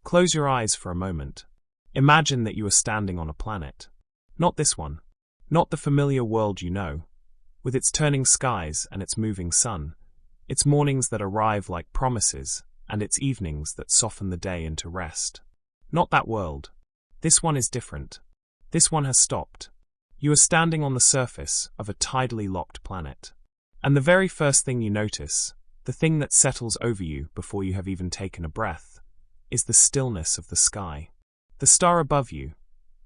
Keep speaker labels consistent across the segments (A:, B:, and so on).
A: Close your eyes for a moment. Imagine that you are standing on a planet. Not this one. Not the familiar world you know, with its turning skies and its moving sun, its mornings that arrive like promises, and its evenings that soften the day into rest. Not that world. This one is different. This one has stopped. You are standing on the surface of a tidally locked planet. And the very first thing you notice, the thing that settles over you before you have even taken a breath, is the stillness of the sky. The star above you,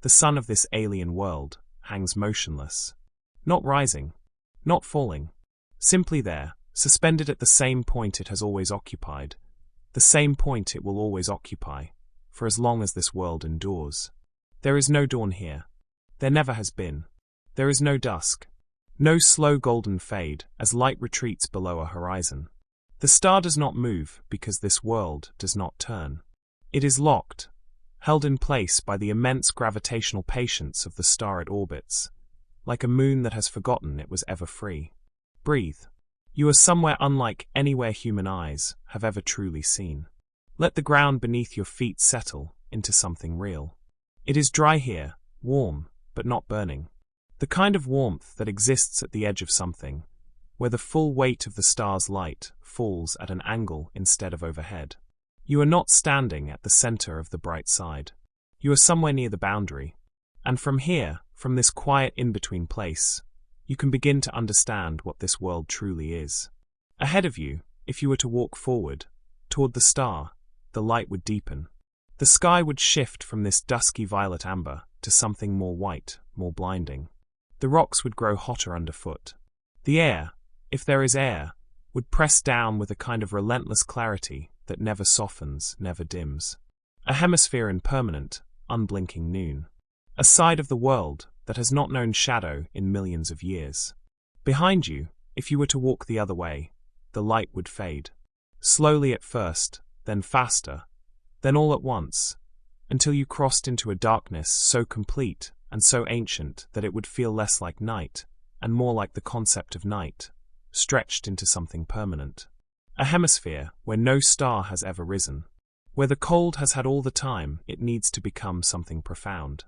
A: the sun of this alien world, hangs motionless. Not rising, not falling. Simply there, suspended at the same point it has always occupied, the same point it will always occupy, for as long as this world endures. There is no dawn here. There never has been. There is no dusk. No slow golden fade as light retreats below a horizon. The star does not move because this world does not turn. It is locked, held in place by the immense gravitational patience of the star it orbits, like a moon that has forgotten it was ever free. Breathe. You are somewhere unlike anywhere human eyes have ever truly seen. Let the ground beneath your feet settle into something real. It is dry here, warm, but not burning. The kind of warmth that exists at the edge of something, where the full weight of the star's light falls at an angle instead of overhead. You are not standing at the center of the bright side. You are somewhere near the boundary. And from here, from this quiet in-between place, you can begin to understand what this world truly is. Ahead of you, if you were to walk forward, toward the star, the light would deepen. The sky would shift from this dusky violet amber to something more white, more blinding. The rocks would grow hotter underfoot. The air, if there is air, would press down with a kind of relentless clarity that never softens, never dims. A hemisphere in permanent, unblinking noon. A side of the world that has not known shadow in millions of years. Behind you, if you were to walk the other way, the light would fade. Slowly at first, then faster, then all at once, until you crossed into a darkness so complete and so ancient that it would feel less like night, and more like the concept of night, stretched into something permanent. A hemisphere where no star has ever risen, where the cold has had all the time it needs to become something profound.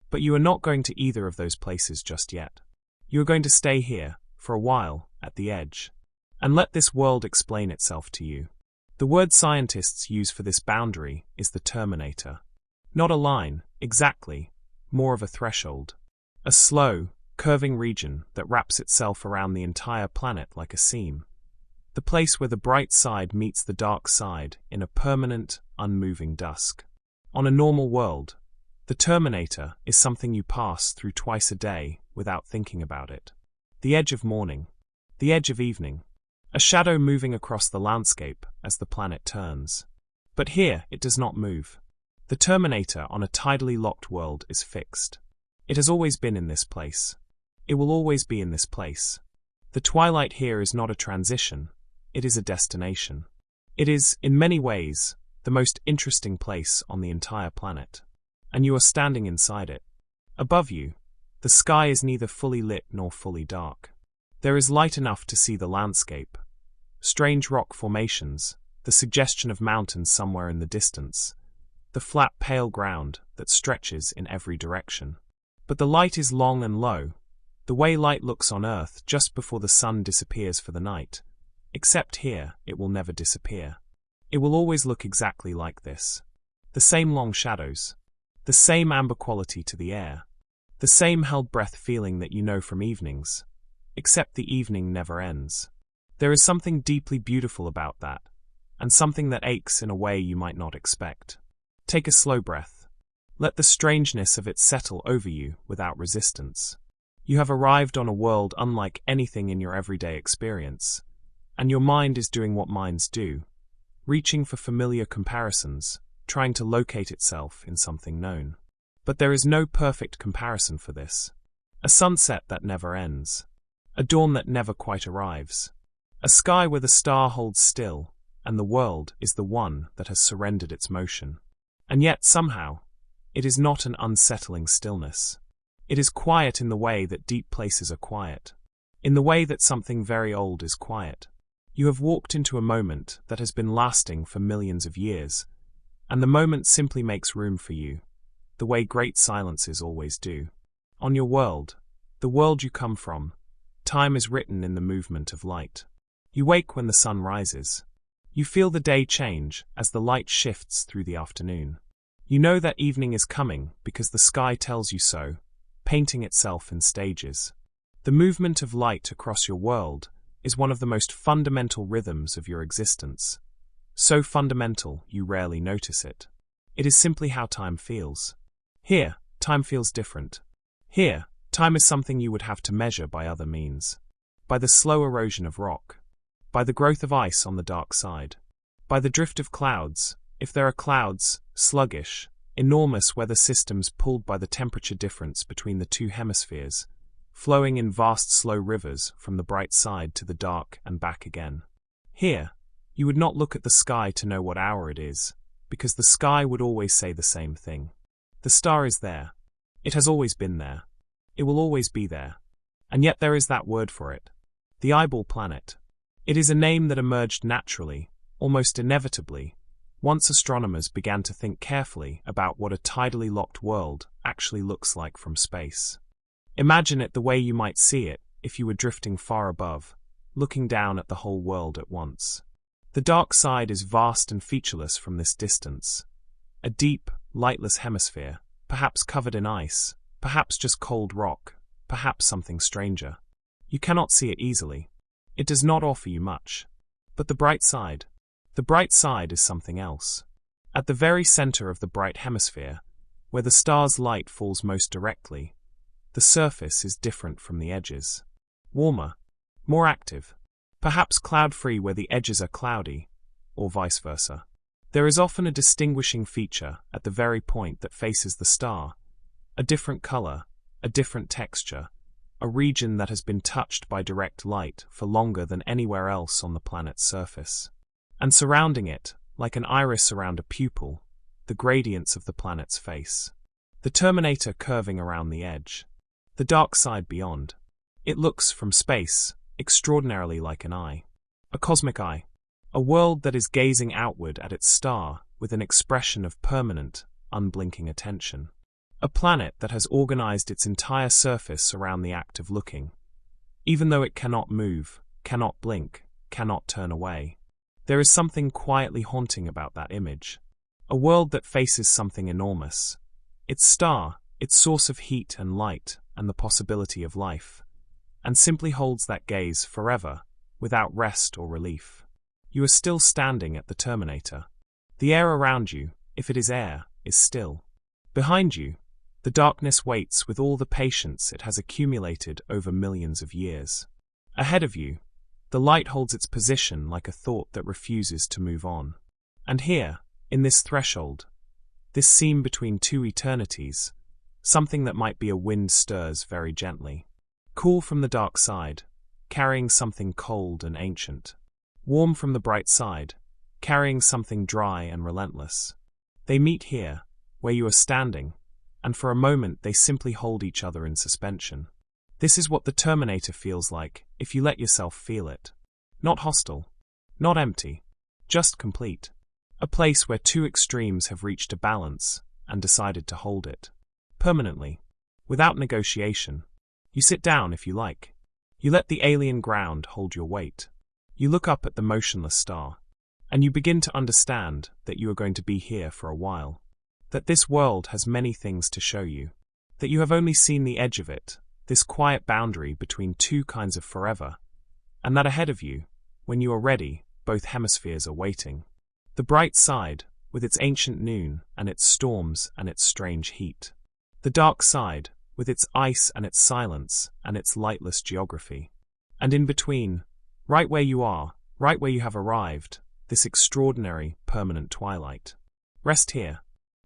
A: But you are not going to either of those places just yet. You are going to stay here, for a while, at the edge, and let this world explain itself to you. The word scientists use for this boundary is the terminator. Not a line, exactly, more of a threshold. A slow, curving region that wraps itself around the entire planet like a seam. The place where the bright side meets the dark side in a permanent, unmoving dusk. On a normal world, the terminator is something you pass through twice a day without thinking about it. The edge of morning, the edge of evening, a shadow moving across the landscape as the planet turns. But here it does not move. The terminator on a tidally locked world is fixed. It has always been in this place. It will always be in this place. The twilight here is not a transition, it is a destination. It is, in many ways, the most interesting place on the entire planet. And you are standing inside it. Above you, the sky is neither fully lit nor fully dark. There is light enough to see the landscape. Strange rock formations, the suggestion of mountains somewhere in the distance, the flat pale ground that stretches in every direction. But the light is long and low, the way light looks on Earth just before the sun disappears for the night. Except here, it will never disappear. It will always look exactly like this. The same long shadows. The same amber quality to the air. The same held breath feeling that you know from evenings. Except the evening never ends. There is something deeply beautiful about that, and something that aches in a way you might not expect. Take a slow breath. Let the strangeness of it settle over you without resistance. You have arrived on a world unlike anything in your everyday experience, and your mind is doing what minds do, reaching for familiar comparisons, trying to locate itself in something known. But there is no perfect comparison for this. A sunset that never ends. A dawn that never quite arrives. A sky where the star holds still, and the world is the one that has surrendered its motion. And yet, somehow, it is not an unsettling stillness. It is quiet in the way that deep places are quiet. In the way that something very old is quiet. You have walked into a moment that has been lasting for millions of years, and the moment simply makes room for you, the way great silences always do. On your world, the world you come from, time is written in the movement of light. You wake when the sun rises. You feel the day change as the light shifts through the afternoon. You know that evening is coming because the sky tells you so, painting itself in stages. The movement of light across your world is one of the most fundamental rhythms of your existence. So fundamental, you rarely notice it. It is simply how time feels. Here, time feels different. Here, time is something you would have to measure by other means. By the slow erosion of rock. By the growth of ice on the dark side. By the drift of clouds, if there are clouds, sluggish, enormous weather systems pulled by the temperature difference between the two hemispheres, flowing in vast slow rivers from the bright side to the dark and back again. Here, you would not look at the sky to know what hour it is, because the sky would always say the same thing. The star is there. It has always been there. It will always be there. And yet there is that word for it. The eyeball planet. It is a name that emerged naturally, almost inevitably, once astronomers began to think carefully about what a tidally locked world actually looks like from space. Imagine it the way you might see it if you were drifting far above, looking down at the whole world at once. The dark side is vast and featureless from this distance. A deep, lightless hemisphere, perhaps covered in ice, perhaps just cold rock, perhaps something stranger. You cannot see it easily. It does not offer you much. But the bright side is something else. At the very center of the bright hemisphere, where the star's light falls most directly, the surface is different from the edges. Warmer, more active, perhaps cloud-free where the edges are cloudy, or vice versa. There is often a distinguishing feature at the very point that faces the star, a different color, a different texture, a region that has been touched by direct light for longer than anywhere else on the planet's surface. And surrounding it, like an iris around a pupil, the gradients of the planet's face. The terminator curving around the edge. The dark side beyond. It looks, from space, extraordinarily like an eye. A cosmic eye. A world that is gazing outward at its star with an expression of permanent, unblinking attention. A planet that has organized its entire surface around the act of looking. Even though it cannot move, cannot blink, cannot turn away. There is something quietly haunting about that image. A world that faces something enormous. Its star, its source of heat and light, and the possibility of life, and simply holds that gaze forever, without rest or relief. You are still standing at the terminator. The air around you, if it is air, is still. Behind you, the darkness waits with all the patience it has accumulated over millions of years. Ahead of you, the light holds its position like a thought that refuses to move on. And here, in this threshold, this seam between two eternities, something that might be a wind stirs very gently. Cool from the dark side, carrying something cold and ancient. Warm from the bright side, carrying something dry and relentless. They meet here, where you are standing, and for a moment they simply hold each other in suspension. This is what the terminator feels like, if you let yourself feel it. Not hostile. Not empty. Just complete. A place where two extremes have reached a balance, and decided to hold it. Permanently. Without negotiation. You sit down if you like. You let the alien ground hold your weight. You look up at the motionless star. And you begin to understand that you are going to be here for a while. That this world has many things to show you. That you have only seen the edge of it, this quiet boundary between two kinds of forever. And that ahead of you, when you are ready, both hemispheres are waiting. The bright side, with its ancient noon and its storms and its strange heat. The dark side, with its ice and its silence and its lightless geography. And in between, right where you are, right where you have arrived, this extraordinary, permanent twilight. Rest here.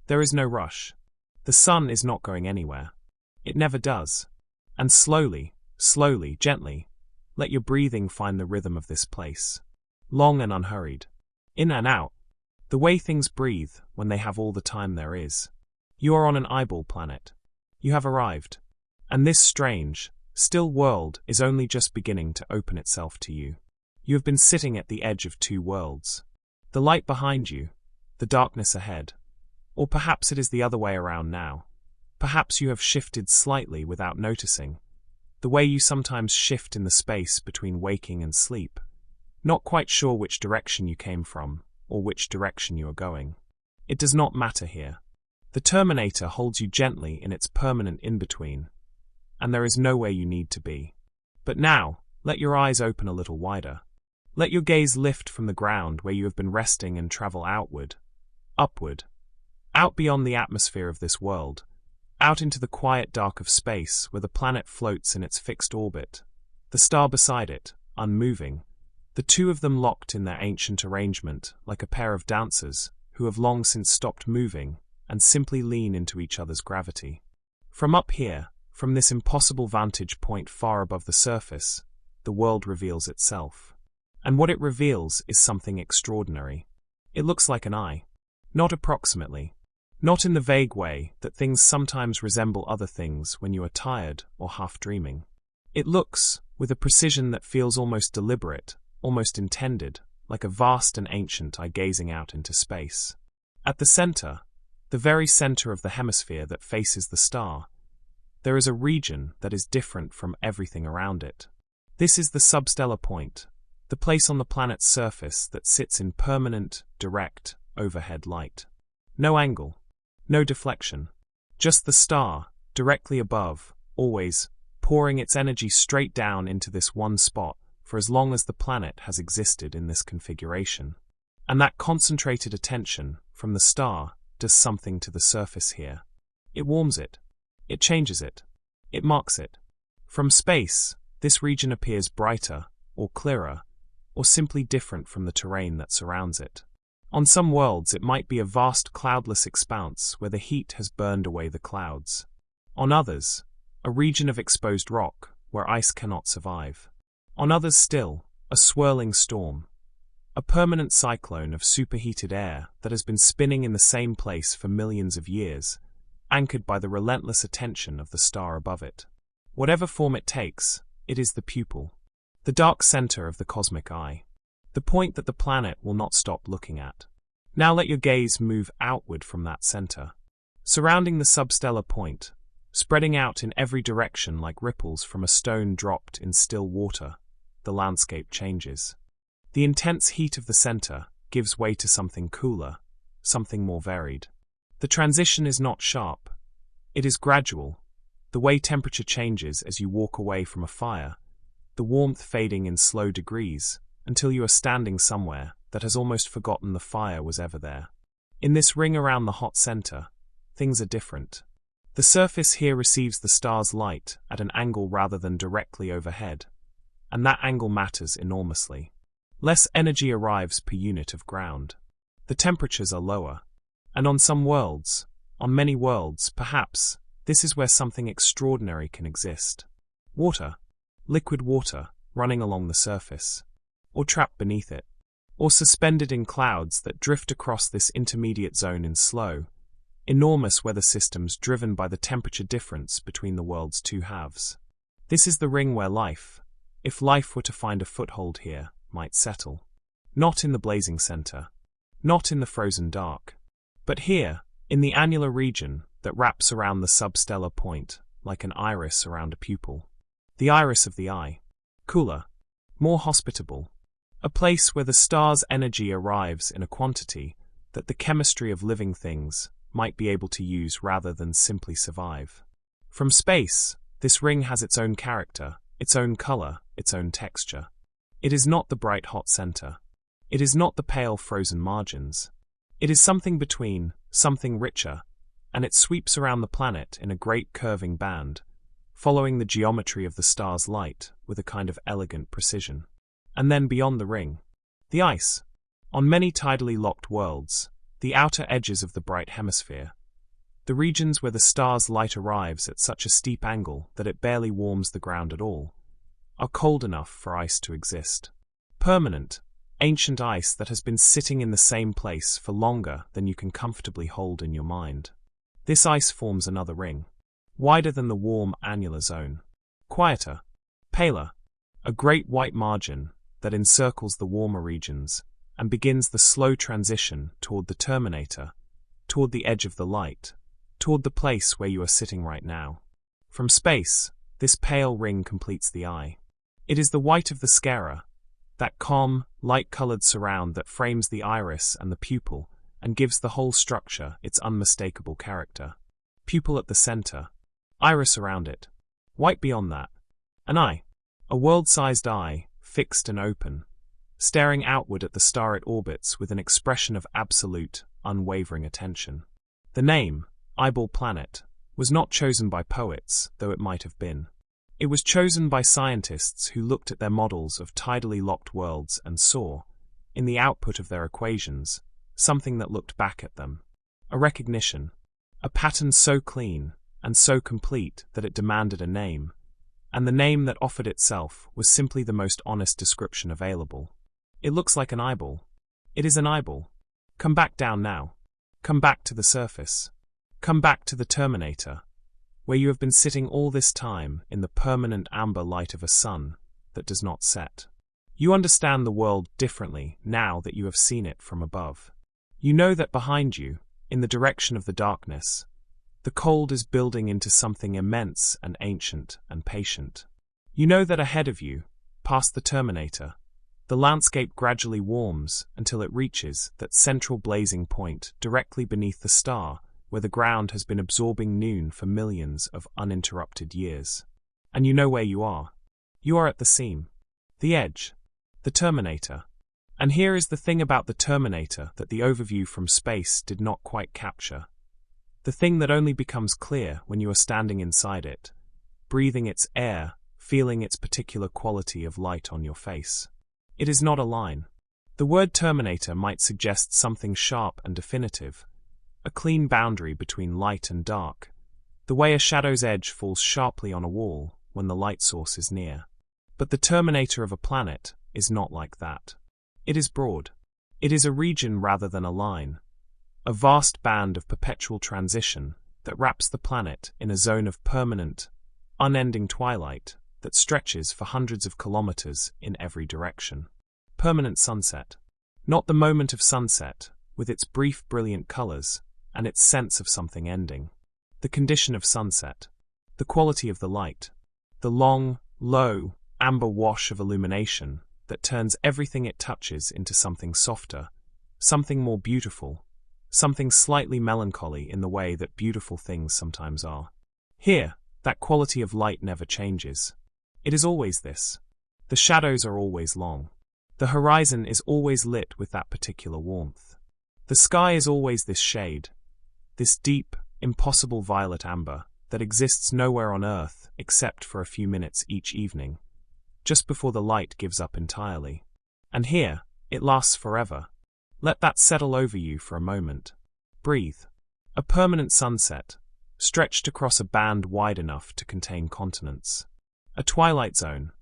A: There is no rush. The sun is not going anywhere. It never does. And slowly, gently, let your breathing find the rhythm of this place. Long and unhurried. In and out. The way things breathe when they have all the time there is. You are on an eyeball planet. You have arrived. And this strange, still world is only just beginning to open itself to you. You have been sitting at the edge of two worlds. The light behind you, the darkness ahead. Or perhaps it is the other way around now. Perhaps you have shifted slightly without noticing, the way you sometimes shift in the space between waking and sleep, not quite sure which direction you came from or which direction you are going. It does not matter here. The Terminator holds you gently in its permanent in-between, and there is nowhere you need to be. But now, let your eyes open a little wider. Let your gaze lift from the ground where you have been resting and travel outward, upward, out beyond the atmosphere of this world, out into the quiet dark of space where the planet floats in its fixed orbit, the star beside it, unmoving, the two of them locked in their ancient arrangement like a pair of dancers who have long since stopped moving and simply lean into each other's gravity. From up here, from this impossible vantage point far above the surface, the world reveals itself. And what it reveals is something extraordinary. It looks like an eye. Not approximately. Not in the vague way that things sometimes resemble other things when you are tired or half dreaming. It looks, with a precision that feels almost deliberate, almost intended, like a vast and ancient eye gazing out into space. At the center, the very center of the hemisphere that faces the star, there is a region that is different from everything around it. This is the substellar point, the place on the planet's surface that sits in permanent, direct, overhead light. No angle. No deflection. Just the star, directly above, always, pouring its energy straight down into this one spot for as long as the planet has existed in this configuration. And that concentrated attention, from the star, does something to the surface here. It warms it. It changes it. It marks it. From space, this region appears brighter, or clearer, or simply different from the terrain that surrounds it. On some worlds it might be a vast cloudless expanse where the heat has burned away the clouds. On others, a region of exposed rock where ice cannot survive. On others still, a swirling storm. A permanent cyclone of superheated air that has been spinning in the same place for millions of years, anchored by the relentless attention of the star above it. Whatever form it takes, it is the pupil. The dark center of the cosmic eye. The point that the planet will not stop looking at. Now let your gaze move outward from that center. Surrounding the substellar point, spreading out in every direction like ripples from a stone dropped in still water, the landscape changes. The intense heat of the center gives way to something cooler, something more varied. The transition is not sharp. It is gradual, the way temperature changes as you walk away from a fire, the warmth fading in slow degrees, until you are standing somewhere that has almost forgotten the fire was ever there. In this ring around the hot center, things are different. The surface here receives the star's light at an angle rather than directly overhead, and that angle matters enormously. Less energy arrives per unit of ground. The temperatures are lower, and on some worlds, on many worlds, perhaps, this is where something extraordinary can exist. Water, liquid water, running along the surface. Or trapped beneath it, or suspended in clouds that drift across this intermediate zone in slow, enormous weather systems driven by the temperature difference between the world's two halves. This is the ring where life, if life were to find a foothold here, might settle. Not in the blazing center, not in the frozen dark, but here, in the annular region that wraps around the substellar point, like an iris around a pupil. The iris of the eye. Cooler, more hospitable. A place where the star's energy arrives in a quantity that the chemistry of living things might be able to use rather than simply survive. From space, this ring has its own character, its own color, its own texture. It is not the bright hot center. It is not the pale frozen margins. It is something between, something richer, and it sweeps around the planet in a great curving band, following the geometry of the star's light with a kind of elegant precision. And then beyond the ring, the ice. On many tidally locked worlds, the outer edges of the bright hemisphere, the regions where the star's light arrives at such a steep angle that it barely warms the ground at all, are cold enough for ice to exist. Permanent, ancient ice that has been sitting in the same place for longer than you can comfortably hold in your mind. This ice forms another ring, wider than the warm annular zone, quieter, paler, a great white margin that encircles the warmer regions and begins the slow transition toward the terminator, toward the edge of the light, toward the place where you are sitting right now. From space, this pale ring completes the eye. It is the white of the sclera, that calm, light-colored surround that frames the iris and the pupil and gives the whole structure its unmistakable character. Pupil at the center, iris around it, white beyond that. An eye, a world-sized eye, fixed and open, staring outward at the star it orbits with an expression of absolute, unwavering attention. The name, Eyeball Planet, was not chosen by poets, though it might have been. It was chosen by scientists who looked at their models of tidally locked worlds and saw, in the output of their equations, something that looked back at them. A recognition. A pattern so clean and so complete that it demanded a name, and the name that offered itself was simply the most honest description available. It looks like an eyeball. It is an eyeball. Come back down now. Come back to the surface. Come back to the terminator, where you have been sitting all this time in the permanent amber light of a sun that does not set. You understand the world differently now that you have seen it from above. You know that behind you, in the direction of the darkness, the cold is building into something immense and ancient and patient. You know that ahead of you, past the terminator, the landscape gradually warms until it reaches that central blazing point directly beneath the star where the ground has been absorbing noon for millions of uninterrupted years. And you know where you are. You are at the seam. The edge. The terminator. And here is the thing about the terminator that the overview from space did not quite capture. The thing that only becomes clear when you are standing inside it, breathing its air, feeling its particular quality of light on your face. It is not a line. The word terminator might suggest something sharp and definitive, a clean boundary between light and dark, the way a shadow's edge falls sharply on a wall when the light source is near. But the terminator of a planet is not like that. It is broad. It is a region rather than a line, a vast band of perpetual transition that wraps the planet in a zone of permanent, unending twilight that stretches for hundreds of kilometers in every direction. Permanent sunset. Not the moment of sunset, with its brief brilliant colors, and its sense of something ending. The condition of sunset. The quality of the light. The long, low, amber wash of illumination that turns everything it touches into something softer, something more beautiful, something slightly melancholy in the way that beautiful things sometimes are. Here, that quality of light never changes. It is always this. The shadows are always long. The horizon is always lit with that particular warmth. The sky is always this shade, this deep, impossible violet amber that exists nowhere on Earth except for a few minutes each evening, just before the light gives up entirely. And here, it lasts forever. Let that settle over you for a moment. Breathe. A permanent sunset, stretched across a band wide enough to contain continents. A twilight zone.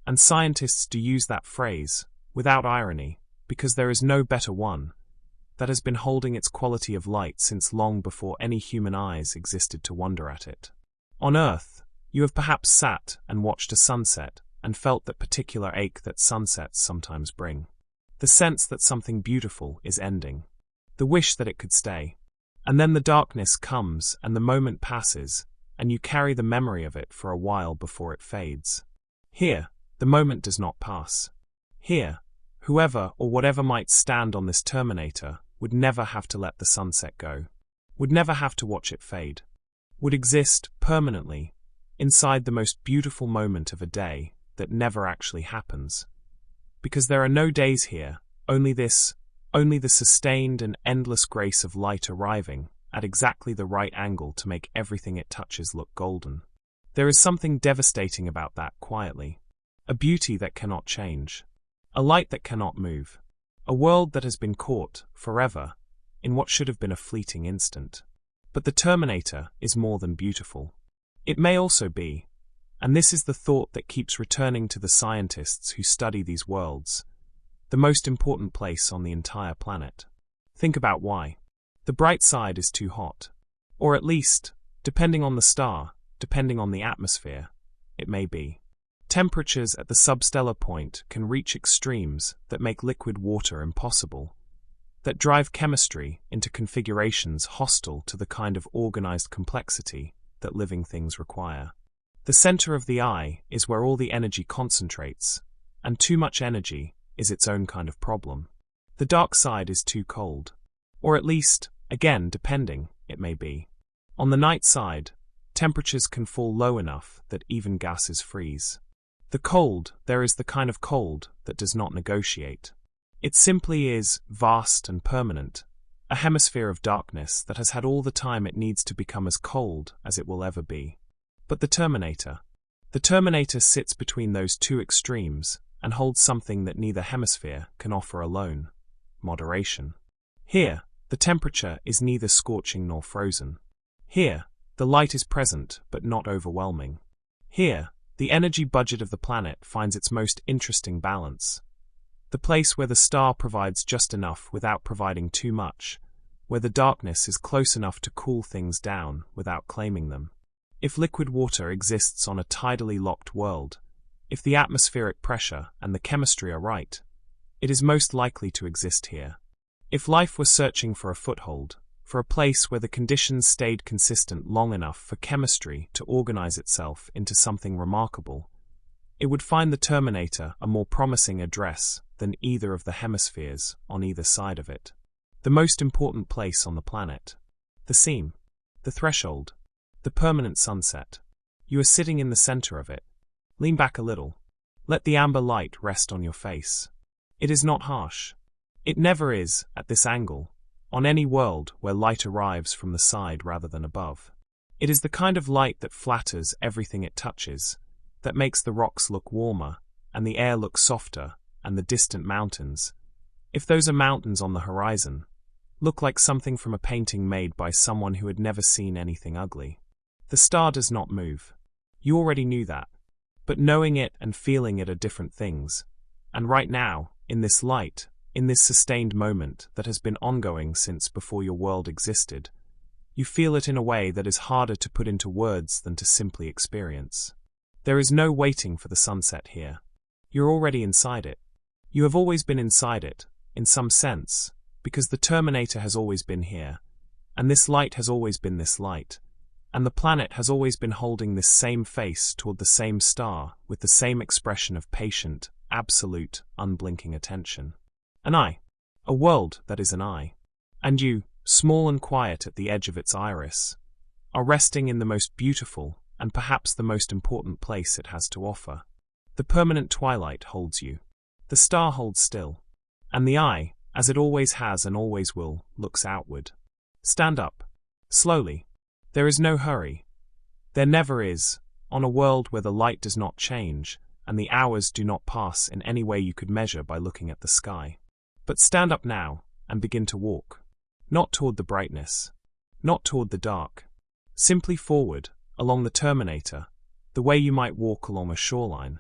A: And scientists do use that phrase, without irony, because there is no better one, that has been holding its quality of light since long before any human eyes existed to wonder at it. On Earth, you have perhaps sat and watched a sunset and felt that particular ache that sunsets sometimes bring. The sense that something beautiful is ending. The wish that it could stay. And then the darkness comes and the moment passes, and you carry the memory of it for a while before it fades. Here, the moment does not pass. Here, whoever or whatever might stand on this terminator would never have to let the sunset go, would never have to watch it fade, would exist permanently inside the most beautiful moment of a day that never actually happens. Because there are no days here, only the sustained and endless grace of light arriving at exactly the right angle to make everything it touches look golden. There is something devastating about that quietly, a beauty that cannot change, a light that cannot move. A world that has been caught, forever, in what should have been a fleeting instant. But the terminator is more than beautiful. It may also be, and this is the thought that keeps returning to the scientists who study these worlds, the most important place on the entire planet. Think about why. The bright side is too hot. Or at least, depending on the star, depending on the atmosphere, it may be. Temperatures at the substellar point can reach extremes that make liquid water impossible, that drive chemistry into configurations hostile to the kind of organized complexity that living things require. The center of the eye is where all the energy concentrates, and too much energy is its own kind of problem. The dark side is too cold. Or at least, again, depending, it may be. On the night side, temperatures can fall low enough that even gases freeze. The cold, there is the kind of cold that does not negotiate. It simply is vast and permanent, a hemisphere of darkness that has had all the time it needs to become as cold as it will ever be. But the terminator sits between those two extremes and holds something that neither hemisphere can offer alone: moderation. Here, the temperature is neither scorching nor frozen. Here, the light is present but not overwhelming. Here, the energy budget of the planet finds its most interesting balance. The place where the star provides just enough without providing too much, where the darkness is close enough to cool things down without claiming them. If liquid water exists on a tidally locked world, if the atmospheric pressure and the chemistry are right, it is most likely to exist here. If life were searching for a foothold, for a place where the conditions stayed consistent long enough for chemistry to organize itself into something remarkable, it would find the terminator a more promising address than either of the hemispheres on either side of it. The most important place on the planet. The seam. The threshold. The permanent sunset. You are sitting in the center of it. Lean back a little. Let the amber light rest on your face. It is not harsh. It never is, at this angle, on any world where light arrives from the side rather than above. It is the kind of light that flatters everything it touches, that makes the rocks look warmer, and the air look softer, and the distant mountains, if those are mountains on the horizon, look like something from a painting made by someone who had never seen anything ugly. The star does not move. You already knew that. But knowing it and feeling it are different things. And right now, in this light, in this sustained moment that has been ongoing since before your world existed, you feel it in a way that is harder to put into words than to simply experience. There is no waiting for the sunset here. You're already inside it. You have always been inside it, in some sense, because the terminator has always been here, and this light has always been this light, and the planet has always been holding this same face toward the same star with the same expression of patient, absolute, unblinking attention. An eye. A world that is an eye. And you, small and quiet at the edge of its iris, are resting in the most beautiful and perhaps the most important place it has to offer. The permanent twilight holds you. The star holds still. And the eye, as it always has and always will, looks outward. Stand up. Slowly. There is no hurry. There never is, on a world where the light does not change, and the hours do not pass in any way you could measure by looking at the sky. But stand up now, and begin to walk. Not toward the brightness. Not toward the dark. Simply forward, along the terminator, the way you might walk along a shoreline,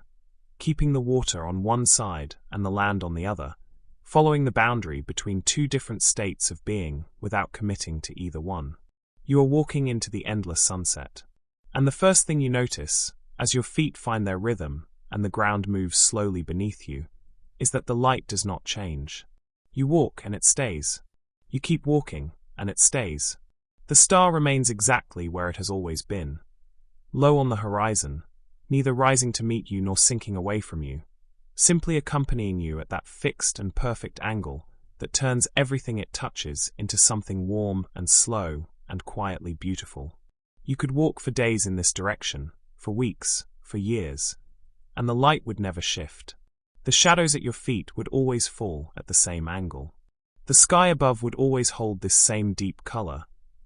A: keeping the water on one side and the land on the other, following the boundary between two different states of being without committing to either one. You are walking into the endless sunset. And the first thing you notice, as your feet find their rhythm and the ground moves slowly beneath you, is that the light does not change. You walk and it stays. You keep walking and it stays. The star remains exactly where it has always been. Low on the horizon, neither rising to meet you nor sinking away from you, simply accompanying you at that fixed and perfect angle that turns everything it touches into something warm and slow and quietly beautiful. You could walk for days in this direction, for weeks, for years, and the light would never shift. The shadows at your feet would always fall at the same angle. The sky above would always hold this same deep color,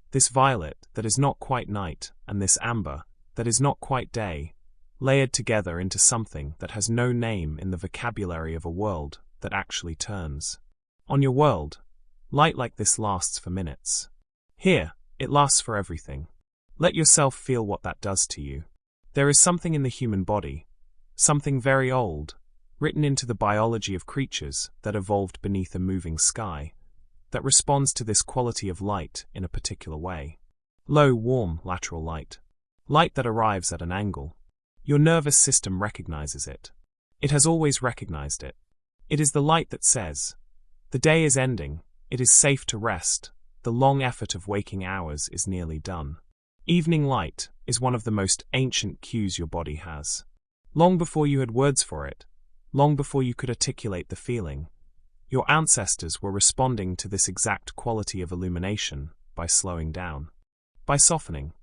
A: this violet that is not quite night, and this amber that is not quite day, layered together into something that has no name in the vocabulary of a world that actually turns. On your world, light like this lasts for minutes. Here, it lasts for everything. Let yourself feel what that does to you. There is something in the human body, something very old, written into the biology of creatures that evolved beneath a moving sky, that responds to this quality of light in a particular way. Low, warm, lateral light. Light that arrives at an angle. Your nervous system recognizes it. It has always recognized it. It is the light that says, the day is ending, it is safe to rest, the long effort of waking hours is nearly done. Evening light is one of the most ancient cues your body has. Long before you had words for it, long before you could articulate the feeling, your ancestors were responding to this exact quality of illumination by slowing down, by softening,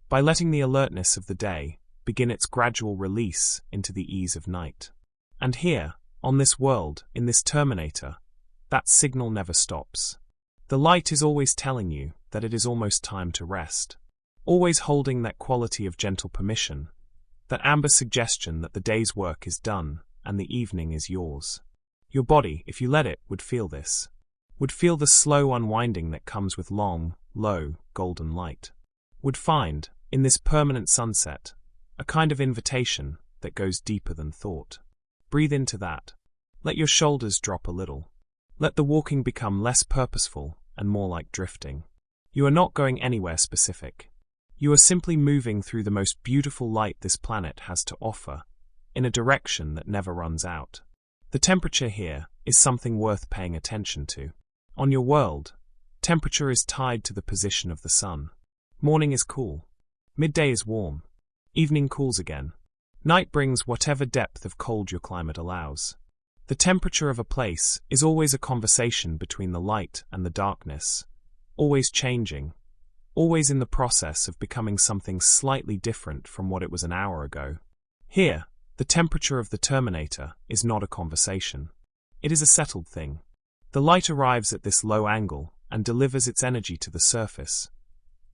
A: by letting the alertness of the day begin its gradual release into the ease of night. And here, on this world, in this terminator, that signal never stops. The light is always telling you that it is almost time to rest, always holding that quality of gentle permission, that amber suggestion that the day's work is done and the evening is yours. Your body, if you let it, would feel this, would feel the slow unwinding that comes with long, low, golden light, would find, in this permanent sunset, a kind of invitation that goes deeper than thought. Breathe into that. Let your shoulders drop a little. Let the walking become less purposeful and more like drifting. You are not going anywhere specific. You are simply moving through the most beautiful light this planet has to offer, in a direction that never runs out. The temperature here is something worth paying attention to. On your world, temperature is tied to the position of the sun. Morning is cool. Midday is warm. Evening cools again. Night brings whatever depth of cold your climate allows. The temperature of a place is always a conversation between the light and the darkness, always changing, always in the process of becoming something slightly different from what it was an hour ago. Here, the temperature of the terminator is not a conversation. It is a settled thing. The light arrives at this low angle and delivers its energy to the surface,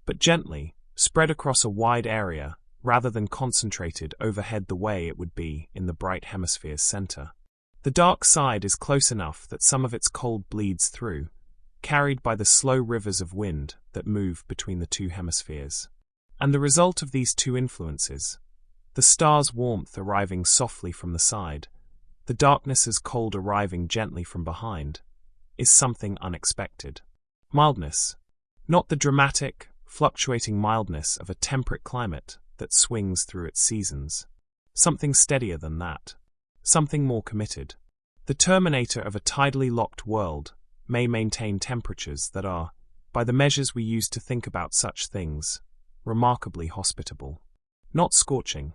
A: but gently, spread across a wide area rather than concentrated overhead the way it would be in the bright hemisphere's center. The dark side is close enough that some of its cold bleeds through, carried by the slow rivers of wind that move between the two hemispheres. And the result of these two influences, the star's warmth arriving softly from the side, the darkness's cold arriving gently from behind, is something unexpected. Mildness. Not the dramatic, fluctuating mildness of a temperate climate that swings through its seasons. Something steadier than that. Something more committed. The terminator of a tidally locked world may maintain temperatures that are, by the measures we use to think about such things, remarkably hospitable. Not scorching.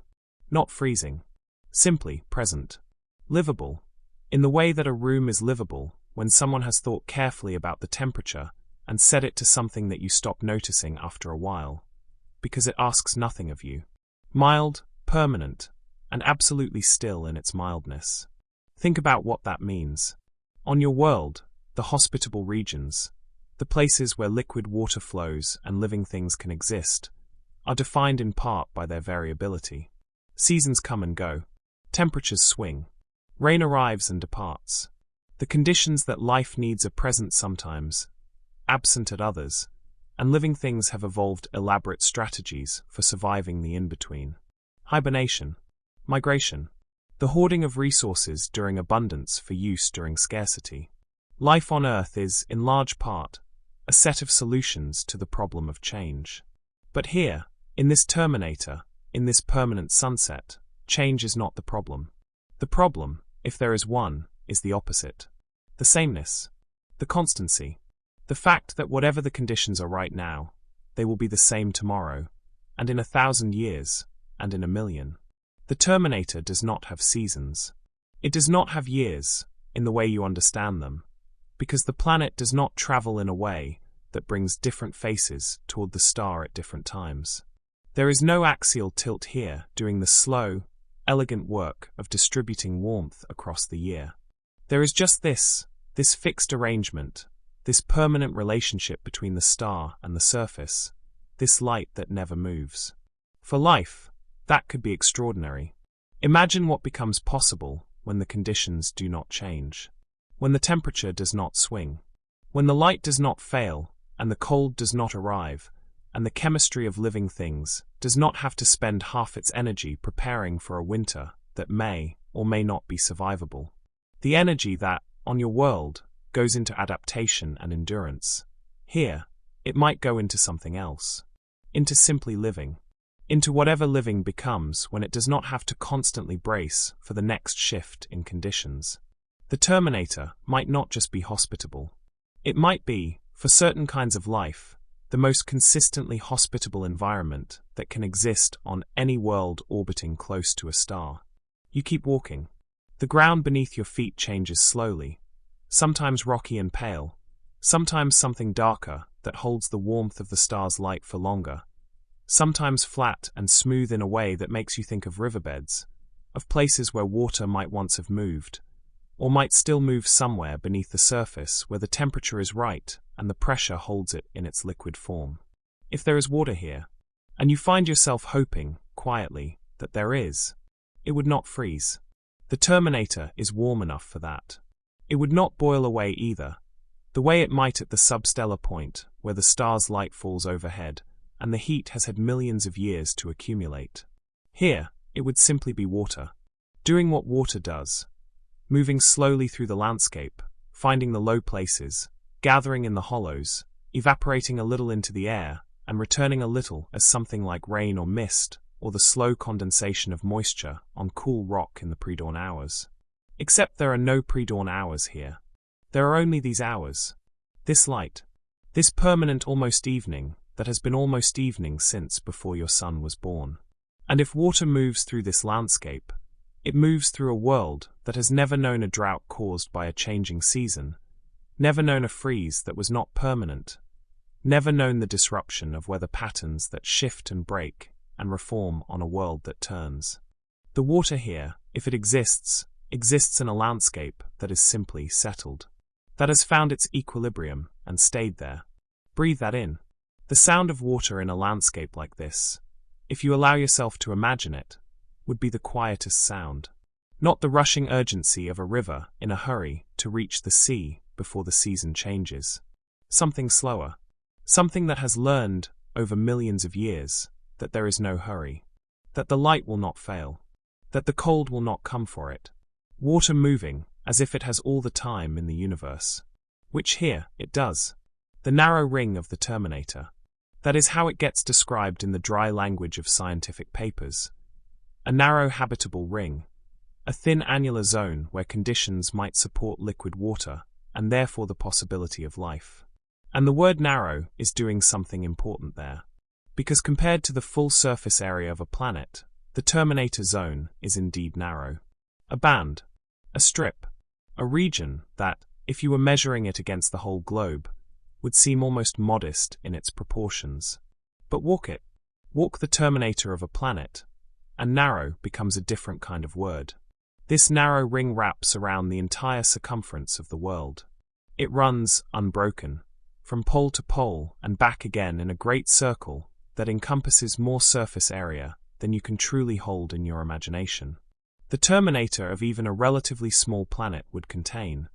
A: Not freezing. Simply present. Livable. In the way that a room is livable when someone has thought carefully about the temperature and set it to something that you stop noticing after a while, because it asks nothing of you. Mild, permanent, and absolutely still in its mildness. Think about what that means. On your world, the hospitable regions, the places where liquid water flows and living things can exist, are defined in part by their variability. Seasons come and go. Temperatures swing. Rain arrives and departs. The conditions that life needs are present sometimes, absent at others, and living things have evolved elaborate strategies for surviving the in-between. Hibernation. Migration. The hoarding of resources during abundance for use during scarcity. Life on Earth is, in large part, a set of solutions to the problem of change. But here, in this terminator, in this permanent sunset, change is not the problem. The problem, if there is one, is the opposite. The sameness. The constancy. The fact that whatever the conditions are right now, they will be the same tomorrow, and in 1,000 years, and in 1,000,000. The terminator does not have seasons. It does not have years, in the way you understand them, because the planet does not travel in a way that brings different faces toward the star at different times. There is no axial tilt here doing the slow, elegant work of distributing warmth across the year. There is just this fixed arrangement, this permanent relationship between the star and the surface, this light that never moves. For life, that could be extraordinary. Imagine what becomes possible when the conditions do not change, when the temperature does not swing, when the light does not fail and the cold does not arrive, and the chemistry of living things does not have to spend half its energy preparing for a winter that may or may not be survivable. The energy that, on your world, goes into adaptation and endurance. Here, it might go into something else. Into simply living. into whatever living becomes when it does not have to constantly brace for the next shift in conditions. The Terminator might not just be hospitable. It might be, for certain kinds of life, the most consistently hospitable environment that can exist on any world orbiting close to a star. You keep walking. The ground beneath your feet changes slowly, sometimes rocky and pale, sometimes something darker that holds the warmth of the star's light for longer, sometimes flat and smooth in a way that makes you think of riverbeds, of places where water might once have moved, or might still move somewhere beneath the surface where the temperature is right and the pressure holds it in its liquid form. If there is water here, and you find yourself hoping, quietly, that there is, it would not freeze. The Terminator is warm enough for that. It would not boil away either, the way it might at the substellar point where the star's light falls overhead, and the heat has had millions of years to accumulate. Here, it would simply be water, doing what water does, moving slowly through the landscape, finding the low places, gathering in the hollows, evaporating a little into the air, and returning a little as something like rain or mist, or the slow condensation of moisture on cool rock in the pre-dawn hours. Except there are no pre-dawn hours here. There are only these hours. This light. This permanent almost evening that has been almost evening since before your son was born. And if water moves through this landscape, it moves through a world that has never known a drought caused by a changing season, never known a freeze that was not permanent, never known the disruption of weather patterns that shift and break and reform on a world that turns. The water here, if it exists in a landscape that is simply settled, that has found its equilibrium and stayed there. Breathe that in. The sound of water in a landscape like this, if you allow yourself to imagine it, would be the quietest sound. Not the rushing urgency of a river in a hurry to reach the sea before the season changes. Something slower. Something that has learned, over millions of years, that there is no hurry. That the light will not fail. That the cold will not come for it. Water moving, as if it has all the time in the universe. Which here, it does. The narrow ring of the Terminator. That is how it gets described in the dry language of scientific papers. A narrow habitable ring. A thin annular zone where conditions might support liquid water, and therefore the possibility of life. And the word narrow is doing something important there. Because compared to the full surface area of a planet, the Terminator zone is indeed narrow. A band. A strip. A region that, if you were measuring it against the whole globe, would seem almost modest in its proportions. But walk it. Walk the Terminator of a planet, and narrow becomes a different kind of word. This narrow ring wraps around the entire circumference of the world. It runs, unbroken, from pole to pole and back again in a great circle that encompasses more surface area than you can truly hold in your imagination. The Terminator of even a relatively small planet would contain,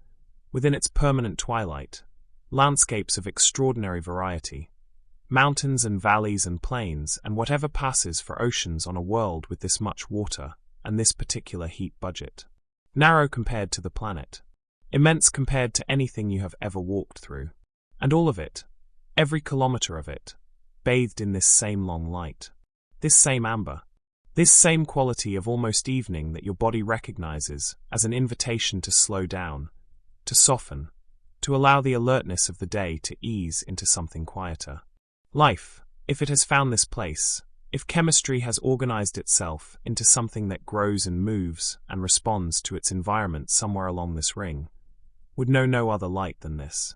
A: within its permanent twilight, landscapes of extraordinary variety, mountains and valleys and plains and whatever passes for oceans on a world with this much water and this particular heat budget. Narrow compared to the planet. Immense compared to anything you have ever walked through. And all of it, every kilometer of it, bathed in this same long light. This same amber. This same quality of almost evening that your body recognizes as an invitation to slow down, to soften, to allow the alertness of the day to ease into something quieter. Life, if it has found this place, if chemistry has organized itself into something that grows and moves and responds to its environment somewhere along this ring, would know no other light than this,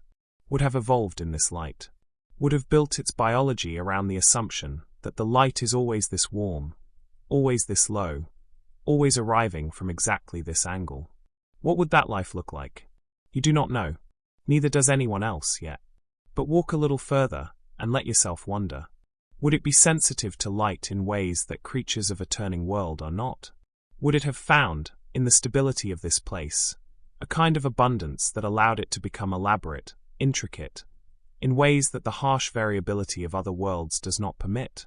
A: would have evolved in this light, would have built its biology around the assumption that the light is always this warm, always this low, always arriving from exactly this angle. What would that life look like? You do not know. Neither does anyone else yet. But walk a little further and let yourself wonder. Would it be sensitive to light in ways that creatures of a turning world are not? Would it have found, in the stability of this place, a kind of abundance that allowed it to become elaborate, intricate, in ways that the harsh variability of other worlds does not permit?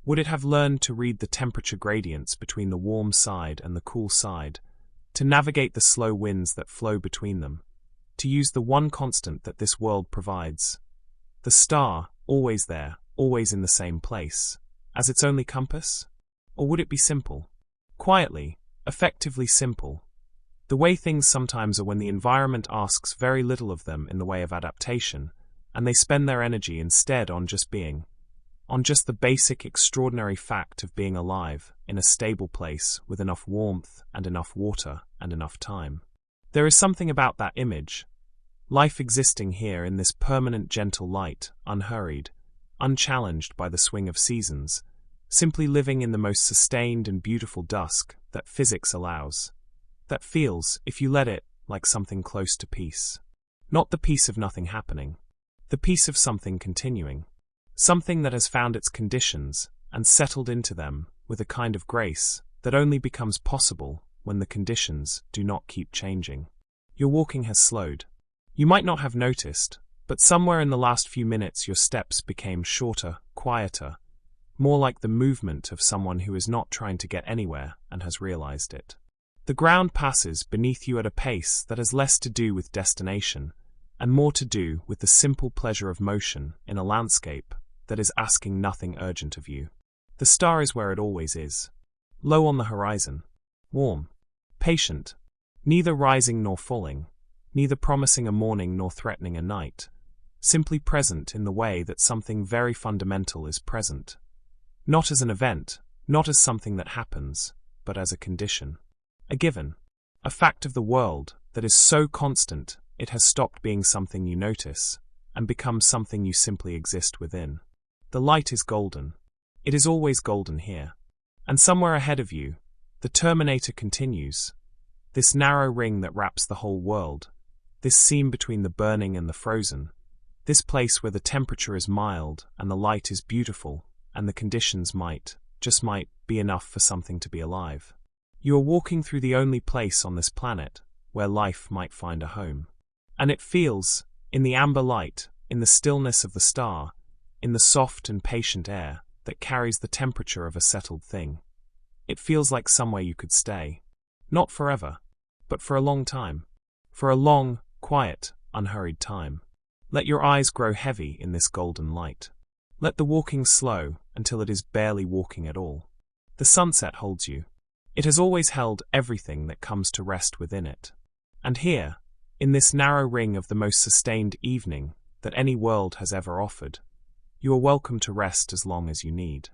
A: Would it have learned to read the temperature gradients between the warm side and the cool side, to navigate the slow winds that flow between them, to use the one constant that this world provides, the star, always there, always in the same place, as its only compass? Or would it be simple? Quietly, effectively simple. The way things sometimes are when the environment asks very little of them in the way of adaptation, and they spend their energy instead on just being. On just the basic, extraordinary fact of being alive, in a stable place, with enough warmth, and enough water, and enough time. There is something about that image. Life existing here in this permanent gentle light, unhurried, unchallenged by the swing of seasons, simply living in the most sustained and beautiful dusk that physics allows. That feels, if you let it, like something close to peace. Not the peace of nothing happening. The peace of something continuing. Something that has found its conditions and settled into them with a kind of grace that only becomes possible when the conditions do not keep changing. Your walking has slowed. You might not have noticed, but somewhere in the last few minutes your steps became shorter, quieter, more like the movement of someone who is not trying to get anywhere and has realized it. The ground passes beneath you at a pace that has less to do with destination and more to do with the simple pleasure of motion in a landscape that is asking nothing urgent of you. The star is where it always is. Low on the horizon. Warm. Patient. Neither rising nor falling. Neither promising a morning nor threatening a night. Simply present in the way that something very fundamental is present. Not as an event, not as something that happens, but as a condition. A given. A fact of the world that is so constant it has stopped being something you notice and become something you simply exist within. The light is golden. It is always golden here. And somewhere ahead of you, the Terminator continues. This narrow ring that wraps the whole world. This seam between the burning and the frozen. This place where the temperature is mild and the light is beautiful and the conditions might, just might, be enough for something to be alive. You are walking through the only place on this planet where life might find a home. And it feels, in the amber light, in the stillness of the star, in the soft and patient air that carries the temperature of a settled thing. It feels like somewhere you could stay. Not forever, but for a long time. For a long, quiet, unhurried time. Let your eyes grow heavy in this golden light. Let the walking slow until it is barely walking at all. The sunset holds you. It has always held everything that comes to rest within it. And here, in this narrow ring of the most sustained evening that any world has ever offered, you are welcome to rest as long as you need.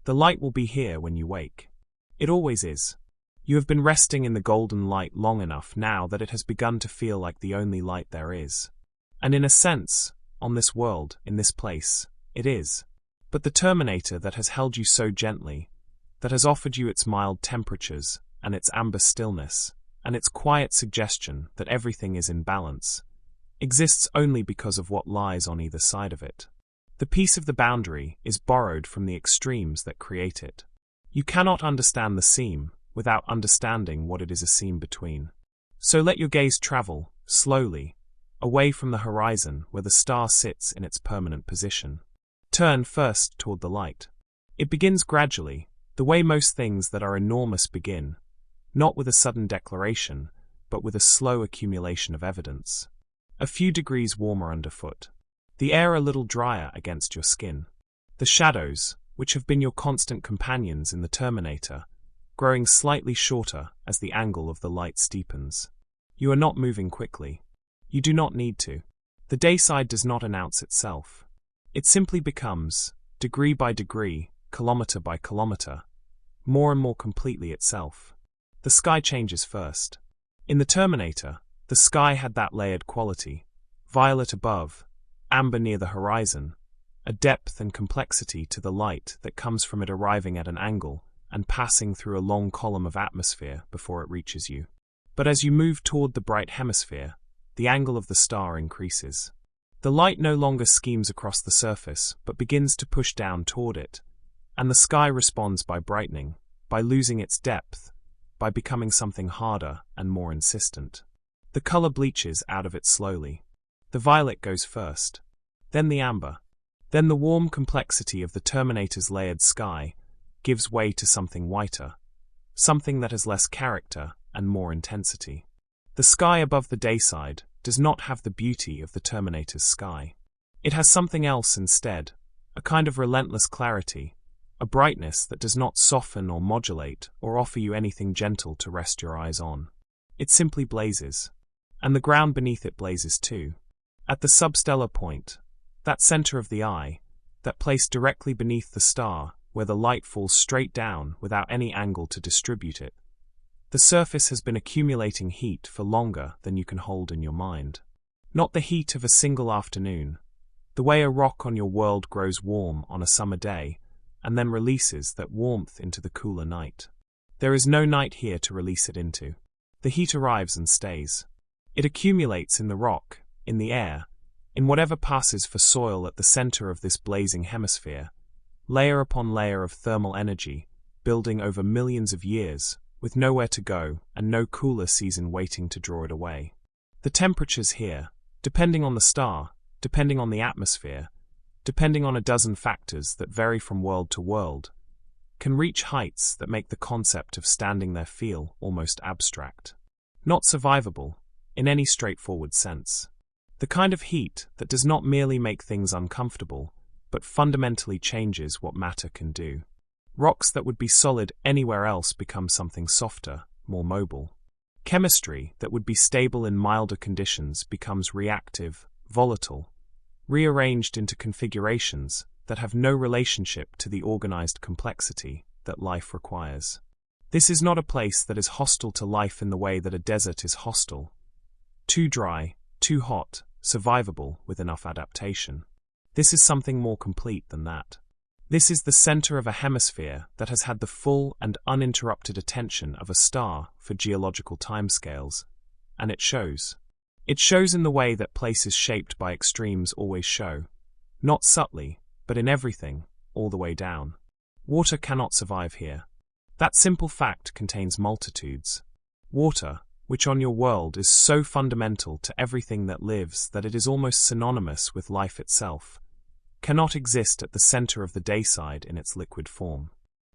A: The light will be here when you wake. It always is. You have been resting in the golden light long enough now that it has begun to feel like the only light there is. And in a sense, on this world, in this place, it is. But the Terminator that has held you so gently, that has offered you its mild temperatures and its amber stillness, and its quiet suggestion that everything is in balance, exists only because of what lies on either side of it. The peace of the boundary is borrowed from the extremes that create it. You cannot understand the seam without understanding what it is a seam between. So let your gaze travel, slowly, away from the horizon where the star sits in its permanent position. Turn first toward the light. It begins gradually, the way most things that are enormous begin, not with a sudden declaration, but with a slow accumulation of evidence. A few degrees warmer underfoot. The air a little drier against your skin. The shadows, which have been your constant companions in the Terminator, growing slightly shorter as the angle of the light steepens. You are not moving quickly. You do not need to. The dayside does not announce itself. It simply becomes, degree by degree, kilometer by kilometer, more and more completely itself. The sky changes first. In the Terminator, the sky had that layered quality, violet above, amber near the horizon, a depth and complexity to the light that comes from it arriving at an angle and passing through a long column of atmosphere before it reaches you. But as you move toward the bright hemisphere, the angle of the star increases. The light no longer schemes across the surface, but begins to push down toward it, and the sky responds by brightening, by losing its depth, by becoming something harder and more insistent. The color bleaches out of it slowly. The violet goes first, then the amber, then the warm complexity of the Terminator's layered sky gives way to something whiter, something that has less character and more intensity. The sky above the dayside does not have the beauty of the Terminator's sky. It has something else instead, a kind of relentless clarity, a brightness that does not soften or modulate or offer you anything gentle to rest your eyes on. It simply blazes. And the ground beneath it blazes too. At the substellar point, that center of the eye, that place directly beneath the star where the light falls straight down without any angle to distribute it, the surface has been accumulating heat for longer than you can hold in your mind. Not the heat of a single afternoon, the way a rock on your world grows warm on a summer day and then releases that warmth into the cooler night. There is no night here to release it into. The heat arrives and stays. It accumulates in the rock, in the air, in whatever passes for soil at the center of this blazing hemisphere, layer upon layer of thermal energy, building over millions of years, with nowhere to go and no cooler season waiting to draw it away. The temperatures here, depending on the star, depending on the atmosphere, depending on a dozen factors that vary from world to world, can reach heights that make the concept of standing there feel almost abstract. Not survivable, in any straightforward sense. The kind of heat that does not merely make things uncomfortable, but fundamentally changes what matter can do. Rocks that would be solid anywhere else become something softer, more mobile. Chemistry that would be stable in milder conditions becomes reactive, volatile, rearranged into configurations that have no relationship to the organized complexity that life requires. This is not a place that is hostile to life in the way that a desert is hostile. Too dry, too hot, survivable with enough adaptation. This is something more complete than that. This is the center of a hemisphere that has had the full and uninterrupted attention of a star for geological timescales, and it shows. It shows in the way that places shaped by extremes always show, not subtly, but in everything, all the way down. Water cannot survive here. That simple fact contains multitudes. Water, which on your world is so fundamental to everything that lives that it is almost synonymous with life itself, cannot exist at the center of the dayside in its liquid form.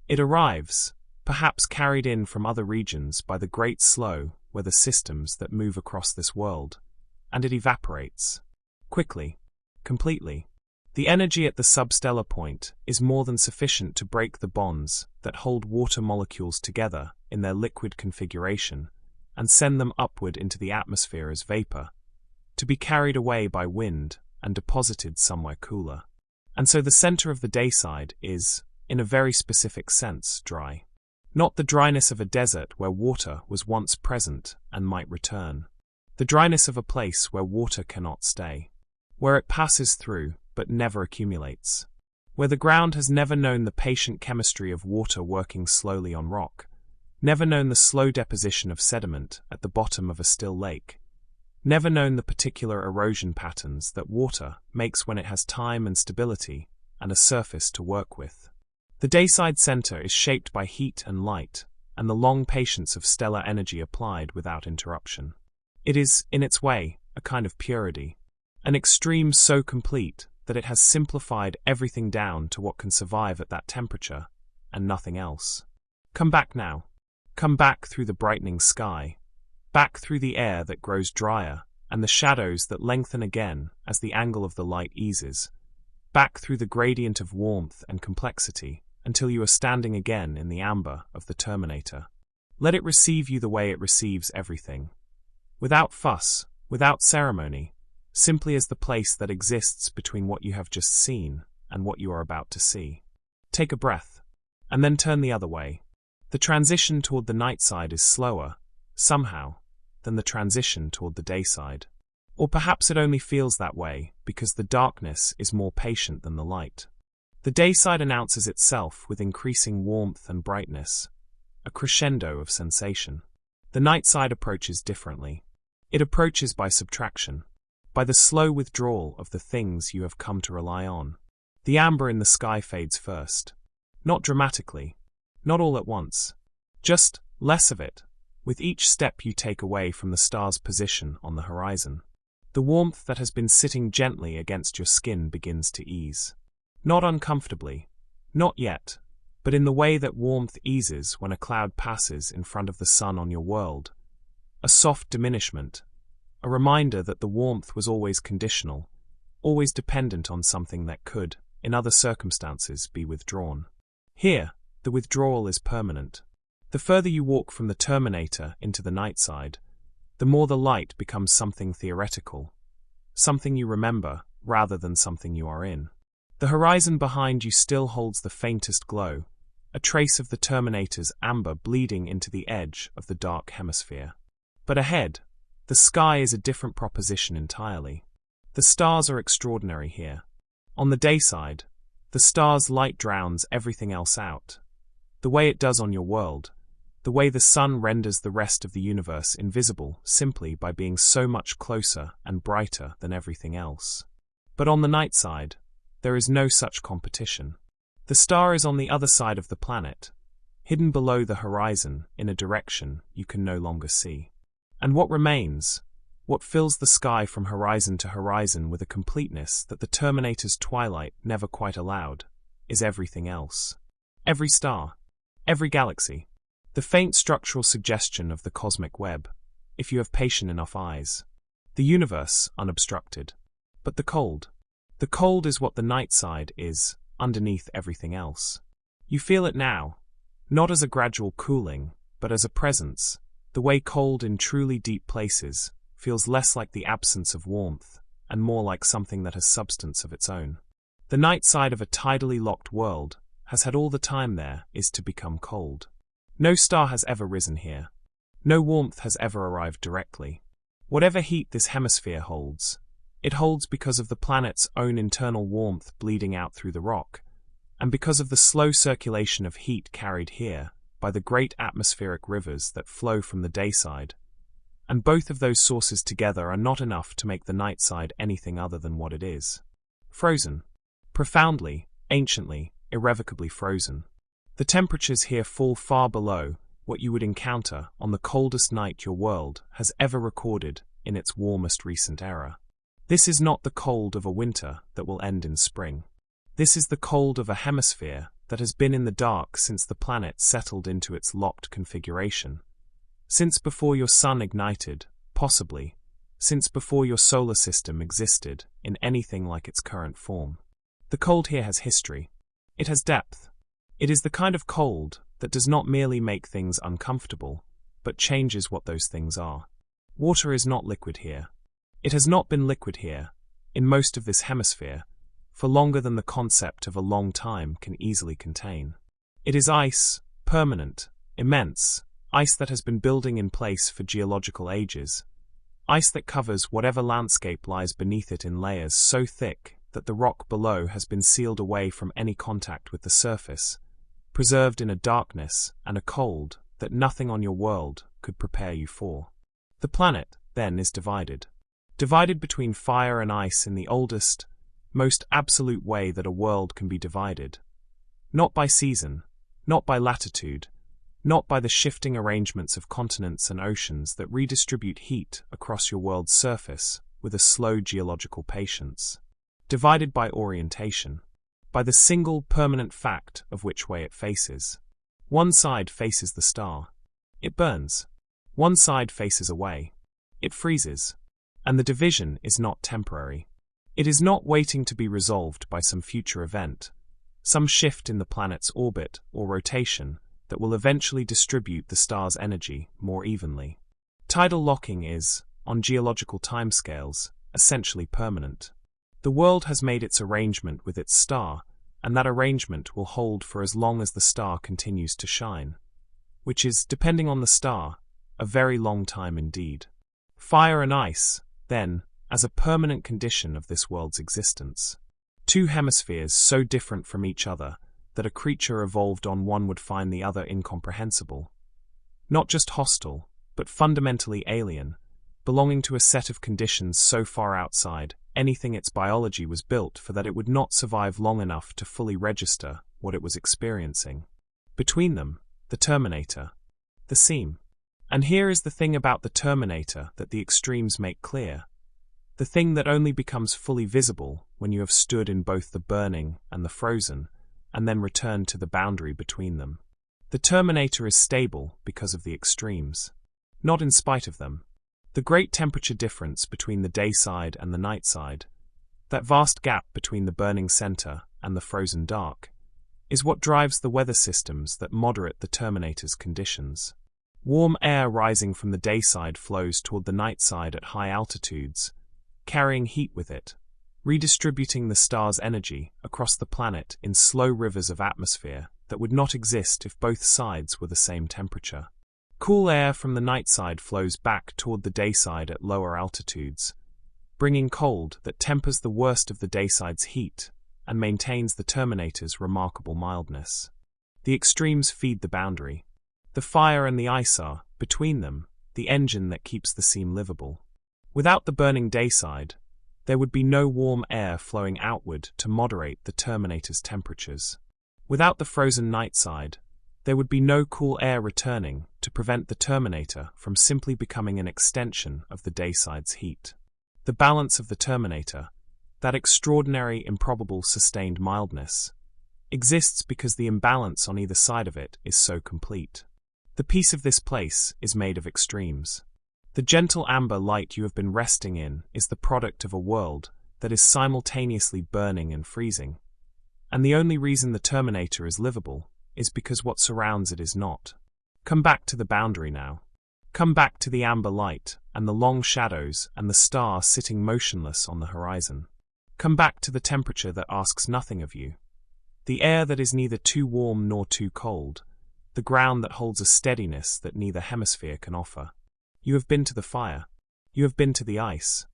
A: It arrives, perhaps carried in from other regions by the great slow weather systems that move across this world, and it evaporates. Quickly. Completely. The energy at the substellar point is more than sufficient to break the bonds that hold water molecules together in their liquid configuration and send them upward into the atmosphere as vapor, to be carried away by wind and deposited somewhere cooler. And so the center of the dayside is, in a very specific sense, dry. Not the dryness of a desert where water was once present and might return. The dryness of a place where water cannot stay. Where it passes through, but never accumulates. Where the ground has never known the patient chemistry of water working slowly on rock, never known the slow deposition of sediment at the bottom of a still lake, never known the particular erosion patterns that water makes when it has time and stability and a surface to work with. The dayside center is shaped by heat and light, and the long patience of stellar energy applied without interruption. It is, in its way, a kind of purity, an extreme so complete that it has simplified everything down to what can survive at that temperature, and nothing else. Come back now. Come back through the brightening sky, back through the air that grows drier, and the shadows that lengthen again as the angle of the light eases, back through the gradient of warmth and complexity, until you are standing again in the amber of the Terminator. Let it receive you the way it receives everything. Without fuss, without ceremony, simply as the place that exists between what you have just seen and what you are about to see. Take a breath, and then turn the other way. The transition toward the night side is slower, somehow, than the transition toward the day side. Or perhaps it only feels that way because the darkness is more patient than the light. The day side announces itself with increasing warmth and brightness, a crescendo of sensation. The night side approaches differently. It approaches by subtraction, by the slow withdrawal of the things you have come to rely on. The amber in the sky fades first. Not dramatically, not all at once. Just less of it, with each step you take away from the star's position on the horizon. The warmth that has been sitting gently against your skin begins to ease. Not uncomfortably, not yet, but in the way that warmth eases when a cloud passes in front of the sun on your world. A soft diminishment, a reminder that the warmth was always conditional, always dependent on something that could, in other circumstances, be withdrawn. Here, the withdrawal is permanent. The further you walk from the terminator into the night side, the more the light becomes something theoretical, something you remember rather than something you are in. The horizon behind you still holds the faintest glow, a trace of the terminator's amber bleeding into the edge of the dark hemisphere. But ahead, the sky is a different proposition entirely. The stars are extraordinary here. On the day side, the star's light drowns everything else out, the way it does on your world, the way the sun renders the rest of the universe invisible simply by being so much closer and brighter than everything else. But on the night side, there is no such competition. The star is on the other side of the planet, hidden below the horizon in a direction you can no longer see. And what remains, what fills the sky from horizon to horizon with a completeness that the Terminator's twilight never quite allowed, is everything else. Every star, every galaxy, the faint structural suggestion of the cosmic web, if you have patient enough eyes. The universe unobstructed. But the cold. The cold is what the night side is, underneath everything else. You feel it now, not as a gradual cooling, but as a presence, the way cold in truly deep places feels less like the absence of warmth, and more like something that has substance of its own. The night side of a tidally locked world has had all the time there is to become cold. No star has ever risen here. No warmth has ever arrived directly. Whatever heat this hemisphere holds, it holds because of the planet's own internal warmth bleeding out through the rock, and because of the slow circulation of heat carried here by the great atmospheric rivers that flow from the day side. And both of those sources together are not enough to make the night side anything other than what it is. Frozen. Profoundly, anciently, irrevocably frozen. The temperatures here fall far below what you would encounter on the coldest night your world has ever recorded in its warmest recent era. This is not the cold of a winter that will end in spring. This is the cold of a hemisphere that has been in the dark since the planet settled into its locked configuration. Since before your sun ignited, possibly, since before your solar system existed in anything like its current form. The cold here has history. It has depth. It is the kind of cold that does not merely make things uncomfortable, but changes what those things are. Water is not liquid here. It has not been liquid here, in most of this hemisphere, for longer than the concept of a long time can easily contain. It is ice, permanent, immense, ice that has been building in place for geological ages, ice that covers whatever landscape lies beneath it in layers so thick that the rock below has been sealed away from any contact with the surface, preserved in a darkness and a cold that nothing on your world could prepare you for. The planet, then, is divided. Divided between fire and ice in the oldest, most absolute way that a world can be divided. Not by season, not by latitude, not by the shifting arrangements of continents and oceans that redistribute heat across your world's surface with a slow geological patience. Divided by orientation, by the single permanent fact of which way it faces. One side faces the star. It burns. One side faces away. It freezes. And the division is not temporary. It is not waiting to be resolved by some future event, some shift in the planet's orbit or rotation that will eventually distribute the star's energy more evenly. Tidal locking is, on geological timescales, essentially permanent. The world has made its arrangement with its star, and that arrangement will hold for as long as the star continues to shine, which is, depending on the star, a very long time indeed. Fire and ice, then, as a permanent condition of this world's existence. Two hemispheres so different from each other that a creature evolved on one would find the other incomprehensible. Not just hostile, but fundamentally alien, belonging to a set of conditions so far outside anything its biology was built for that it would not survive long enough to fully register what it was experiencing. Between them, the Terminator, the seam. And here is the thing about the Terminator that the extremes make clear. The thing that only becomes fully visible when you have stood in both the burning and the frozen, and then returned to the boundary between them. The Terminator is stable because of the extremes, not in spite of them. The great temperature difference between the day side and the night side, that vast gap between the burning center and the frozen dark, is what drives the weather systems that moderate the terminator's conditions. Warm air rising from the dayside flows toward the nightside at high altitudes, carrying heat with it, redistributing the star's energy across the planet in slow rivers of atmosphere that would not exist if both sides were the same temperature. Cool air from the nightside flows back toward the dayside at lower altitudes, bringing cold that tempers the worst of the dayside's heat and maintains the terminator's remarkable mildness. The extremes feed the boundary. The fire and the ice are, between them, the engine that keeps the scene livable. Without the burning dayside, there would be no warm air flowing outward to moderate the terminator's temperatures. Without the frozen nightside, there would be no cool air returning to prevent the terminator from simply becoming an extension of the dayside's heat. The balance of the terminator, that extraordinary, improbable, sustained mildness, exists because the imbalance on either side of it is so complete. The peace of this place is made of extremes. The gentle amber light you have been resting in is the product of a world that is simultaneously burning and freezing. And the only reason the terminator is livable is because what surrounds it is not. Come back to the boundary now. Come back to the amber light and the long shadows and the star sitting motionless on the horizon. Come back to the temperature that asks nothing of you. The air that is neither too warm nor too cold. The ground that holds a steadiness that neither hemisphere can offer. You have been to the fire. You have been to the ice.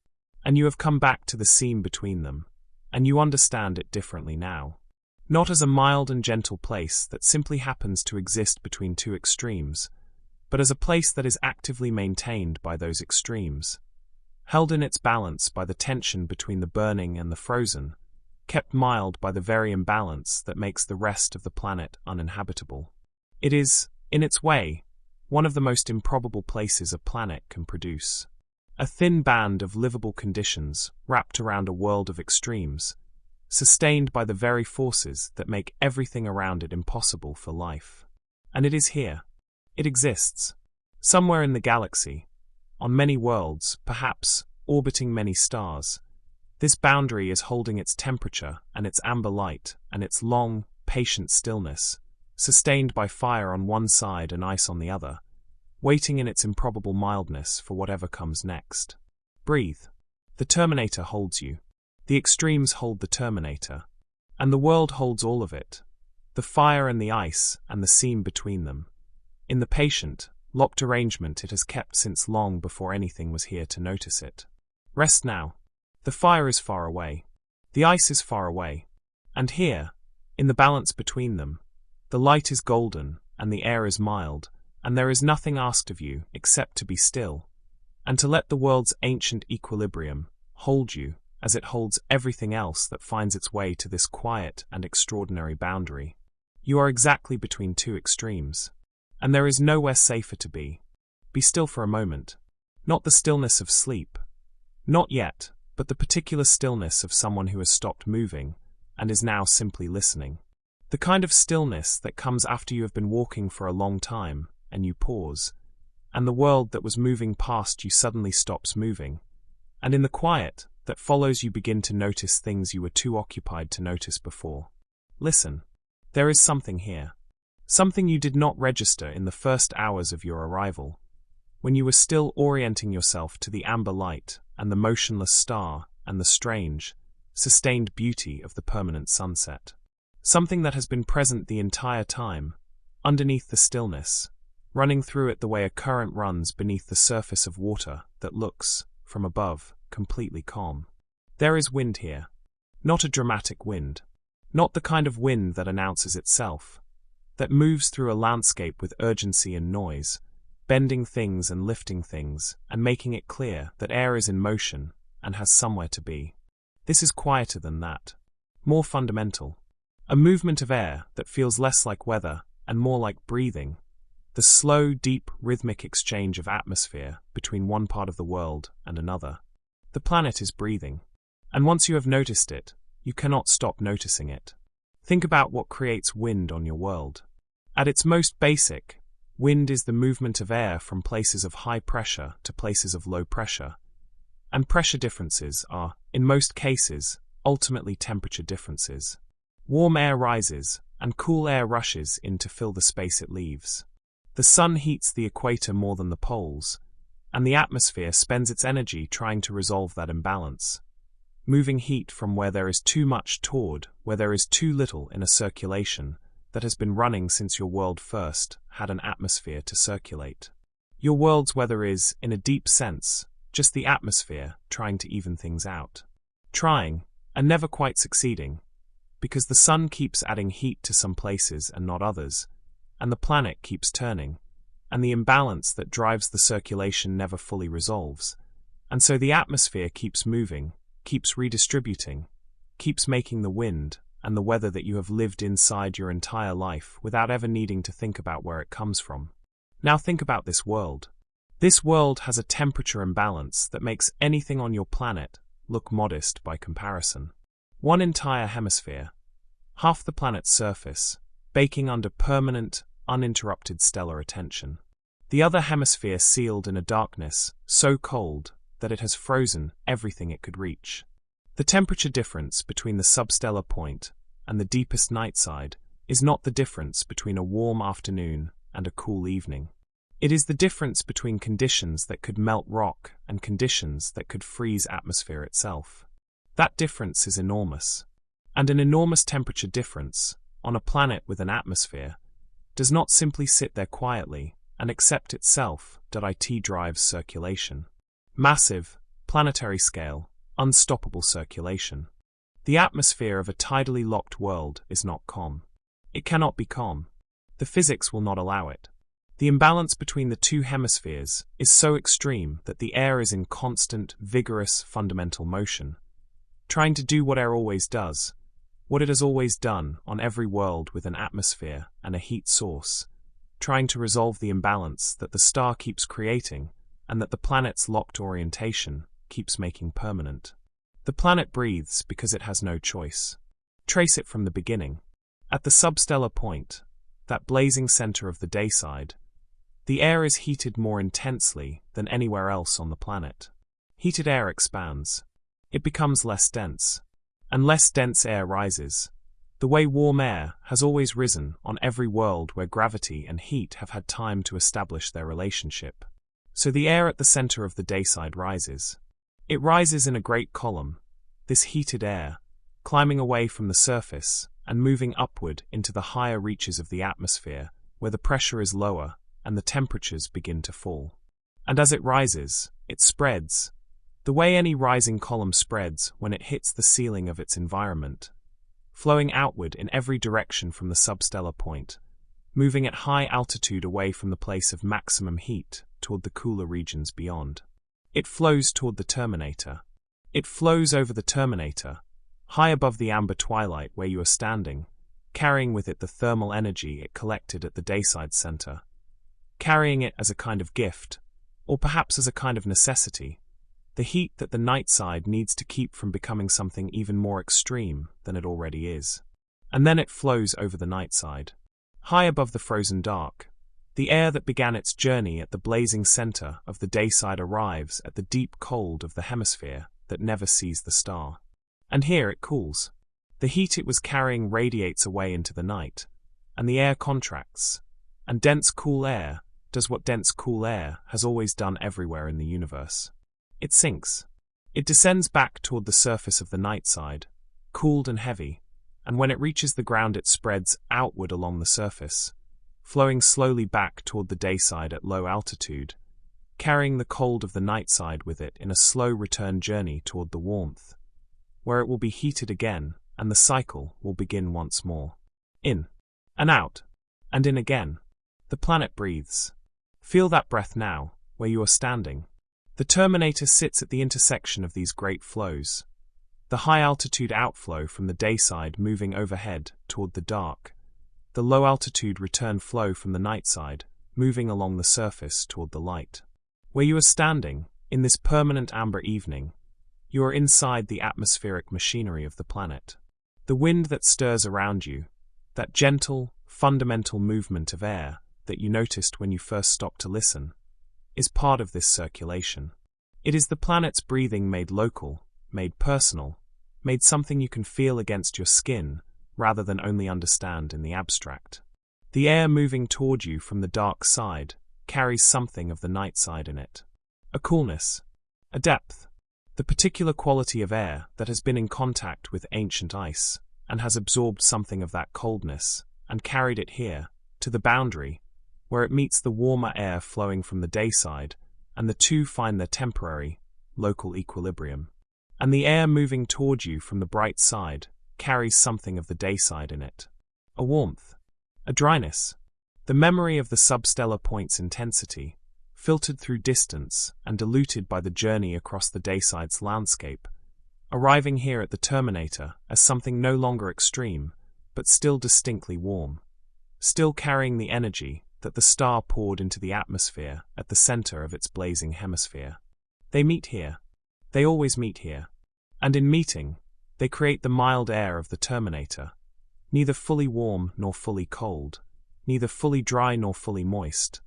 A: And you have come back to the seam between them. And you understand it differently now. Not as a mild and gentle place that simply happens to exist between two extremes, but as a place that is actively maintained by those extremes, held in its balance by the tension between the burning and the frozen, kept mild by the very imbalance that makes the rest of the planet uninhabitable. It is, in its way, one of the most improbable places a planet can produce. A thin band of livable conditions wrapped around a world of extremes, sustained by the very forces that make everything around it impossible for life. And it is here. It exists. Somewhere in the galaxy, on many worlds, perhaps orbiting many stars. This boundary is holding its temperature and its amber light and its long, patient stillness, sustained by fire on one side and ice on the other, waiting in its improbable mildness for whatever comes next. Breathe. The terminator holds you. The extremes hold the terminator. And the world holds all of it. The fire and the ice and the seam between them. In the patient, locked arrangement it has kept since long before anything was here to notice it. Rest now. The fire is far away. The ice is far away. And here, in the balance between them, the light is golden and the air is mild, and there is nothing asked of you except to be still, and to let the world's ancient equilibrium hold you as it holds everything else that finds its way to this quiet and extraordinary boundary. You are exactly between two extremes, and there is nowhere safer to be. Be still for a moment. Not the stillness of sleep. Not yet, but the particular stillness of someone who has stopped moving and is now simply listening. The kind of stillness that comes after you have been walking for a long time and you pause, and the world that was moving past you suddenly stops moving, and in the quiet that follows you begin to notice things you were too occupied to notice before. Listen. There is something here. Something you did not register in the first hours of your arrival, when you were still orienting yourself to the amber light and the motionless star and the strange, sustained beauty of the permanent sunset. Something that has been present the entire time, underneath the stillness, running through it the way a current runs beneath the surface of water that looks, from above, completely calm. There is wind here. Not a dramatic wind. Not the kind of wind that announces itself, that moves through a landscape with urgency and noise, bending things and lifting things, and making it clear that air is in motion and has somewhere to be. This is quieter than that. More fundamental. A movement of air that feels less like weather and more like breathing. The slow, deep, rhythmic exchange of atmosphere between one part of the world and another. The planet is breathing. And once you have noticed it, you cannot stop noticing it. Think about what creates wind on your world. At its most basic, wind is the movement of air from places of high pressure to places of low pressure. And pressure differences are, in most cases, ultimately temperature differences. Warm air rises, and cool air rushes in to fill the space it leaves. The sun heats the equator more than the poles, and the atmosphere spends its energy trying to resolve that imbalance, moving heat from where there is too much toward where there is too little in a circulation that has been running since your world first had an atmosphere to circulate. Your world's weather is, in a deep sense, just the atmosphere trying to even things out. Trying, and never quite succeeding, because the sun keeps adding heat to some places and not others, and the planet keeps turning, and the imbalance that drives the circulation never fully resolves, and so the atmosphere keeps moving, keeps redistributing, keeps making the wind and the weather that you have lived inside your entire life without ever needing to think about where it comes from. Now think about this world. This world has a temperature imbalance that makes anything on your planet look modest by comparison. One entire hemisphere, half the planet's surface, baking under permanent, uninterrupted stellar attention. The other hemisphere sealed in a darkness so cold that it has frozen everything it could reach. The temperature difference between the substellar point and the deepest night side is not the difference between a warm afternoon and a cool evening. It is the difference between conditions that could melt rock and conditions that could freeze atmosphere itself. That difference is enormous. And an enormous temperature difference, on a planet with an atmosphere, does not simply sit there quietly and accept itself that it drives circulation. Massive, planetary scale, unstoppable circulation. The atmosphere of a tidally locked world is not calm. It cannot be calm. The physics will not allow it. The imbalance between the two hemispheres is so extreme that the air is in constant, vigorous, fundamental motion, trying to do what air always does, what it has always done on every world with an atmosphere and a heat source, trying to resolve the imbalance that the star keeps creating and that the planet's locked orientation keeps making permanent. The planet breathes because it has no choice. Trace it from the beginning. At the substellar point, that blazing center of the dayside, the air is heated more intensely than anywhere else on the planet. Heated air expands. It becomes less dense. And less dense air rises, the way warm air has always risen on every world where gravity and heat have had time to establish their relationship. So the air at the center of the dayside rises. It rises in a great column, this heated air, climbing away from the surface and moving upward into the higher reaches of the atmosphere, where the pressure is lower and the temperatures begin to fall. And as it rises, it spreads, the way any rising column spreads when it hits the ceiling of its environment, flowing outward in every direction from the substellar point, moving at high altitude away from the place of maximum heat toward the cooler regions beyond. It flows toward the terminator. It flows over the terminator, high above the amber twilight where you are standing, carrying with it the thermal energy it collected at the dayside center, carrying it as a kind of gift, or perhaps as a kind of necessity, the heat that the night side needs to keep from becoming something even more extreme than it already is. And then it flows over the night side. High above the frozen dark, the air that began its journey at the blazing center of the dayside arrives at the deep cold of the hemisphere that never sees the star. And here it cools. The heat it was carrying radiates away into the night, and the air contracts, and dense cool air does what dense cool air has always done everywhere in the universe. It sinks. It descends back toward the surface of the night side, cooled and heavy, and when it reaches the ground it spreads outward along the surface, flowing slowly back toward the dayside at low altitude, carrying the cold of the night side with it in a slow return journey toward the warmth, where it will be heated again and the cycle will begin once more. In, and out, and in again. The planet breathes. Feel that breath now, where you are standing. The terminator sits at the intersection of these great flows. The high-altitude outflow from the dayside moving overhead toward the dark. The low-altitude return flow from the night side, moving along the surface toward the light. Where you are standing, in this permanent amber evening, you are inside the atmospheric machinery of the planet. The wind that stirs around you, that gentle, fundamental movement of air that you noticed when you first stopped to listen, is part of this circulation. It is the planet's breathing made local, made personal, made something you can feel against your skin rather than only understand in the abstract. The air moving toward you from the dark side carries something of the night side in it. A coolness, a depth, the particular quality of air that has been in contact with ancient ice and has absorbed something of that coldness and carried it here, to the boundary, where it meets the warmer air flowing from the day side, and the two find their temporary, local equilibrium. And the air moving toward you from the bright side carries something of the day side in it. A warmth, a dryness, the memory of the substellar point's intensity, filtered through distance and diluted by the journey across the dayside's landscape, arriving here at the terminator as something no longer extreme, but still distinctly warm, still carrying the energy that the star poured into the atmosphere at the center of its blazing hemisphere. They meet here. They always meet here. And in meeting, they create the mild air of the terminator, neither fully warm nor fully cold, neither fully dry nor fully moist,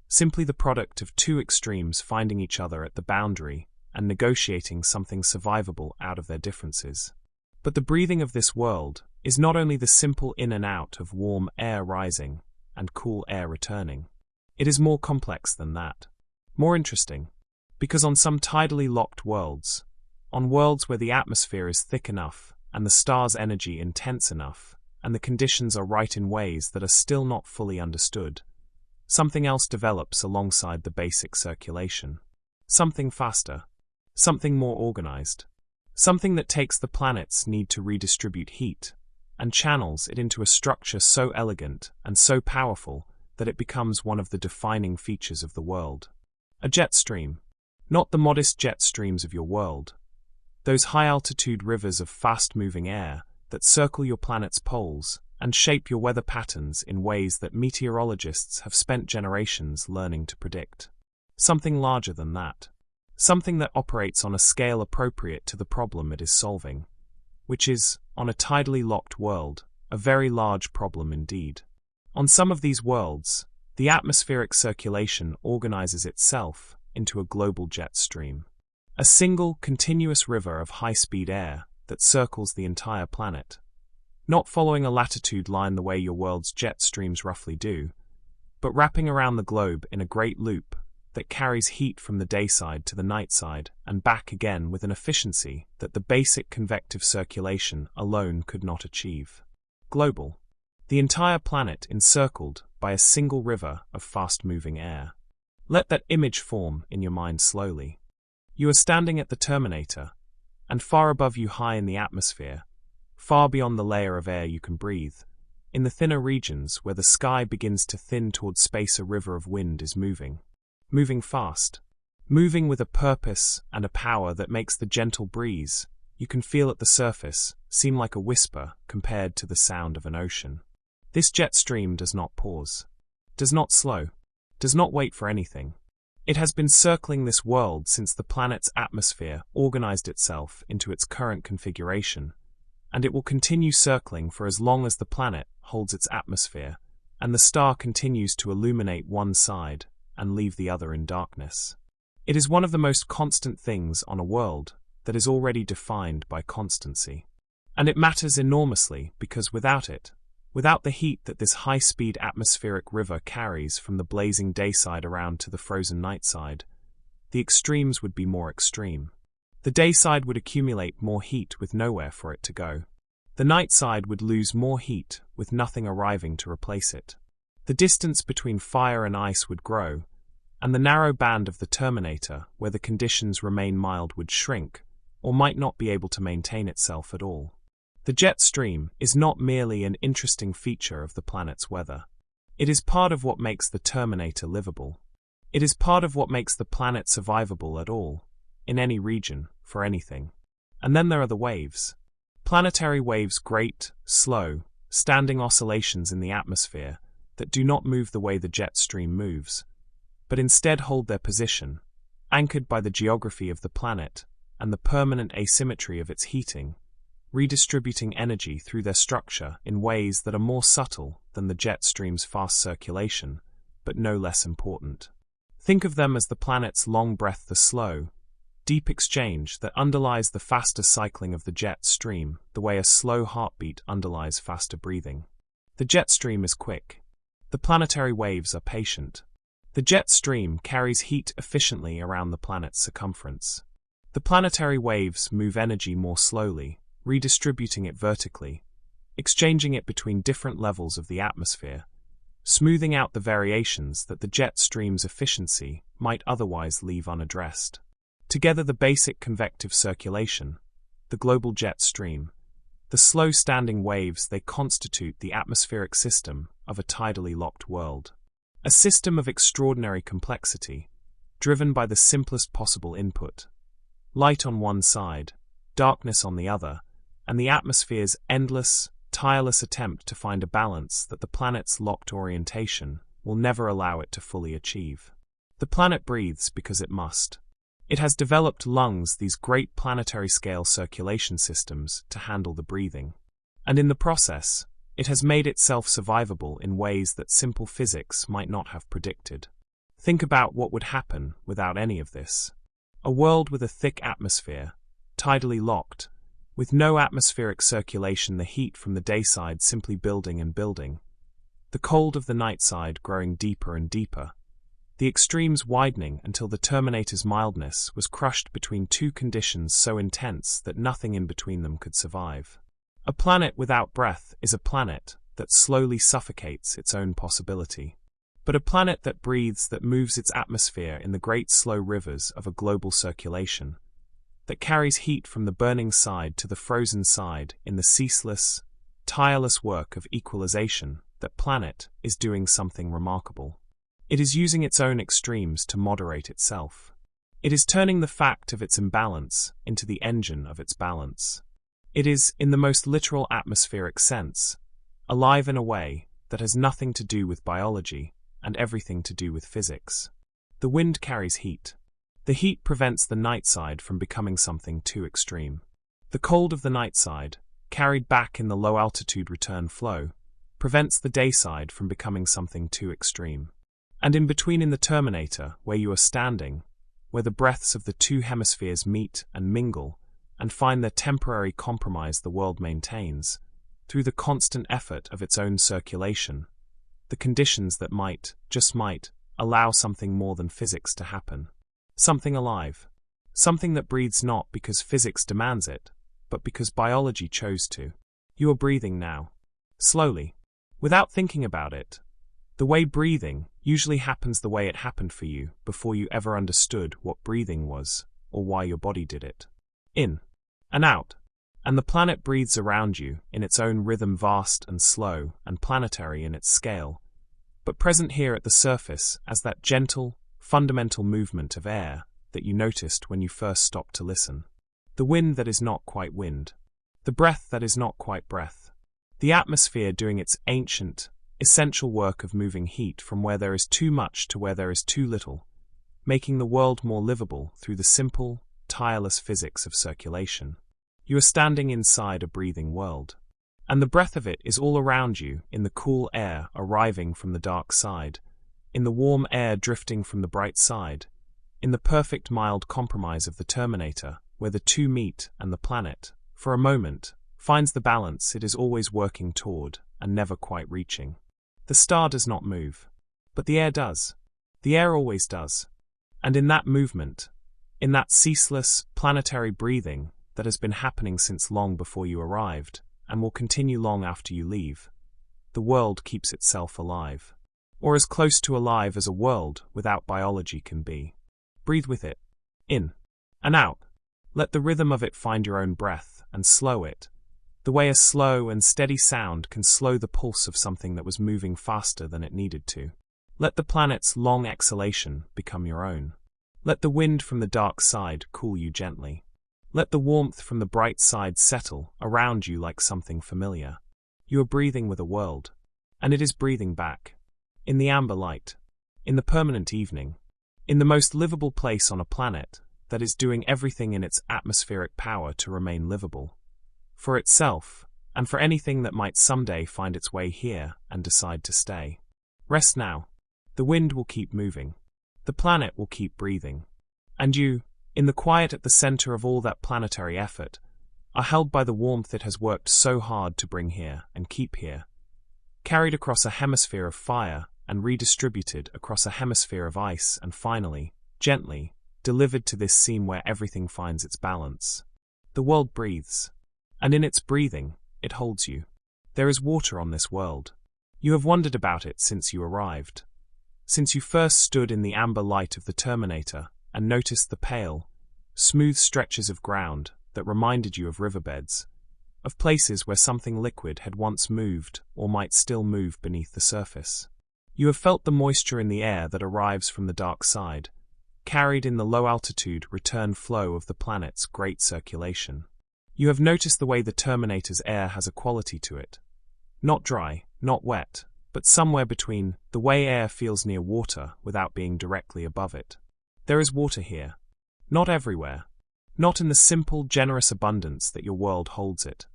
A: simply the product of two extremes finding each other at the boundary and negotiating something survivable out of their differences. But the breathing of this world is not only the simple in and out of warm air rising and cool air returning. It is more complex than that, more interesting, because on some tidally locked worlds, on worlds where the atmosphere is thick enough and the star's energy intense enough, and the conditions are right in ways that are still not fully understood, something else develops alongside the basic circulation. Something faster, something more organized, something that takes the planet's need to redistribute heat and channels it into a structure so elegant and so powerful that it becomes one of the defining features of the world. A jet stream, not the modest jet streams of your world, those high-altitude rivers of fast-moving air that circle your planet's poles and shape your weather patterns in ways that meteorologists have spent generations learning to predict. Something larger than that. Something that operates on a scale appropriate to the problem it is solving, which is, on a tidally locked world, a very large problem indeed. On some of these worlds, the atmospheric circulation organizes itself into a global jet stream. A single, continuous river of high-speed air that circles the entire planet, not following a latitude line the way your world's jet streams roughly do, but wrapping around the globe in a great loop that carries heat from the day side to the night side and back again with an efficiency that the basic convective circulation alone could not achieve. Global. The entire planet encircled by a single river of fast-moving air. Let that image form in your mind slowly. You are standing at the terminator, and far above you high in the atmosphere, far beyond the layer of air you can breathe, in the thinner regions where the sky begins to thin towards space, a river of wind is moving. Moving fast. Moving with a purpose and a power that makes the gentle breeze you can feel at the surface seem like a whisper compared to the sound of an ocean. This jet stream does not pause, does not slow, does not wait for anything. It has been circling this world since the planet's atmosphere organized itself into its current configuration, and it will continue circling for as long as the planet holds its atmosphere, and the star continues to illuminate one side and leave the other in darkness. It is one of the most constant things on a world that is already defined by constancy. And it matters enormously because without it, without the heat that this high-speed atmospheric river carries from the blazing dayside around to the frozen nightside, the extremes would be more extreme. The dayside would accumulate more heat with nowhere for it to go. The nightside would lose more heat with nothing arriving to replace it. The distance between fire and ice would grow, and the narrow band of the terminator where the conditions remain mild would shrink, or might not be able to maintain itself at all. The jet stream is not merely an interesting feature of the planet's weather. It is part of what makes the terminator livable. It is part of what makes the planet survivable at all, in any region, for anything. And then there are the waves. Planetary waves, great, slow, standing oscillations in the atmosphere that do not move the way the jet stream moves, but instead hold their position, anchored by the geography of the planet and the permanent asymmetry of its heating, redistributing energy through their structure in ways that are more subtle than the jet stream's fast circulation, but no less important. Think of them as the planet's long breath, the slow, deep exchange that underlies the faster cycling of the jet stream, the way a slow heartbeat underlies faster breathing. The jet stream is quick. The planetary waves are patient. The jet stream carries heat efficiently around the planet's circumference. The planetary waves move energy more slowly, redistributing it vertically, exchanging it between different levels of the atmosphere, smoothing out the variations that the jet stream's efficiency might otherwise leave unaddressed. Together, the basic convective circulation, the global jet stream, the slow-standing waves, they constitute the atmospheric system of a tidally locked world. A system of extraordinary complexity, driven by the simplest possible input. Light on one side, darkness on the other, and the atmosphere's endless, tireless attempt to find a balance that the planet's locked orientation will never allow it to fully achieve. The planet breathes because it must. It has developed lungs, these great planetary-scale circulation systems, to handle the breathing. And in the process, it has made itself survivable in ways that simple physics might not have predicted. Think about what would happen without any of this. A world with a thick atmosphere, tidally locked, with no atmospheric circulation, the heat from the dayside simply building and building, the cold of the nightside growing deeper and deeper, the extremes widening until the terminator's mildness was crushed between two conditions so intense that nothing in between them could survive. A planet without breath is a planet that slowly suffocates its own possibility. But a planet that breathes, that moves its atmosphere in the great slow rivers of a global circulation, that carries heat from the burning side to the frozen side in the ceaseless, tireless work of equalization, that planet is doing something remarkable. It is using its own extremes to moderate itself. It is turning the fact of its imbalance into the engine of its balance. It is, in the most literal atmospheric sense, alive in a way that has nothing to do with biology and everything to do with physics. The wind carries heat. The heat prevents the night side from becoming something too extreme. The cold of the night side, carried back in the low-altitude return flow, prevents the day side from becoming something too extreme. And in between, in the terminator, where you are standing, where the breaths of the two hemispheres meet and mingle and find their temporary compromise, the world maintains, through the constant effort of its own circulation, the conditions that might, just might, allow something more than physics to happen. Something alive. Something that breathes not because physics demands it, but because biology chose to. You are breathing now. Slowly. Without thinking about it. The way breathing usually happens the way it happened for you before you ever understood what breathing was or why your body did it. In and out. And the planet breathes around you in its own rhythm, vast and slow and planetary in its scale, but present here at the surface as that gentle, fundamental movement of air that you noticed when you first stopped to listen. The wind that is not quite wind. The breath that is not quite breath. The atmosphere doing its ancient, essential work of moving heat from where there is too much to where there is too little, making the world more livable through the simple, tireless physics of circulation. You are standing inside a breathing world. And the breath of it is all around you, in the cool air arriving from the dark side, in the warm air drifting from the bright side, in the perfect mild compromise of the terminator, where the two meet and the planet, for a moment, finds the balance it is always working toward and never quite reaching. The star does not move, but the air does. The air always does. And in that movement, in that ceaseless, planetary breathing that has been happening since long before you arrived, and will continue long after you leave, the world keeps itself alive. Or as close to alive as a world without biology can be. Breathe with it. In and out. Let the rhythm of it find your own breath, and slow it, the way a slow and steady sound can slow the pulse of something that was moving faster than it needed to. Let the planet's long exhalation become your own. Let the wind from the dark side cool you gently. Let the warmth from the bright side settle around you like something familiar. You are breathing with a world, and it is breathing back. In the amber light, in the permanent evening, in the most livable place on a planet that is doing everything in its atmospheric power to remain livable. For itself, and for anything that might someday find its way here and decide to stay. Rest now. The wind will keep moving. The planet will keep breathing. And you, in the quiet at the center of all that planetary effort, are held by the warmth it has worked so hard to bring here and keep here, carried across a hemisphere of fire and redistributed across a hemisphere of ice and finally, gently, delivered to this seam where everything finds its balance. The world breathes, and in its breathing, it holds you. There is water on this world. You have wondered about it since you arrived. Since you first stood in the amber light of the Terminator and noticed the pale, smooth stretches of ground that reminded you of riverbeds, of places where something liquid had once moved or might still move beneath the surface. You have felt the moisture in the air that arrives from the dark side, carried in the low-altitude return flow of the planet's great circulation. You have noticed the way the Terminator's air has a quality to it. Not dry, not wet, but somewhere between the way air feels near water without being directly above it. There is water here. Not everywhere. Not in the simple, generous abundance that your world holds it.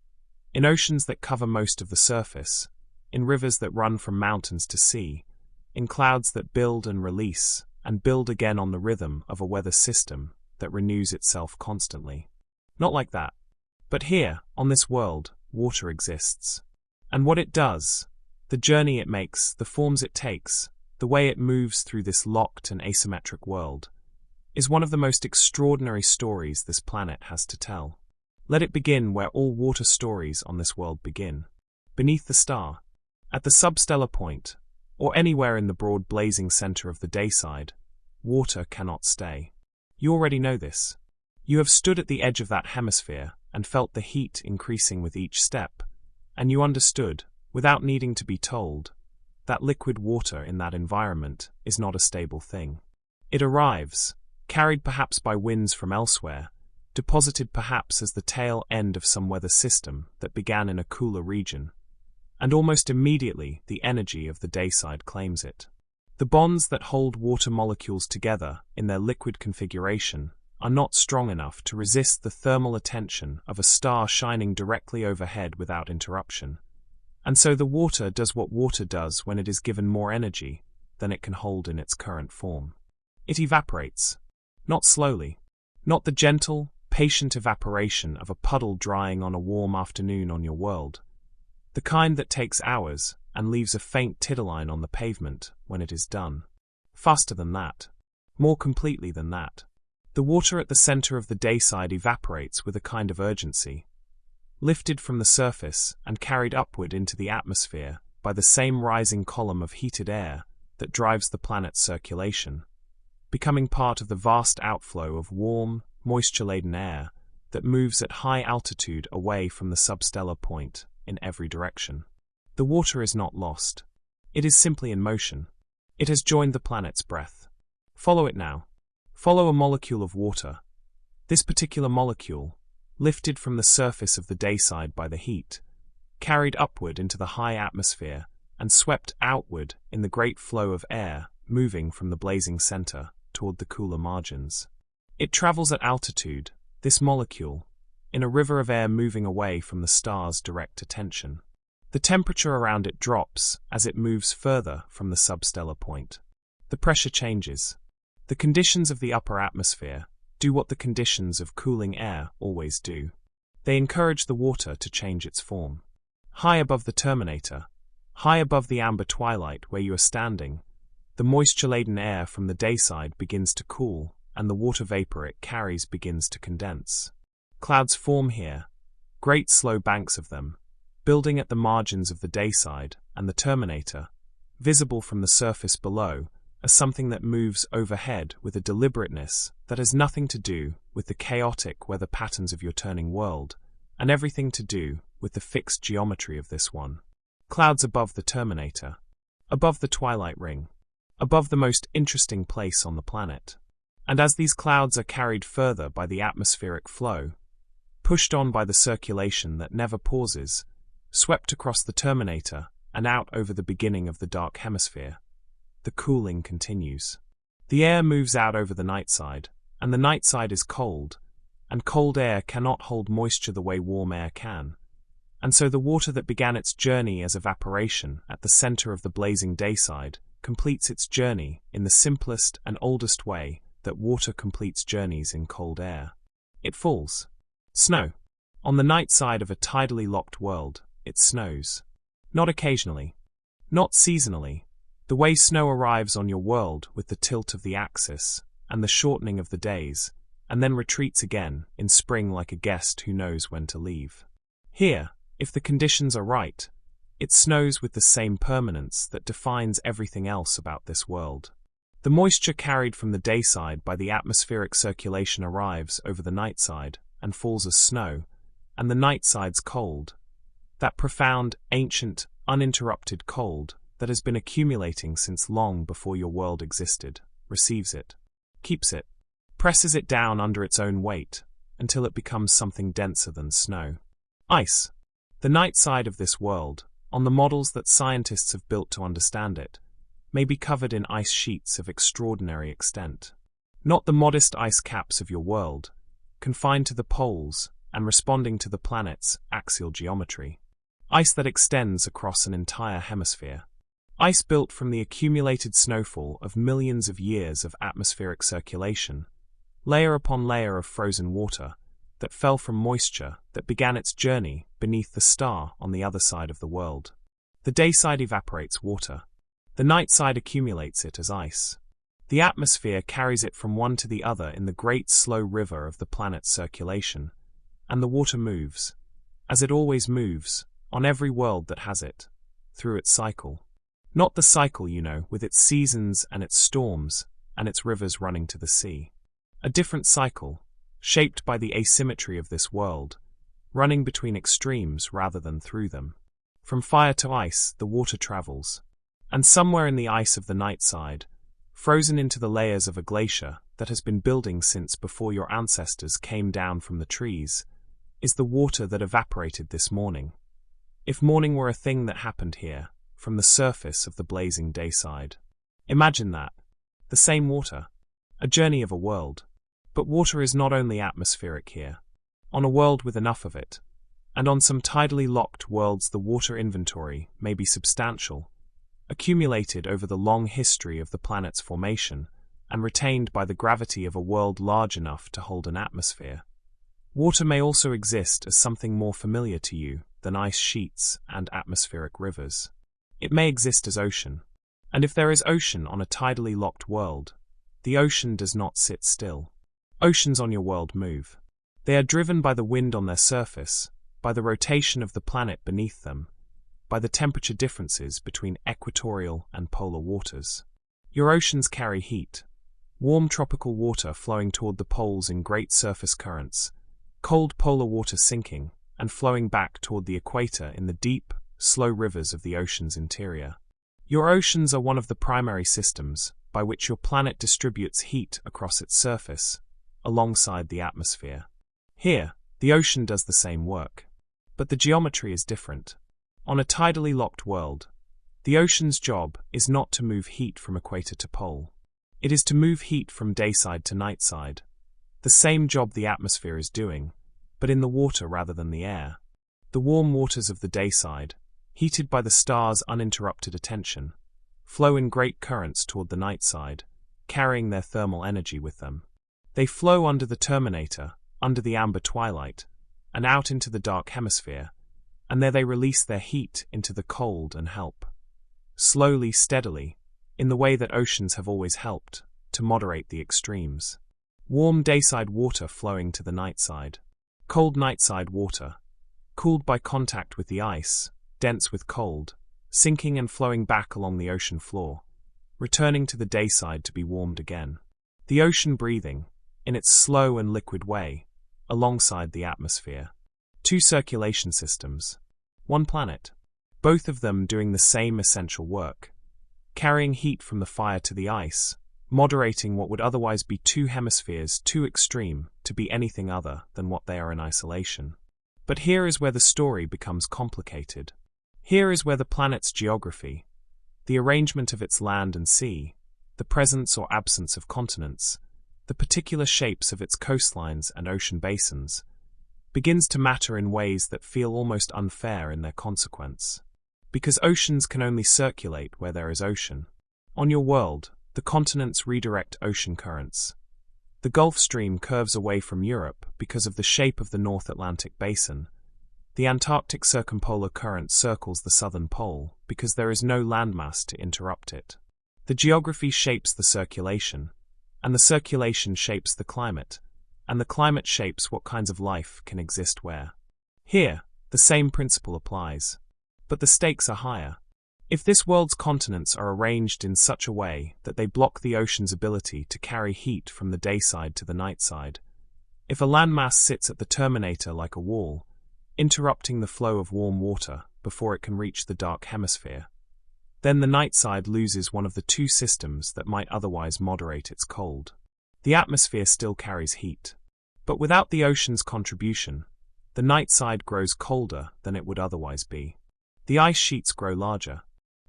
A: In oceans that cover most of the surface, in rivers that run from mountains to sea, in clouds that build and release, and build again on the rhythm of a weather system that renews itself constantly. Not like that. But here, on this world, water exists. And what it does, the journey it makes, the forms it takes, the way it moves through this locked and asymmetric world, is one of the most extraordinary stories this planet has to tell. Let it begin where all water stories on this world begin. Beneath the star, at the substellar point, or anywhere in the broad blazing center of the dayside, water cannot stay. You already know this. You have stood at the edge of that hemisphere and felt the heat increasing with each step, and you understood, without needing to be told, that liquid water in that environment is not a stable thing. It arrives, carried perhaps by winds from elsewhere, deposited perhaps as the tail end of some weather system that began in a cooler region, and almost immediately the energy of the dayside claims it. The bonds that hold water molecules together in their liquid configuration are not strong enough to resist the thermal attention of a star shining directly overhead without interruption, and so the water does what water does when it is given more energy than it can hold in its current form. It evaporates. Not slowly. Not the gentle, patient evaporation of a puddle drying on a warm afternoon on your world. The kind that takes hours and leaves a faint tidally on the pavement when it is done. Faster than that. More completely than that. The water at the center of the dayside evaporates with a kind of urgency, lifted from the surface and carried upward into the atmosphere by the same rising column of heated air that drives the planet's circulation, becoming part of the vast outflow of warm, moisture-laden air that moves at high altitude away from the substellar point in every direction. The water is not lost. It is simply in motion. It has joined the planet's breath. Follow it now. Follow a molecule of water. This particular molecule, lifted from the surface of the dayside by the heat, carried upward into the high atmosphere and swept outward in the great flow of air moving from the blazing center toward the cooler margins. It travels at altitude, this molecule, in a river of air moving away from the star's direct attention. The temperature around it drops as it moves further from the substellar point. The pressure changes. The conditions of the upper atmosphere do what the conditions of cooling air always do. They encourage the water to change its form. High above the Terminator, high above the amber twilight where you are standing, the moisture-laden air from the dayside begins to cool, and the water vapor it carries begins to condense. Clouds form here, great slow banks of them, building at the margins of the dayside and the Terminator, visible from the surface below, as something that moves overhead with a deliberateness that has nothing to do with the chaotic weather patterns of your turning world, and everything to do with the fixed geometry of this one. Clouds above the Terminator, above the twilight ring, above the most interesting place on the planet. And as these clouds are carried further by the atmospheric flow, pushed on by the circulation that never pauses, swept across the Terminator and out over the beginning of the dark hemisphere, the cooling continues. The air moves out over the night side, and the night side is cold, and cold air cannot hold moisture the way warm air can, and so the water that began its journey as evaporation at the center of the blazing dayside completes its journey in the simplest and oldest way that water completes journeys in cold air. It falls. Snow. On the night side of a tidally locked world, it snows. Not occasionally. Not seasonally. The way snow arrives on your world with the tilt of the axis and the shortening of the days, and then retreats again in spring like a guest who knows when to leave. Here, if the conditions are right, it snows with the same permanence that defines everything else about this world. The moisture carried from the dayside by the atmospheric circulation arrives over the nightside and falls as snow, and the nightside's cold. That profound, ancient, uninterrupted cold that has been accumulating since long before your world existed, receives it, keeps it, presses it down under its own weight, until it becomes something denser than snow. Ice. The night side of this world, on the models that scientists have built to understand it, may be covered in ice sheets of extraordinary extent. Not the modest ice caps of your world, confined to the poles and responding to the planet's axial geometry. Ice that extends across an entire hemisphere. Ice built from the accumulated snowfall of millions of years of atmospheric circulation, layer upon layer of frozen water, that fell from moisture that began its journey beneath the star on the other side of the world. The dayside evaporates water. The nightside accumulates it as ice. The atmosphere carries it from one to the other in the great slow river of the planet's circulation, and the water moves, as it always moves, on every world that has it, through its cycle. Not the cycle, with its seasons and its storms, and its rivers running to the sea. A different cycle, shaped by the asymmetry of this world, running between extremes rather than through them. From fire to ice, the water travels. And somewhere in the ice of the night side, frozen into the layers of a glacier that has been building since before your ancestors came down from the trees, is the water that evaporated this morning. If morning were a thing that happened here, from the surface of the blazing dayside. Imagine that. The same water. A journey of a world. But water is not only atmospheric here. On a world with enough of it, and on some tidally locked worlds the water inventory may be substantial, accumulated over the long history of the planet's formation, and retained by the gravity of a world large enough to hold an atmosphere. Water may also exist as something more familiar to you than ice sheets and atmospheric rivers. It may exist as ocean. And if there is ocean on a tidally locked world, the ocean does not sit still. Oceans on your world move. They are driven by the wind on their surface, by the rotation of the planet beneath them, by the temperature differences between equatorial and polar waters. Your oceans carry heat, warm tropical water flowing toward the poles in great surface currents, cold polar water sinking and flowing back toward the equator in the deep, slow rivers of the ocean's interior. Your oceans are one of the primary systems by which your planet distributes heat across its surface, alongside the atmosphere. Here, the ocean does the same work. But the geometry is different. On a tidally locked world, the ocean's job is not to move heat from equator to pole. It is to move heat from dayside to nightside. The same job the atmosphere is doing, but in the water rather than the air. The warm waters of the dayside, heated by the star's uninterrupted attention, flow in great currents toward the nightside, carrying their thermal energy with them. They flow under the terminator, under the amber twilight, and out into the dark hemisphere, and there they release their heat into the cold and help. Slowly, steadily, in the way that oceans have always helped, to moderate the extremes. Warm dayside water flowing to the nightside. Cold nightside water, cooled by contact with the ice, dense with cold, sinking and flowing back along the ocean floor, returning to the dayside to be warmed again. The ocean breathing, in its slow and liquid way, alongside the atmosphere. Two circulation systems. One planet. Both of them doing the same essential work. Carrying heat from the fire to the ice, moderating what would otherwise be two hemispheres too extreme to be anything other than what they are in isolation. But here is where the story becomes complicated. Here is where the planet's geography, the arrangement of its land and sea, the presence or absence of continents, the particular shapes of its coastlines and ocean basins, begins to matter in ways that feel almost unfair in their consequence. Because oceans can only circulate where there is ocean. On your world, the continents redirect ocean currents. The Gulf Stream curves away from Europe because of the shape of the North Atlantic basin. The Antarctic circumpolar current circles the southern pole because there is no landmass to interrupt it. The geography shapes the circulation, and the circulation shapes the climate, and the climate shapes what kinds of life can exist where. Here, the same principle applies. But the stakes are higher. If this world's continents are arranged in such a way that they block the ocean's ability to carry heat from the day side to the night side, if a landmass sits at the terminator like a wall, interrupting the flow of warm water before it can reach the dark hemisphere, then the night side loses one of the two systems that might otherwise moderate its cold. The atmosphere still carries heat. But without the ocean's contribution, the night side grows colder than it would otherwise be. The ice sheets grow larger.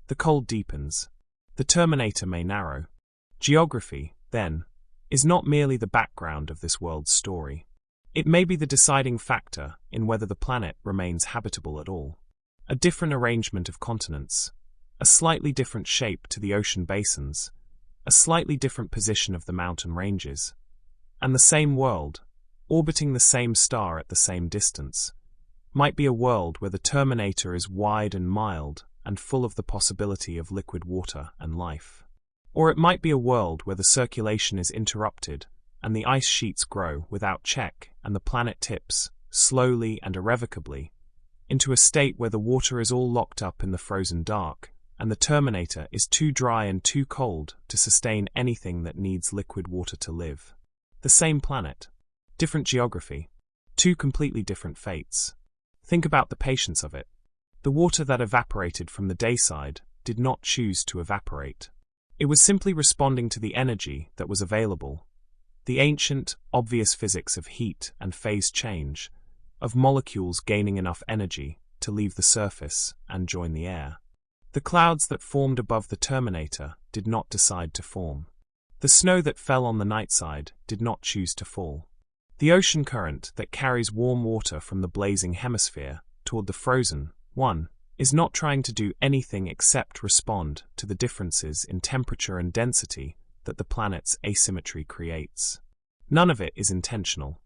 A: The cold deepens. The terminator may narrow. Geography, then, is not merely the background of this world's story. It may be the deciding factor in whether the planet remains habitable at all. A different arrangement of continents, a slightly different shape to the ocean basins, a slightly different position of the mountain ranges, and the same world, orbiting the same star at the same distance, might be a world where the terminator is wide and mild and full of the possibility of liquid water and life. Or it might be a world where the circulation is interrupted and the ice sheets grow without check and the planet tips, slowly and irrevocably, into a state where the water is all locked up in the frozen dark and the terminator is too dry and too cold to sustain anything that needs liquid water to live. The same planet, different geography, two completely different fates. Think about the patience of it. The water that evaporated from the day side did not choose to evaporate. It was simply responding to the energy that was available. The ancient, obvious physics of heat and phase change, of molecules gaining enough energy to leave the surface and join the air. The clouds that formed above the terminator did not decide to form. The snow that fell on the night side did not choose to fall. The ocean current that carries warm water from the blazing hemisphere toward the frozen one is not trying to do anything except respond to the differences in temperature and density that the planet's asymmetry creates. None of it is intentional.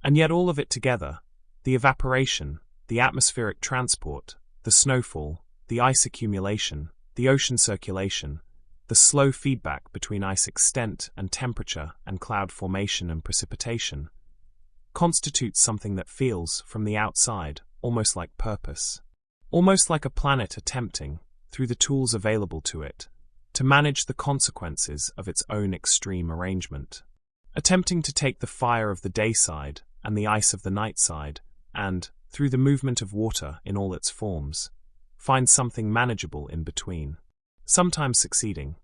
A: And yet all of it together, the evaporation, the atmospheric transport, the snowfall, the ice accumulation, the ocean circulation, the slow feedback between ice extent and temperature and cloud formation and precipitation, constitutes something that feels, from the outside, almost like purpose. Almost like a planet attempting, through the tools available to it, to manage the consequences of its own extreme arrangement. Attempting to take the fire of the day side and the ice of the night side, and, through the movement of water in all its forms, find something manageable in between. Sometimes succeeding,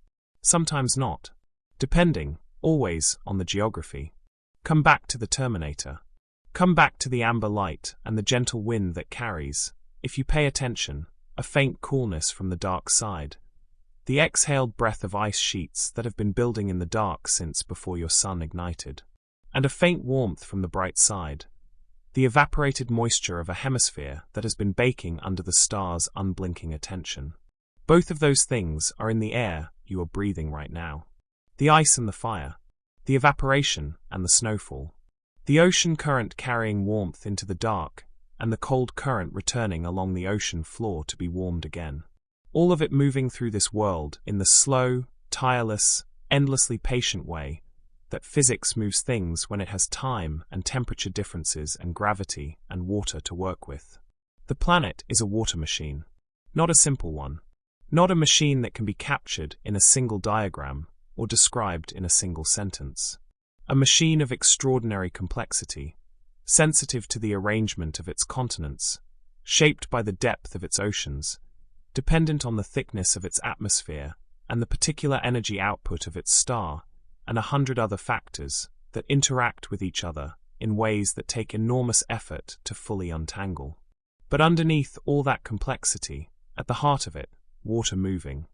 A: sometimes not, depending, always, on the geography. Come back to the terminator. Come back to the amber light and the gentle wind that carries, if you pay attention, a faint coolness from the dark side. The exhaled breath of ice sheets that have been building in the dark since before your sun ignited. And a faint warmth from the bright side. The evaporated moisture of a hemisphere that has been baking under the stars' unblinking attention. Both of those things are in the air you are breathing right now. The ice and the fire. The evaporation and the snowfall. The ocean current carrying warmth into the dark, and the cold current returning along the ocean floor to be warmed again. All of it moving through this world in the slow, tireless, endlessly patient way that physics moves things when it has time and temperature differences and gravity and water to work with. The planet is a water machine. Not a simple one. Not a machine that can be captured in a single diagram or described in a single sentence. A machine of extraordinary complexity, sensitive to the arrangement of its continents, shaped by the depth of its oceans, dependent on the thickness of its atmosphere and the particular energy output of its star, and 100 other factors that interact with each other in ways that take enormous effort to fully untangle. But underneath all that complexity, at the heart of it, water moving.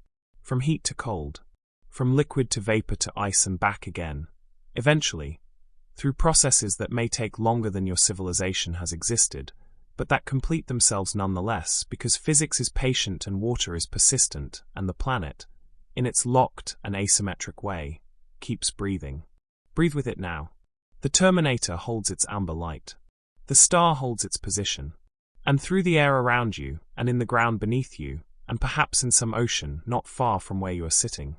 A: From heat to cold, from liquid to vapor to ice and back again, eventually, through processes that may take longer than your civilization has existed, but that complete themselves nonetheless because physics is patient and water is persistent, and the planet, in its locked and asymmetric way, keeps breathing. Breathe with it now. The terminator holds its amber light. The star holds its position. And through the air around you, and in the ground beneath you, and perhaps in some ocean not far from where you are sitting,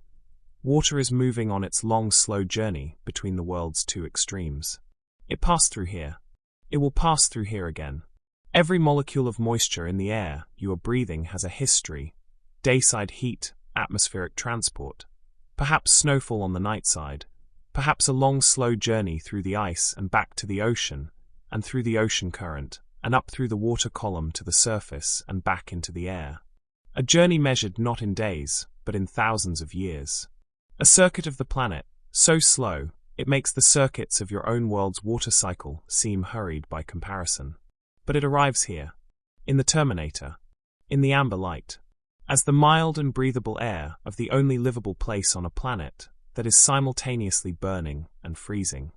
A: water is moving on its long, slow journey between the world's two extremes. It passed through here. It will pass through here again. Every molecule of moisture in the air you are breathing has a history: dayside heat, atmospheric transport, perhaps snowfall on the night side, perhaps a long, slow journey through the ice and back to the ocean, and through the ocean current, and up through the water column to the surface and back into the air. A journey measured not in days, but in thousands of years. A circuit of the planet, so slow, it makes the circuits of your own world's water cycle seem hurried by comparison. But it arrives here, in the terminator, in the amber light, as the mild and breathable air of the only livable place on a planet that is simultaneously burning and freezing.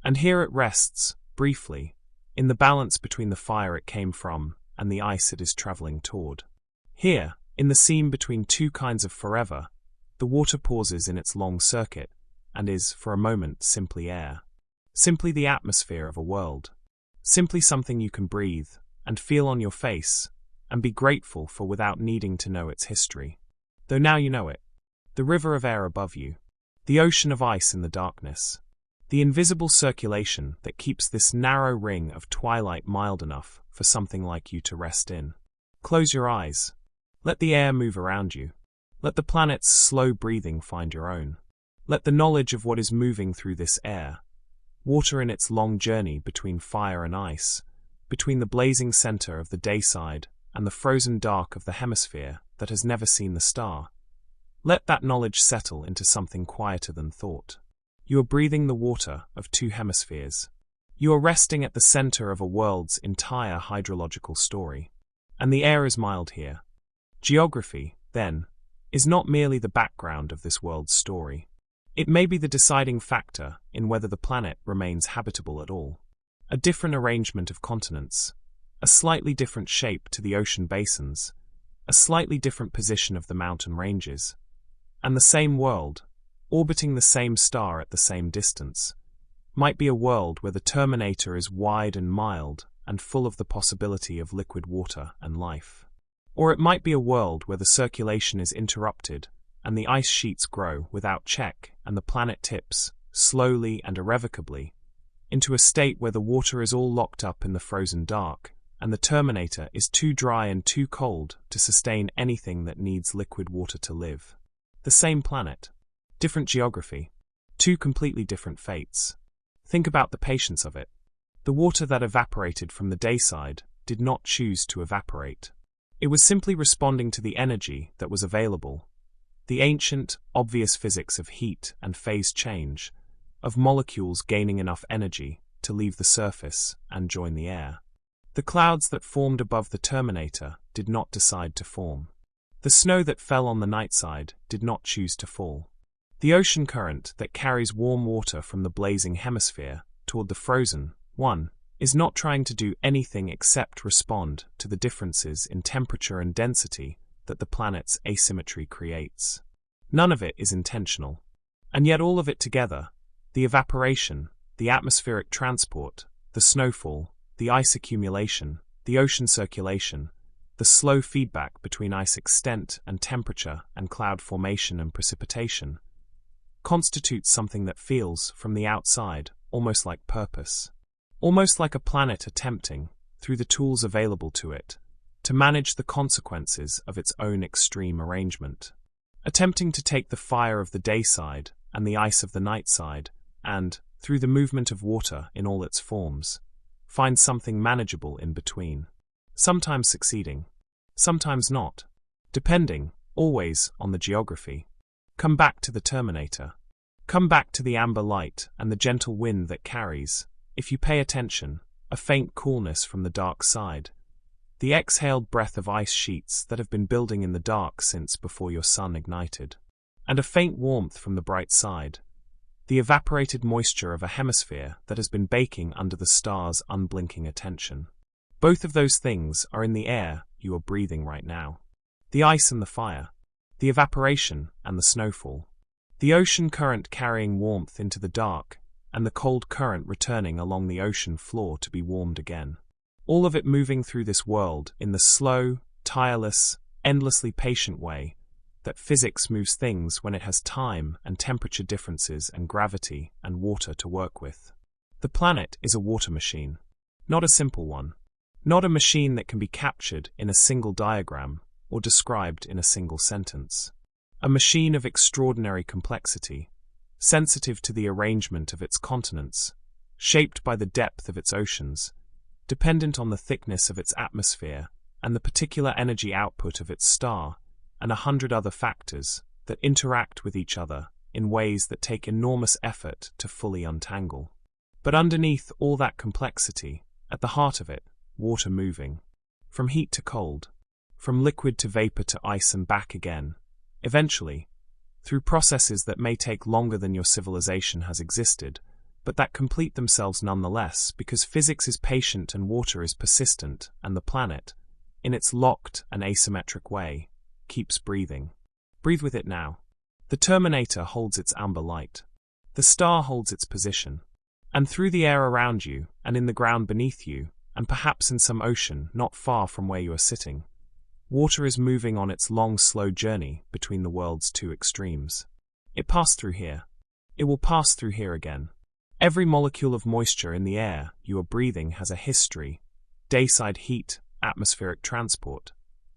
A: And here it rests, briefly, in the balance between the fire it came from and the ice it is traveling toward. Here, in the seam between two kinds of forever, the water pauses in its long circuit and is, for a moment, simply air. Simply the atmosphere of a world. Simply something you can breathe and feel on your face and be grateful for without needing to know its history. Though now you know it. The river of air above you. The ocean of ice in the darkness. The invisible circulation that keeps this narrow ring of twilight mild enough for something like you to rest in. Close your eyes. Let the air move around you. Let the planet's slow breathing find your own. Let the knowledge of what is moving through this air, water in its long journey between fire and ice, between the blazing center of the dayside and the frozen dark of the hemisphere that has never seen the star. Let that knowledge settle into something quieter than thought. You are breathing the water of two hemispheres. You are resting at the center of a world's entire hydrological story. And the air is mild here. Geography, then, is not merely the background of this world's story. It may be the deciding factor in whether the planet remains habitable at all. A different arrangement of continents, a slightly different shape to the ocean basins, a slightly different position of the mountain ranges, and the same world, orbiting the same star at the same distance, might be a world where the terminator is wide and mild and full of the possibility of liquid water and life. Or it might be a world where the circulation is interrupted and the ice sheets grow without check and the planet tips, slowly and irrevocably, into a state where the water is all locked up in the frozen dark and the terminator is too dry and too cold to sustain anything that needs liquid water to live. The same planet. Different geography. Two completely different fates. Think about the patience of it. The water that evaporated from the dayside did not choose to evaporate. It was simply responding to the energy that was available. The ancient, obvious physics of heat and phase change, of molecules gaining enough energy to leave the surface and join the air. The clouds that formed above the terminator did not decide to form. The snow that fell on the night side did not choose to fall. The ocean current that carries warm water from the blazing hemisphere toward the frozen one is not trying to do anything except respond to the differences in temperature and density that the planet's asymmetry creates. None of it is intentional. And yet all of it together, the evaporation, the atmospheric transport, the snowfall, the ice accumulation, the ocean circulation, the slow feedback between ice extent and temperature and cloud formation and precipitation, constitutes something that feels, from the outside, almost like purpose. Almost like a planet attempting, through the tools available to it, to manage the consequences of its own extreme arrangement. Attempting to take the fire of the dayside and the ice of the night side, and, through the movement of water in all its forms, find something manageable in between. Sometimes succeeding, sometimes not, depending, always, on the geography. Come back to the terminator. Come back to the amber light and the gentle wind that carries, if you pay attention, a faint coolness from the dark side. The exhaled breath of ice sheets that have been building in the dark since before your sun ignited. And a faint warmth from the bright side. The evaporated moisture of a hemisphere that has been baking under the star's unblinking attention. Both of those things are in the air you are breathing right now. The ice and the fire. The evaporation and the snowfall. The ocean current carrying warmth into the dark, and the cold current returning along the ocean floor to be warmed again. All of it moving through this world in the slow, tireless, endlessly patient way that physics moves things when it has time and temperature differences and gravity and water to work with. The planet is a water machine. Not a simple one. Not a machine that can be captured in a single diagram or described in a single sentence. A machine of extraordinary complexity, sensitive to the arrangement of its continents, shaped by the depth of its oceans, dependent on the thickness of its atmosphere and the particular energy output of its star, and 100 other factors that interact with each other in ways that take enormous effort to fully untangle. But underneath all that complexity, at the heart of it, water moving. From heat to cold, from liquid to vapor to ice and back again, eventually, through processes that may take longer than your civilization has existed, but that complete themselves nonetheless because physics is patient and water is persistent, and the planet, in its locked and asymmetric way, keeps breathing. Breathe with it now. The Terminator holds its amber light. The star holds its position. And through the air around you, and in the ground beneath you, and perhaps in some ocean not far from where you are sitting, water is moving on its long, slow journey between the world's two extremes. It passed through here. It will pass through here again. Every molecule of moisture in the air you are breathing has a history: dayside heat, atmospheric transport,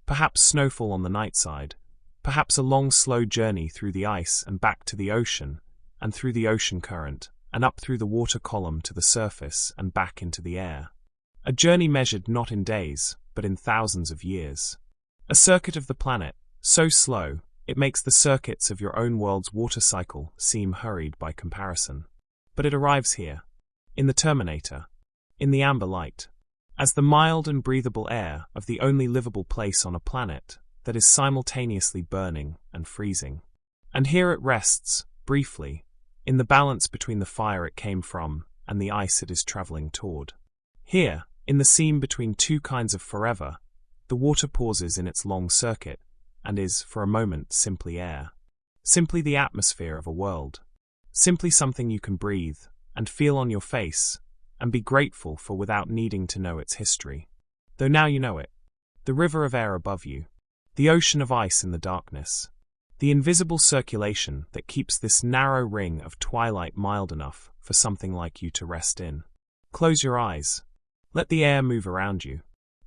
A: perhaps snowfall on the night side, perhaps a long, slow journey through the ice and back to the ocean, and through the ocean current, and up through the water column to the surface and back into the air. A journey measured not in days, but in thousands of years. A circuit of the planet, so slow, it makes the circuits of your own world's water cycle seem hurried by comparison. But it arrives here, in the Terminator, in the amber light, as the mild and breathable air of the only livable place on a planet that is simultaneously burning and freezing. And here it rests, briefly, in the balance between the fire it came from and the ice it is traveling toward. Here, in the seam between two kinds of forever, the water pauses in its long circuit and is, for a moment, simply air. Simply the atmosphere of a world. Simply something you can breathe and feel on your face and be grateful for without needing to know its history. Though now you know it. The river of air above you. The ocean of ice in the darkness. The invisible circulation that keeps this narrow ring of twilight mild enough for something like you to rest in. Close your eyes. Let the air move around you.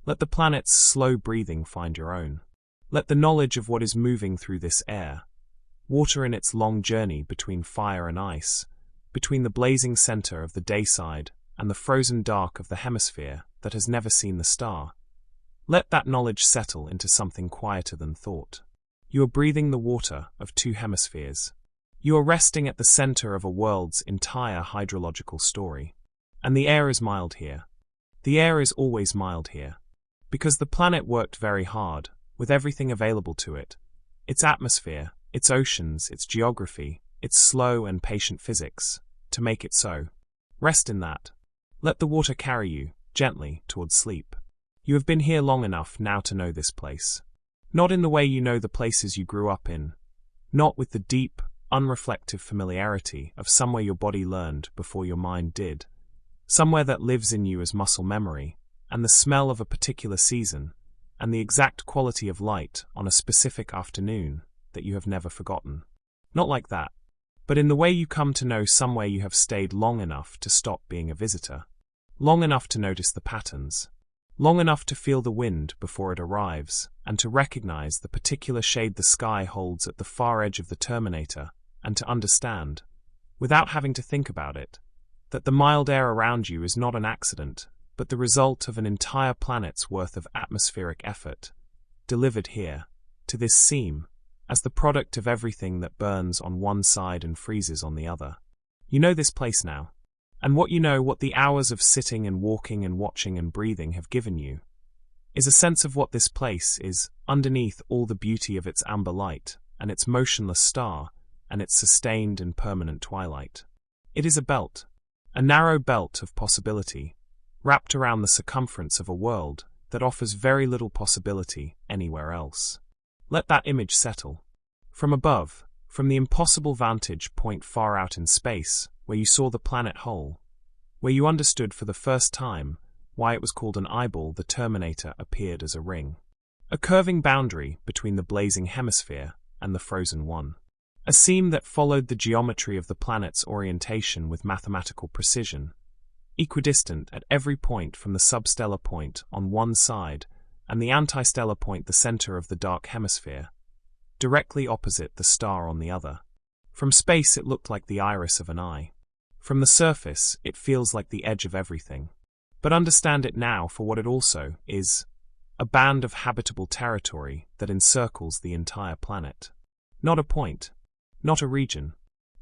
A: Let the planet's slow breathing find your own. Let the knowledge of what is moving through this air, water in its long journey between fire and ice, between the blazing center of the dayside and the frozen dark of the hemisphere that has never seen the star. Let that knowledge settle into something quieter than thought. You are breathing the water of two hemispheres. You are resting at the center of a world's entire hydrological story. And the air is mild here. The air is always mild here. Because the planet worked very hard, with everything available to it, its atmosphere, its oceans, its geography, its slow and patient physics, to make it so. Rest in that. Let the water carry you, gently, towards sleep. You have been here long enough now to know this place. Not in the way you know the places you grew up in. Not with the deep, unreflective familiarity of somewhere your body learned before your mind did. Somewhere that lives in you as muscle memory, and the smell of a particular season, and the exact quality of light on a specific afternoon that you have never forgotten. Not like that, but in the way you come to know somewhere you have stayed long enough to stop being a visitor. Long enough to notice the patterns. Long enough to feel the wind before it arrives, and to recognize the particular shade the sky holds at the far edge of the Terminator, and to understand, without having to think about it, that the mild air around you is not an accident, but the result of an entire planet's worth of atmospheric effort, delivered here, to this seam, as the product of everything that burns on one side and freezes on the other. You know this place now. And what you know, what the hours of sitting and walking and watching and breathing have given you, is a sense of what this place is underneath all the beauty of its amber light and its motionless star and its sustained and permanent twilight. It is a belt, a narrow belt of possibility, wrapped around the circumference of a world that offers very little possibility anywhere else. Let that image settle. From above, from the impossible vantage point far out in space, where you saw the planet whole, where you understood for the first time why it was called an eyeball, the terminator appeared as a ring. A curving boundary between the blazing hemisphere and the frozen one. A seam that followed the geometry of the planet's orientation with mathematical precision, equidistant at every point from the substellar point on one side and the antistellar point, the center of the dark hemisphere, directly opposite the star on the other. From space it looked like the iris of an eye. From the surface it feels like the edge of everything. But understand it now for what it also is: a band of habitable territory that encircles the entire planet. Not a point, not a region.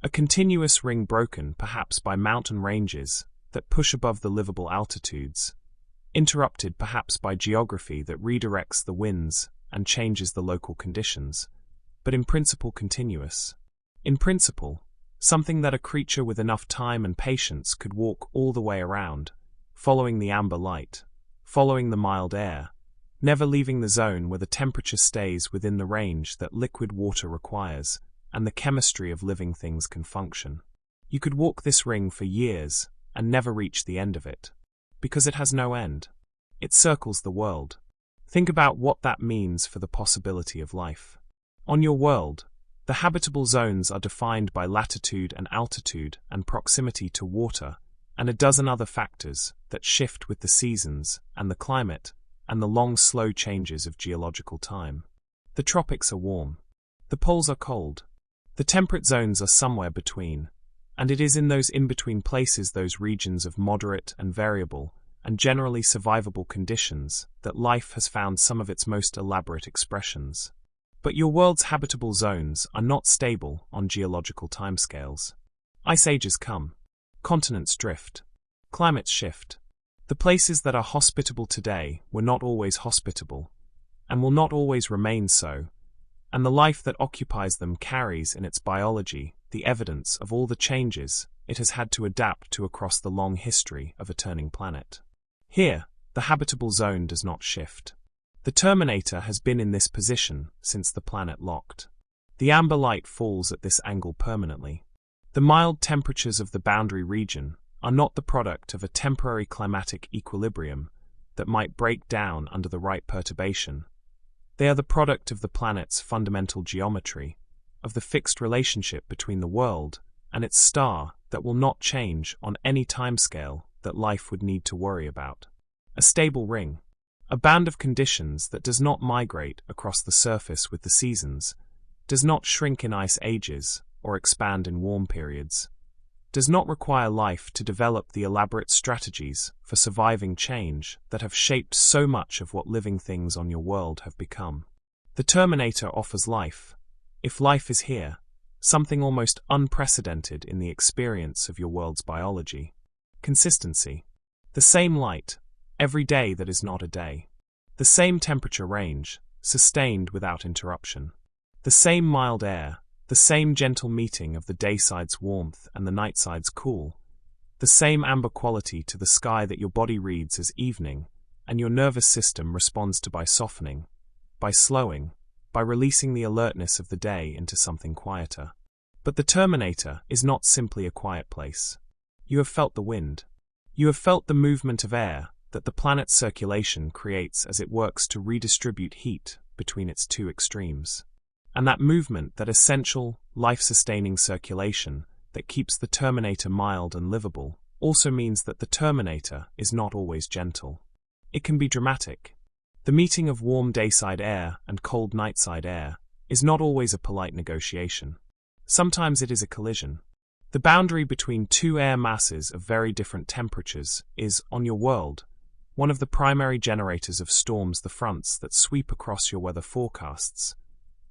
A: A continuous ring broken perhaps by mountain ranges that push above the livable altitudes, interrupted perhaps by geography that redirects the winds and changes the local conditions, but in principle continuous. In principle, something that a creature with enough time and patience could walk all the way around, following the amber light, following the mild air, never leaving the zone where the temperature stays within the range that liquid water requires and the chemistry of living things can function. You could walk this ring for years and never reach the end of it, because it has no end. It circles the world. Think about what that means for the possibility of life. On your world, the habitable zones are defined by latitude and altitude and proximity to water, and a dozen other factors that shift with the seasons and the climate and the long, slow changes of geological time. The tropics are warm. The poles are cold. The temperate zones are somewhere between, and it is in those in-between places, those regions of moderate and variable and generally survivable conditions, that life has found some of its most elaborate expressions. But your world's habitable zones are not stable on geological timescales. Ice ages come. Continents drift. Climates shift. The places that are hospitable today were not always hospitable, and will not always remain so, and the life that occupies them carries in its biology the evidence of all the changes it has had to adapt to across the long history of a turning planet. Here, the habitable zone does not shift. The terminator has been in this position since the planet locked. The amber light falls at this angle permanently. The mild temperatures of the boundary region are not the product of a temporary climatic equilibrium that might break down under the right perturbation. They are the product of the planet's fundamental geometry, of the fixed relationship between the world and its star that will not change on any timescale that life would need to worry about. A stable ring. A band of conditions that does not migrate across the surface with the seasons, does not shrink in ice ages or expand in warm periods, does not require life to develop the elaborate strategies for surviving change that have shaped so much of what living things on your world have become. The terminator offers life, if life is here, something almost unprecedented in the experience of your world's biology. Consistency. The same light, every day that is not a day. The same temperature range, sustained without interruption. The same mild air, the same gentle meeting of the dayside's warmth and the nightside's cool. The same amber quality to the sky that your body reads as evening, and your nervous system responds to by softening, by slowing, by releasing the alertness of the day into something quieter. But the terminator is not simply a quiet place. You have felt the wind. You have felt the movement of air that the planet's circulation creates as it works to redistribute heat between its two extremes. And that movement, that essential, life-sustaining circulation that keeps the terminator mild and livable, also means that the terminator is not always gentle. It can be dramatic. The meeting of warm dayside air and cold nightside air is not always a polite negotiation. Sometimes it is a collision. The boundary between two air masses of very different temperatures is, on your world, one of the primary generators of storms, the fronts that sweep across your weather forecasts,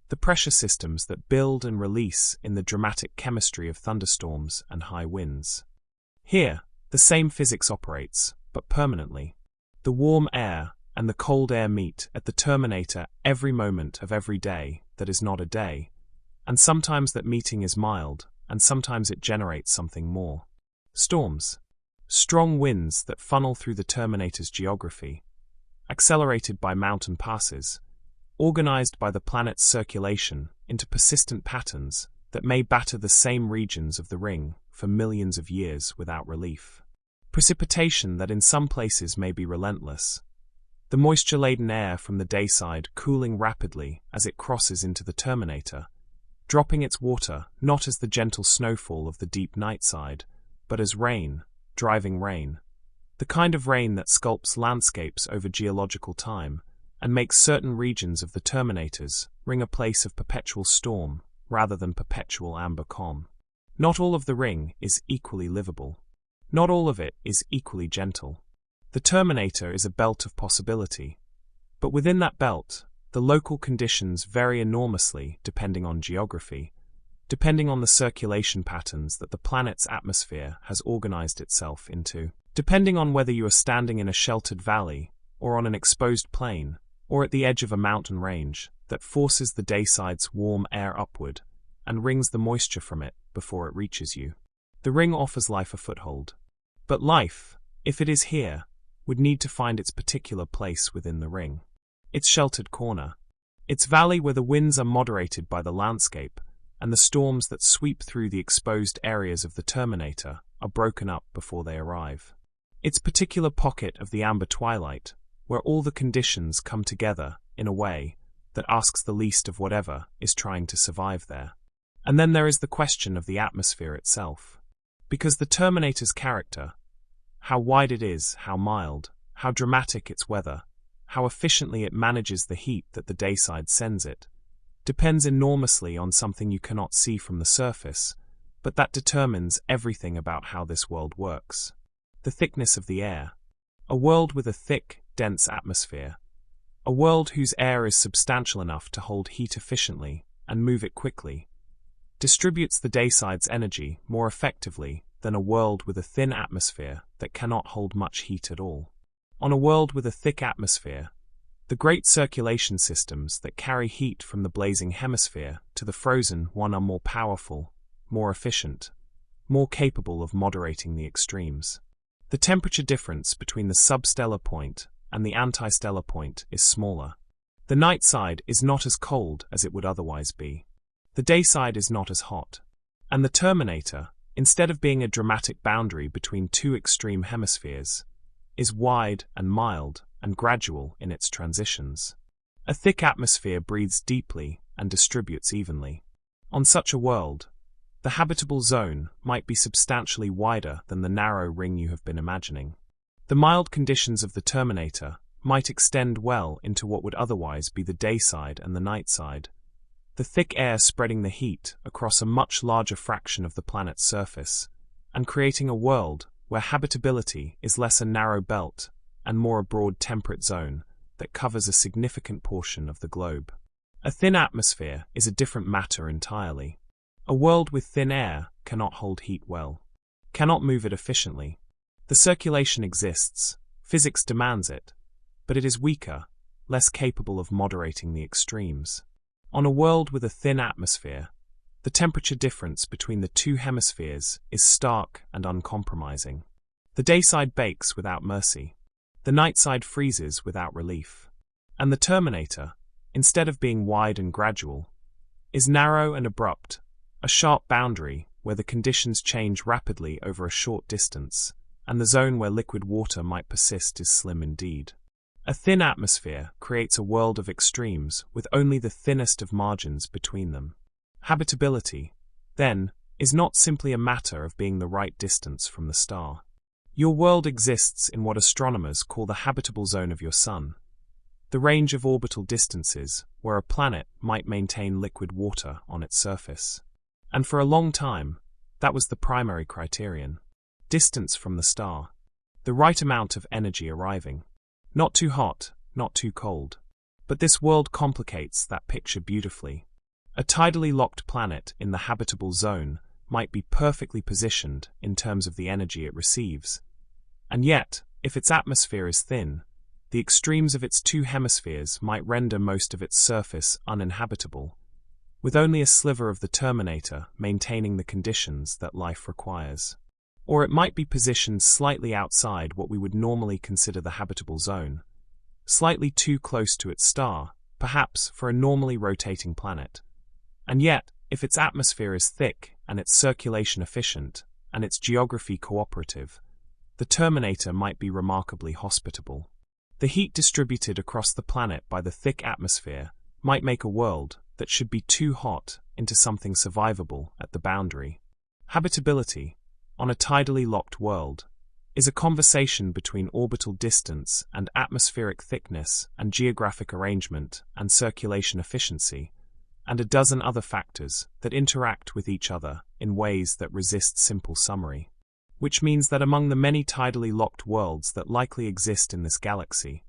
A: the pressure systems that build and release in the dramatic chemistry of thunderstorms and high winds. Here, the same physics operates, but permanently. The warm air and the cold air meet at the terminator every moment of every day that is not a day, and sometimes that meeting is mild, and sometimes it generates something more. Storms. Strong winds that funnel through the terminator's geography, accelerated by mountain passes, organized by the planet's circulation into persistent patterns that may batter the same regions of the ring for millions of years without relief. Precipitation that in some places may be relentless. The moisture-laden air from the dayside cooling rapidly as it crosses into the terminator, dropping its water not as the gentle snowfall of the deep nightside, but as rain, driving rain. The kind of rain that sculpts landscapes over geological time and makes certain regions of the terminators ring a place of perpetual storm rather than perpetual amber calm. Not all of the ring is equally livable. Not all of it is equally gentle. The terminator is a belt of possibility, but within that belt, the local conditions vary enormously depending on geography, depending on the circulation patterns that the planet's atmosphere has organized itself into, depending on whether you are standing in a sheltered valley or on an exposed plain or at the edge of a mountain range that forces the dayside's warm air upward and wrings the moisture from it before it reaches you. The ring offers life a foothold. But life, if it is here, would need to find its particular place within the ring. Its sheltered corner. Its valley where the winds are moderated by the landscape and the storms that sweep through the exposed areas of the terminator are broken up before they arrive. Its particular pocket of the amber twilight, where all the conditions come together in a way that asks the least of whatever is trying to survive there. And then there is the question of the atmosphere itself. Because the terminator's character, how wide it is, how mild, how dramatic its weather, how efficiently it manages the heat that the dayside sends it, depends enormously on something you cannot see from the surface, but that determines everything about how this world works. The thickness of the air. A world with a thick, dense atmosphere. A world whose air is substantial enough to hold heat efficiently and move it quickly, distributes the dayside's energy more effectively than a world with a thin atmosphere that cannot hold much heat at all. On a world with a thick atmosphere, the great circulation systems that carry heat from the blazing hemisphere to the frozen one are more powerful, more efficient, more capable of moderating the extremes. The temperature difference between the substellar point and the antistellar point is smaller. The night side is not as cold as it would otherwise be. The dayside is not as hot. And the terminator, instead of being a dramatic boundary between two extreme hemispheres, is wide and mild and gradual in its transitions. A thick atmosphere breathes deeply and distributes evenly. On such a world, the habitable zone might be substantially wider than the narrow ring you have been imagining. The mild conditions of the terminator might extend well into what would otherwise be the dayside and the night side, the thick air spreading the heat across a much larger fraction of the planet's surface, and creating a world where habitability is less a narrow belt and more a broad temperate zone that covers a significant portion of the globe. A thin atmosphere is a different matter entirely. A world with thin air cannot hold heat well, cannot move it efficiently. The circulation exists, physics demands it, but it is weaker, less capable of moderating the extremes. On a world with a thin atmosphere, the temperature difference between the two hemispheres is stark and uncompromising. The dayside bakes without mercy. The nightside freezes without relief. And the terminator, instead of being wide and gradual, is narrow and abrupt, a sharp boundary where the conditions change rapidly over a short distance, and the zone where liquid water might persist is slim indeed. A thin atmosphere creates a world of extremes with only the thinnest of margins between them. Habitability, then, is not simply a matter of being the right distance from the star. Your world exists in what astronomers call the habitable zone of your sun, the range of orbital distances where a planet might maintain liquid water on its surface. And for a long time, that was the primary criterion. Distance from the star. The right amount of energy arriving. Not too hot, not too cold. But this world complicates that picture beautifully. A tidally locked planet in the habitable zone might be perfectly positioned in terms of the energy it receives. And yet, if its atmosphere is thin, the extremes of its two hemispheres might render most of its surface uninhabitable, with only a sliver of the terminator maintaining the conditions that life requires. Or it might be positioned slightly outside what we would normally consider the habitable zone, slightly too close to its star, perhaps for a normally rotating planet. And yet, if its atmosphere is thick and its circulation efficient, and its geography cooperative, the terminator might be remarkably hospitable. The heat distributed across the planet by the thick atmosphere might make a world that should be too hot into something survivable at the boundary. Habitability, on a tidally locked world, is a conversation between orbital distance and atmospheric thickness and geographic arrangement and circulation efficiency, and a dozen other factors that interact with each other in ways that resist simple summary. Which means that among the many tidally locked worlds that likely exist in this galaxy,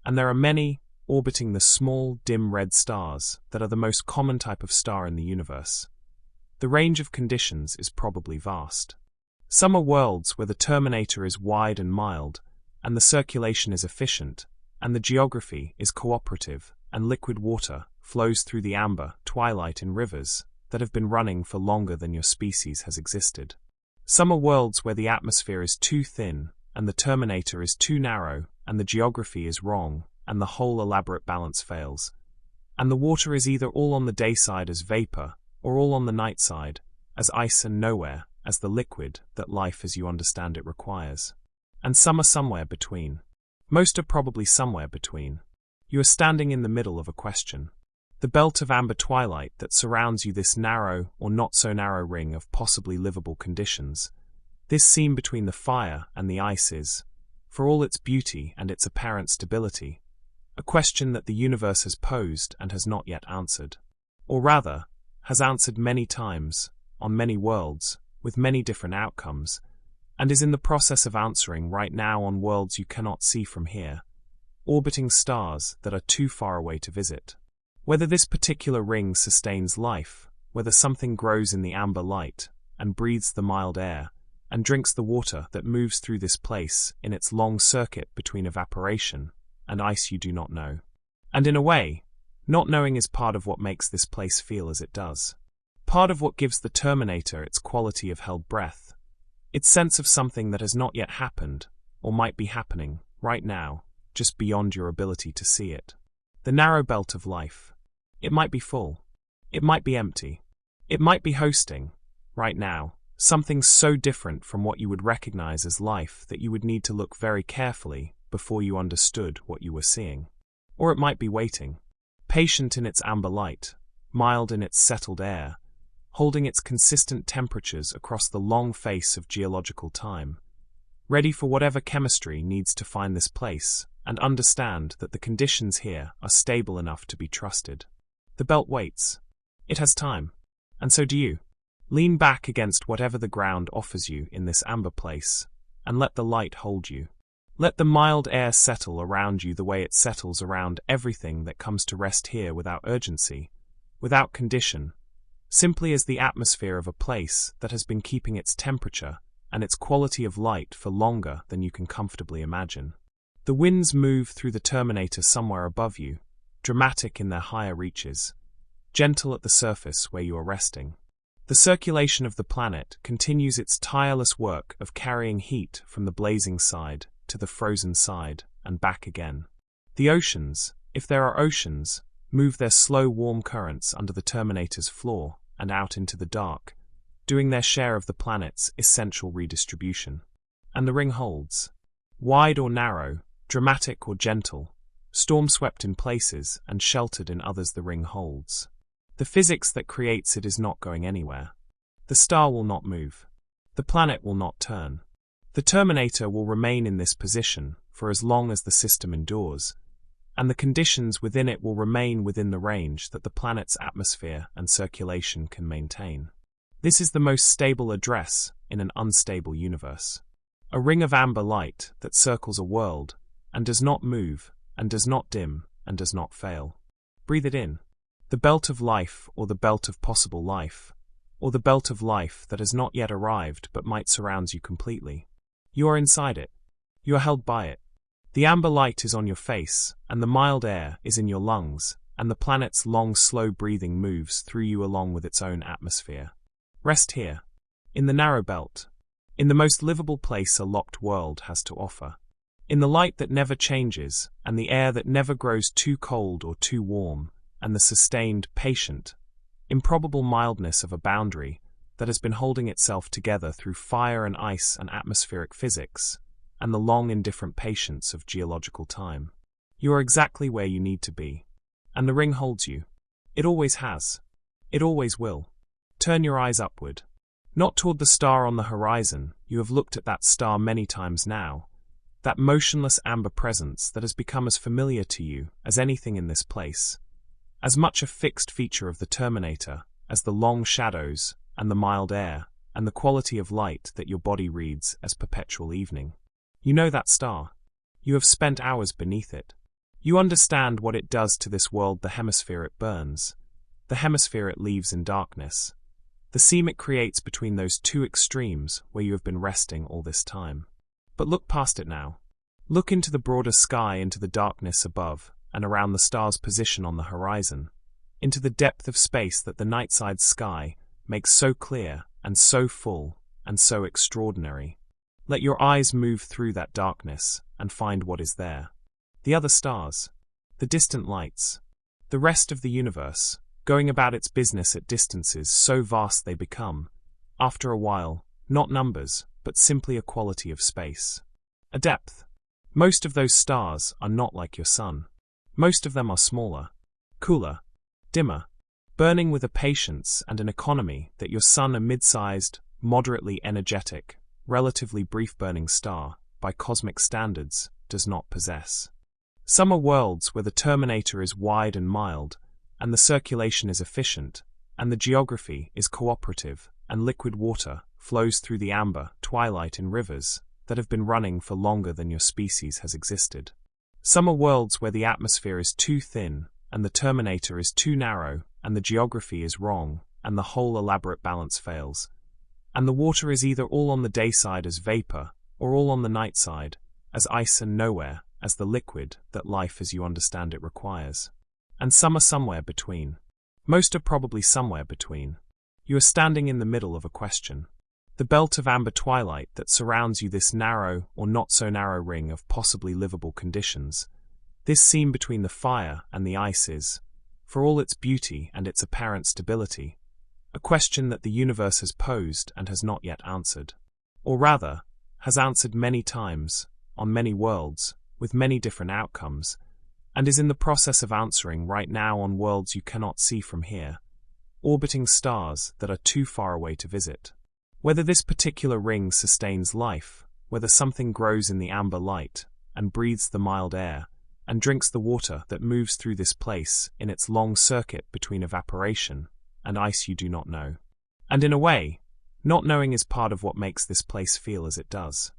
A: and there are many orbiting the small, dim red stars that are the most common type of star in the universe, the range of conditions is probably vast. Some are worlds where the terminator is wide and mild, and the circulation is efficient, and the geography is cooperative, and liquid water flows through the amber, twilight in rivers that have been running for longer than your species has existed. Some are worlds where the atmosphere is too thin, and the terminator is too narrow, and the geography is wrong, and the whole elaborate balance fails. And the water is either all on the day side as vapor, or all on the night side, as ice, and nowhere as the liquid that life as you understand it requires. And some are somewhere between. Most are probably somewhere between. You are standing in the middle of a question. The belt of amber twilight that surrounds you, this narrow or not so narrow ring of possibly livable conditions, this seam between the fire and the ice is, for all its beauty and its apparent stability, a question that the universe has posed and has not yet answered. Or rather, has answered many times, on many worlds, with many different outcomes, and is in the process of answering right now on worlds you cannot see from here, orbiting stars that are too far away to visit. Whether this particular ring sustains life, whether something grows in the amber light, and breathes the mild air, and drinks the water that moves through this place in its long circuit between evaporation and ice, you do not know. And in a way, not knowing is part of what makes this place feel as it does. Part of what gives the terminator its quality of held breath, its sense of something that has not yet happened, or might be happening, right now, just beyond your ability to see it. The narrow belt of life. It might be full. It might be empty. It might be hosting, right now, something so different from what you would recognize as life that you would need to look very carefully before you understood what you were seeing. Or it might be waiting, patient in its amber light, mild in its settled air, holding its consistent temperatures across the long face of geological time, ready for whatever chemistry needs to find this place and understand that the conditions here are stable enough to be trusted. The belt waits. It has time. And so do you. Lean back against whatever the ground offers you in this amber place, and let the light hold you. Let the mild air settle around you the way it settles around everything that comes to rest here without urgency, without condition, simply as the atmosphere of a place that has been keeping its temperature and its quality of light for longer than you can comfortably imagine. The winds move through the terminator somewhere above you, dramatic in their higher reaches, gentle at the surface where you are resting. The circulation of the planet continues its tireless work of carrying heat from the blazing side to the frozen side and back again. The oceans, if there are oceans, move their slow warm currents under the terminator's floor and out into the dark, doing their share of the planet's essential redistribution. And the ring holds. Wide or narrow, dramatic or gentle, storm-swept in places and sheltered in others, the ring holds. The physics that creates it is not going anywhere. The star will not move. The planet will not turn. The terminator will remain in this position for as long as the system endures, and the conditions within it will remain within the range that the planet's atmosphere and circulation can maintain. This is the most stable address in an unstable universe. A ring of amber light that circles a world and does not move and does not dim and does not fail. Breathe it in. The belt of life, or the belt of possible life, or the belt of life that has not yet arrived but might surround you completely. You are inside it. You are held by it. The amber light is on your face, and the mild air is in your lungs, and the planet's long, slow breathing moves through you along with its own atmosphere. Rest here, in the narrow belt, in the most livable place a locked world has to offer, in the light that never changes, and the air that never grows too cold or too warm, and the sustained, patient, improbable mildness of a boundary that has been holding itself together through fire and ice and atmospheric physics, and the long indifferent patience of geological time. You are exactly where you need to be. And the ring holds you. It always has. It always will. Turn your eyes upward. Not toward the star on the horizon. You have looked at that star many times now. That motionless amber presence that has become as familiar to you as anything in this place. As much a fixed feature of the Terminator as the long shadows and the mild air and the quality of light that your body reads as perpetual evening. You know that star. You have spent hours beneath it. You understand what it does to this world, the hemisphere it burns, the hemisphere it leaves in darkness, the seam it creates between those two extremes where you have been resting all this time. But look past it now. Look into the broader sky, into the darkness above and around the star's position on the horizon, into the depth of space that the nightside sky makes so clear and so full and so extraordinary. Let your eyes move through that darkness and find what is there. The other stars, the distant lights, the rest of the universe, going about its business at distances so vast they become, after a while, not numbers, but simply a quality of space. A depth. Most of those stars are not like your sun. Most of them are smaller, cooler, dimmer, burning with a patience and an economy that your sun, a mid-sized, moderately energetic, relatively brief-burning star, by cosmic standards, does not possess. Some are worlds where the Terminator is wide and mild, and the circulation is efficient, and the geography is cooperative, and liquid water flows through the amber, twilight in rivers that have been running for longer than your species has existed. Some are worlds where the atmosphere is too thin, and the Terminator is too narrow, and the geography is wrong, and the whole elaborate balance fails. And the water is either all on the day side as vapor, or all on the night side, as ice, and nowhere as the liquid that life as you understand it requires. And some are somewhere between. Most are probably somewhere between. You are standing in the middle of a question. The belt of amber twilight that surrounds you, this narrow or not so narrow ring of possibly livable conditions, this seam between the fire and the ice is, for all its beauty and its apparent stability, a question that the universe has posed and has not yet answered. Or rather, has answered many times, on many worlds, with many different outcomes, and is in the process of answering right now on worlds you cannot see from here, orbiting stars that are too far away to visit. Whether this particular ring sustains life, whether something grows in the amber light, and breathes the mild air, and drinks the water that moves through this place in its long circuit between evaporation and ice, you do not know. And in a way, not knowing is part of what makes this place feel as it does.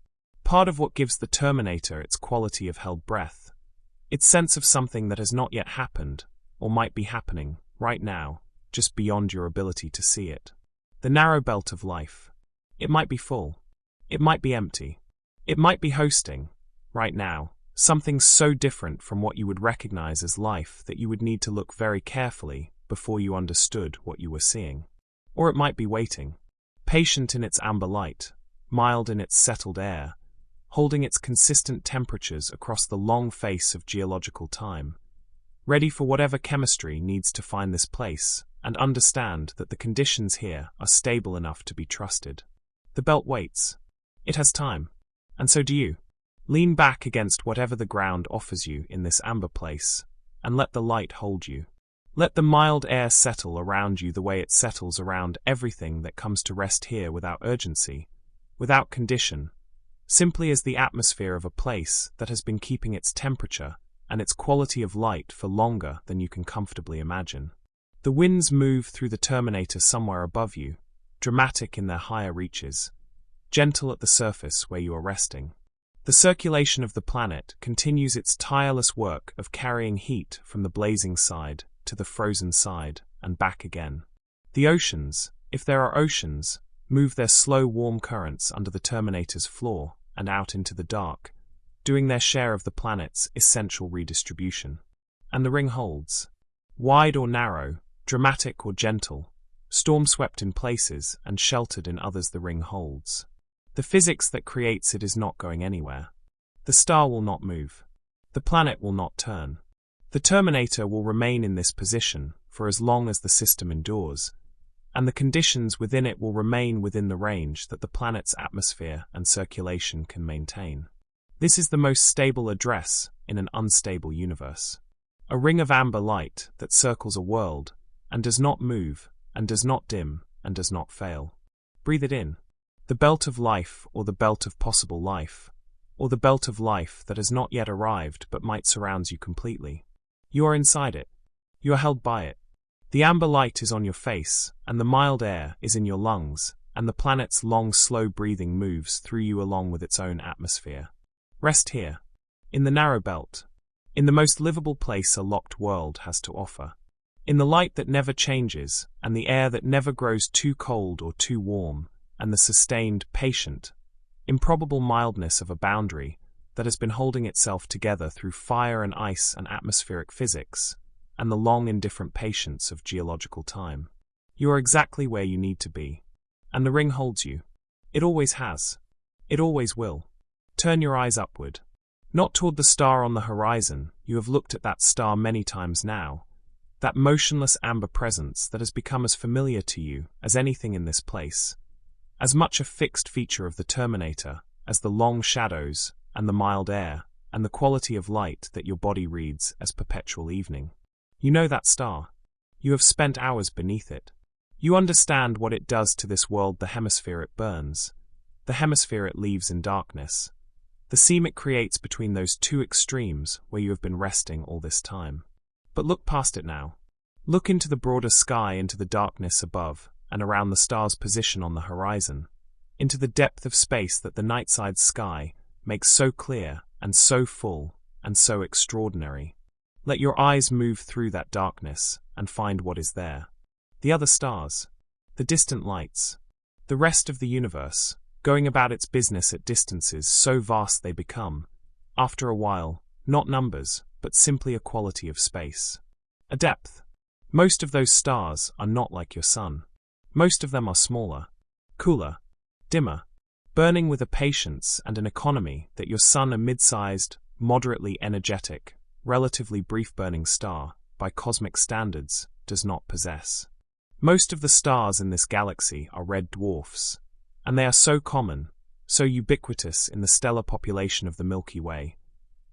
A: Part of what gives the Terminator its quality of held breath, its sense of something that has not yet happened, or might be happening, right now, just beyond your ability to see it. The narrow belt of life. It might be full. It might be empty. It might be hosting, right now, something so different from what you would recognize as life that you would need to look very carefully before you understood what you were seeing. Or it might be waiting, patient in its amber light, mild in its settled air, holding its consistent temperatures across the long face of geological time, ready for whatever chemistry needs to find this place, and understand that the conditions here are stable enough to be trusted. The belt waits. It has time. And so do you. Lean back against whatever the ground offers you in this amber place, and let the light hold you. Let the mild air settle around you the way it settles around everything that comes to rest here, without urgency, without condition, simply as the atmosphere of a place that has been keeping its temperature and its quality of light for longer than you can comfortably imagine. The winds move through the Terminator somewhere above you, dramatic in their higher reaches, gentle at the surface where you are resting. The circulation of the planet continues its tireless work of carrying heat from the blazing side to the frozen side and back again. The oceans, if there are oceans, move their slow warm currents under the Terminator's floor and out into the dark, doing their share of the planet's essential redistribution. And the ring holds. Wide or narrow, dramatic or gentle, storm-swept in places and sheltered in others, the ring holds. The physics that creates it is not going anywhere. The star will not move. The planet will not turn. The Terminator will remain in this position for as long as the system endures, and the conditions within it will remain within the range that the planet's atmosphere and circulation can maintain. This is the most stable address in an unstable universe. A ring of amber light that circles a world, and does not move, and does not dim, and does not fail. Breathe it in. The belt of life, or the belt of possible life, or the belt of life that has not yet arrived but might surround you completely. You are inside it. You are held by it. The amber light is on your face, and the mild air is in your lungs, and the planet's long, slow breathing moves through you along with its own atmosphere. Rest here, in the narrow belt, in the most livable place a locked world has to offer, in the light that never changes, and the air that never grows too cold or too warm, and the sustained, patient, improbable mildness of a boundary that has been holding itself together through fire and ice and atmospheric physics, and the long indifferent patience of geological time. You are exactly where you need to be, and the ring holds you. It always has. It always will. Turn your eyes upward. Not toward the star on the horizon. You have looked at that star many times now, that motionless amber presence that has become as familiar to you as anything in this place, as much a fixed feature of the Terminator as the long shadows and the mild air and the quality of light that your body reads as perpetual evening. You know that star. You have spent hours beneath it. You understand what it does to this world, the hemisphere it burns, the hemisphere it leaves in darkness, the seam it creates between those two extremes where you have been resting all this time. But look past it now. Look into the broader sky, into the darkness above and around the star's position on the horizon, into the depth of space that the nightside sky makes so clear and so full and so extraordinary. Let your eyes move through that darkness and find what is there. The other stars, the distant lights, the rest of the universe, going about its business at distances so vast they become, after a while, not numbers, but simply a quality of space. A depth. Most of those stars are not like your sun. Most of them are smaller, cooler, dimmer, burning with a patience and an economy that your sun, a mid-sized, moderately energetic, relatively brief-burning star, by cosmic standards, does not possess. Most of the stars in this galaxy are red dwarfs, and they are so common, so ubiquitous in the stellar population of the Milky Way,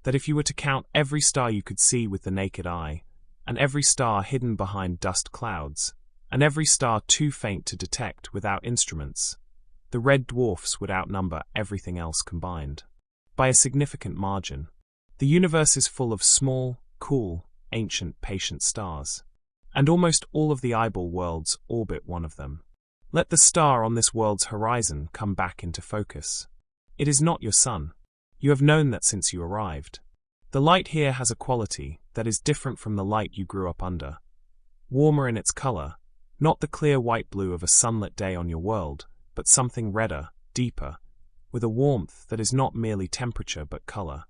A: that if you were to count every star you could see with the naked eye, and every star hidden behind dust clouds, and every star too faint to detect without instruments, the red dwarfs would outnumber everything else combined. By a significant margin. The universe is full of small, cool, ancient, patient stars, and almost all of the eyeball worlds orbit one of them. Let the star on this world's horizon come back into focus. It is not your sun. You have known that since you arrived. The light here has a quality that is different from the light you grew up under. Warmer in its color, not the clear white blue of a sunlit day on your world, but something redder, deeper, with a warmth that is not merely temperature but color.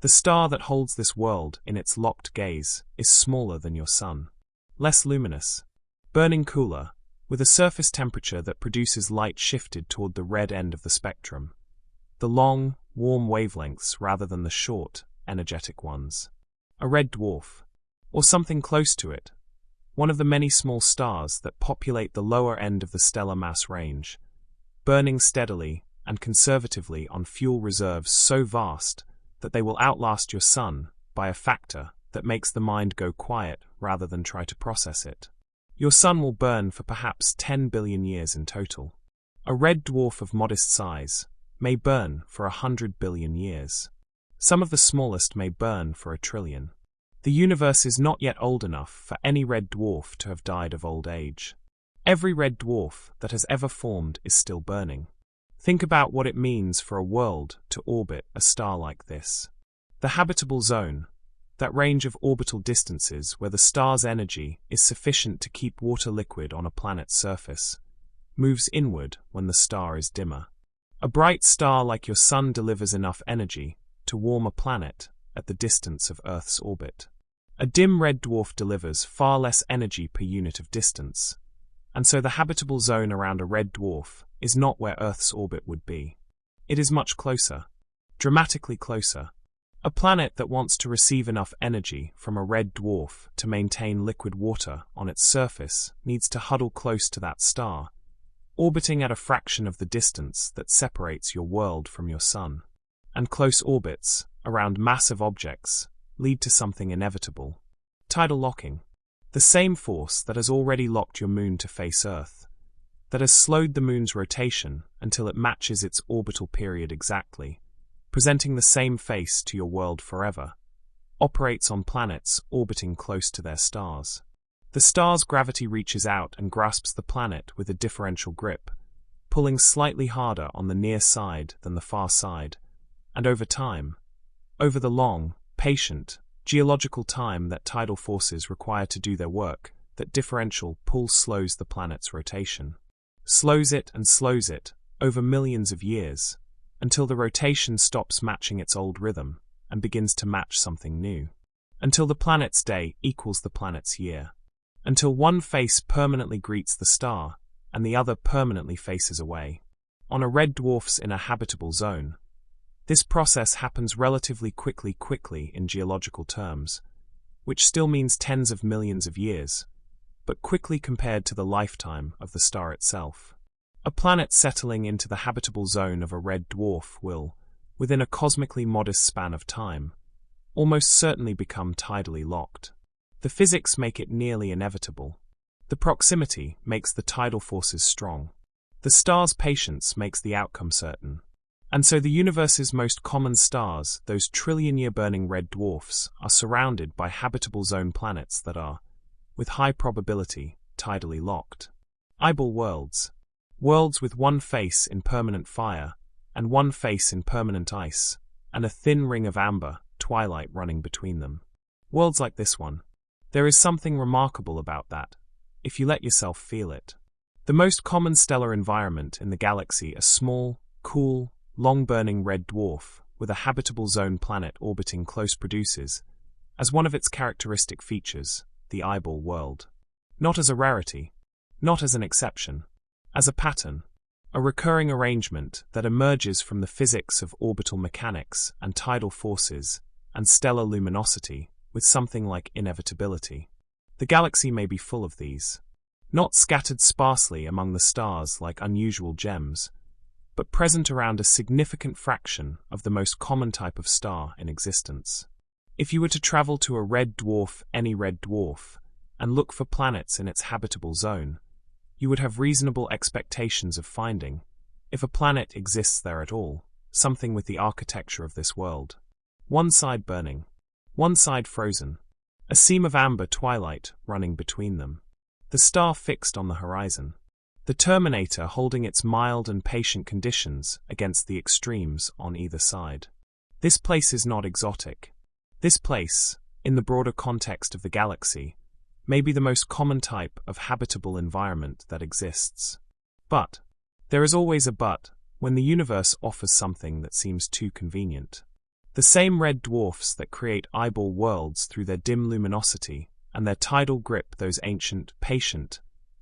A: The star that holds this world in its locked gaze is smaller than your sun, less luminous, burning cooler, with a surface temperature that produces light shifted toward the red end of the spectrum, the long, warm wavelengths rather than the short, energetic ones. A red dwarf, or something close to it, one of the many small stars that populate the lower end of the stellar mass range, burning steadily and conservatively on fuel reserves so vast that they will outlast your sun by a factor that makes the mind go quiet rather than try to process it. Your sun will burn for perhaps 10 billion years in total. A red dwarf of modest size may burn for 100 billion years. Some of the smallest may burn for 1 trillion. The universe is not yet old enough for any red dwarf to have died of old age. Every red dwarf that has ever formed is still burning. Think about what it means for a world to orbit a star like this. The habitable zone, that range of orbital distances where the star's energy is sufficient to keep water liquid on a planet's surface, moves inward when the star is dimmer. A bright star like your sun delivers enough energy to warm a planet at the distance of Earth's orbit. A dim red dwarf delivers far less energy per unit of distance, and so the habitable zone around a red dwarf is not where Earth's orbit would be. It is much closer, dramatically closer. A planet that wants to receive enough energy from a red dwarf to maintain liquid water on its surface needs to huddle close to that star, orbiting at a fraction of the distance that separates your world from your sun. And close orbits, around massive objects, lead to something inevitable. Tidal locking. The same force that has already locked your moon to face Earth, that has slowed the moon's rotation until it matches its orbital period exactly, presenting the same face to your world forever, operates on planets orbiting close to their stars. The star's gravity reaches out and grasps the planet with a differential grip, pulling slightly harder on the near side than the far side, and over time, over the long, patient, geological time that tidal forces require to do their work, that differential pull slows the planet's rotation. Slows it and slows it, over millions of years, until the rotation stops matching its old rhythm and begins to match something new. Until the planet's day equals the planet's year. Until one face permanently greets the star and the other permanently faces away. On a red dwarf's in a habitable zone, this process happens relatively quickly in geological terms, which still means tens of millions of years, but quickly compared to the lifetime of the star itself. A planet settling into the habitable zone of a red dwarf will, within a cosmically modest span of time, almost certainly become tidally locked. The physics make it nearly inevitable. The proximity makes the tidal forces strong. The star's patience makes the outcome certain. And so the universe's most common stars, those trillion-year burning red dwarfs, are surrounded by habitable zone planets that are, with high probability, tidally locked. Eyeball worlds. Worlds with one face in permanent fire, and one face in permanent ice, and a thin ring of amber, twilight running between them. Worlds like this one. There is something remarkable about that, if you let yourself feel it. The most common stellar environment in the galaxy, a small, cool, long-burning red dwarf with a habitable zone planet orbiting close, produces, as one of its characteristic features, the eyeball world. Not as a rarity, not as an exception, as a pattern, a recurring arrangement that emerges from the physics of orbital mechanics and tidal forces and stellar luminosity with something like inevitability. The galaxy may be full of these, not scattered sparsely among the stars like unusual gems, but present around a significant fraction of the most common type of star in existence. If you were to travel to a red dwarf, any red dwarf, and look for planets in its habitable zone, you would have reasonable expectations of finding, if a planet exists there at all, something with the architecture of this world. One side burning, one side frozen, a seam of amber twilight running between them. The star fixed on the horizon. The terminator holding its mild and patient conditions against the extremes on either side. This place is not exotic. This place, in the broader context of the galaxy, may be the most common type of habitable environment that exists. But, there is always a but, when the universe offers something that seems too convenient. The same red dwarfs that create eyeball worlds through their dim luminosity and their tidal grip, those ancient, patient,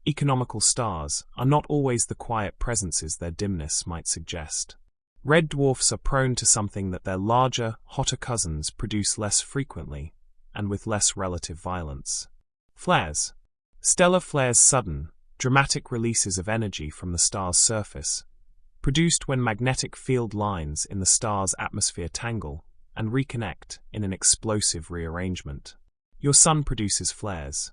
A: economical stars, are not always the quiet presences their dimness might suggest. Red dwarfs are prone to something that their larger, hotter cousins produce less frequently, and with less relative violence. Flares. Stellar flares, sudden, dramatic releases of energy from the star's surface, produced when magnetic field lines in the star's atmosphere tangle and reconnect in an explosive rearrangement. Your sun produces flares.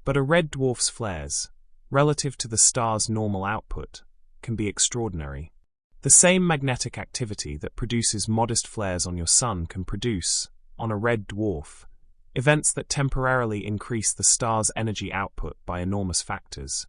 A: But a red dwarf's flares, relative to the star's normal output, can be extraordinary. The same magnetic activity that produces modest flares on your sun can produce, on a red dwarf, events that temporarily increase the star's energy output by enormous factors.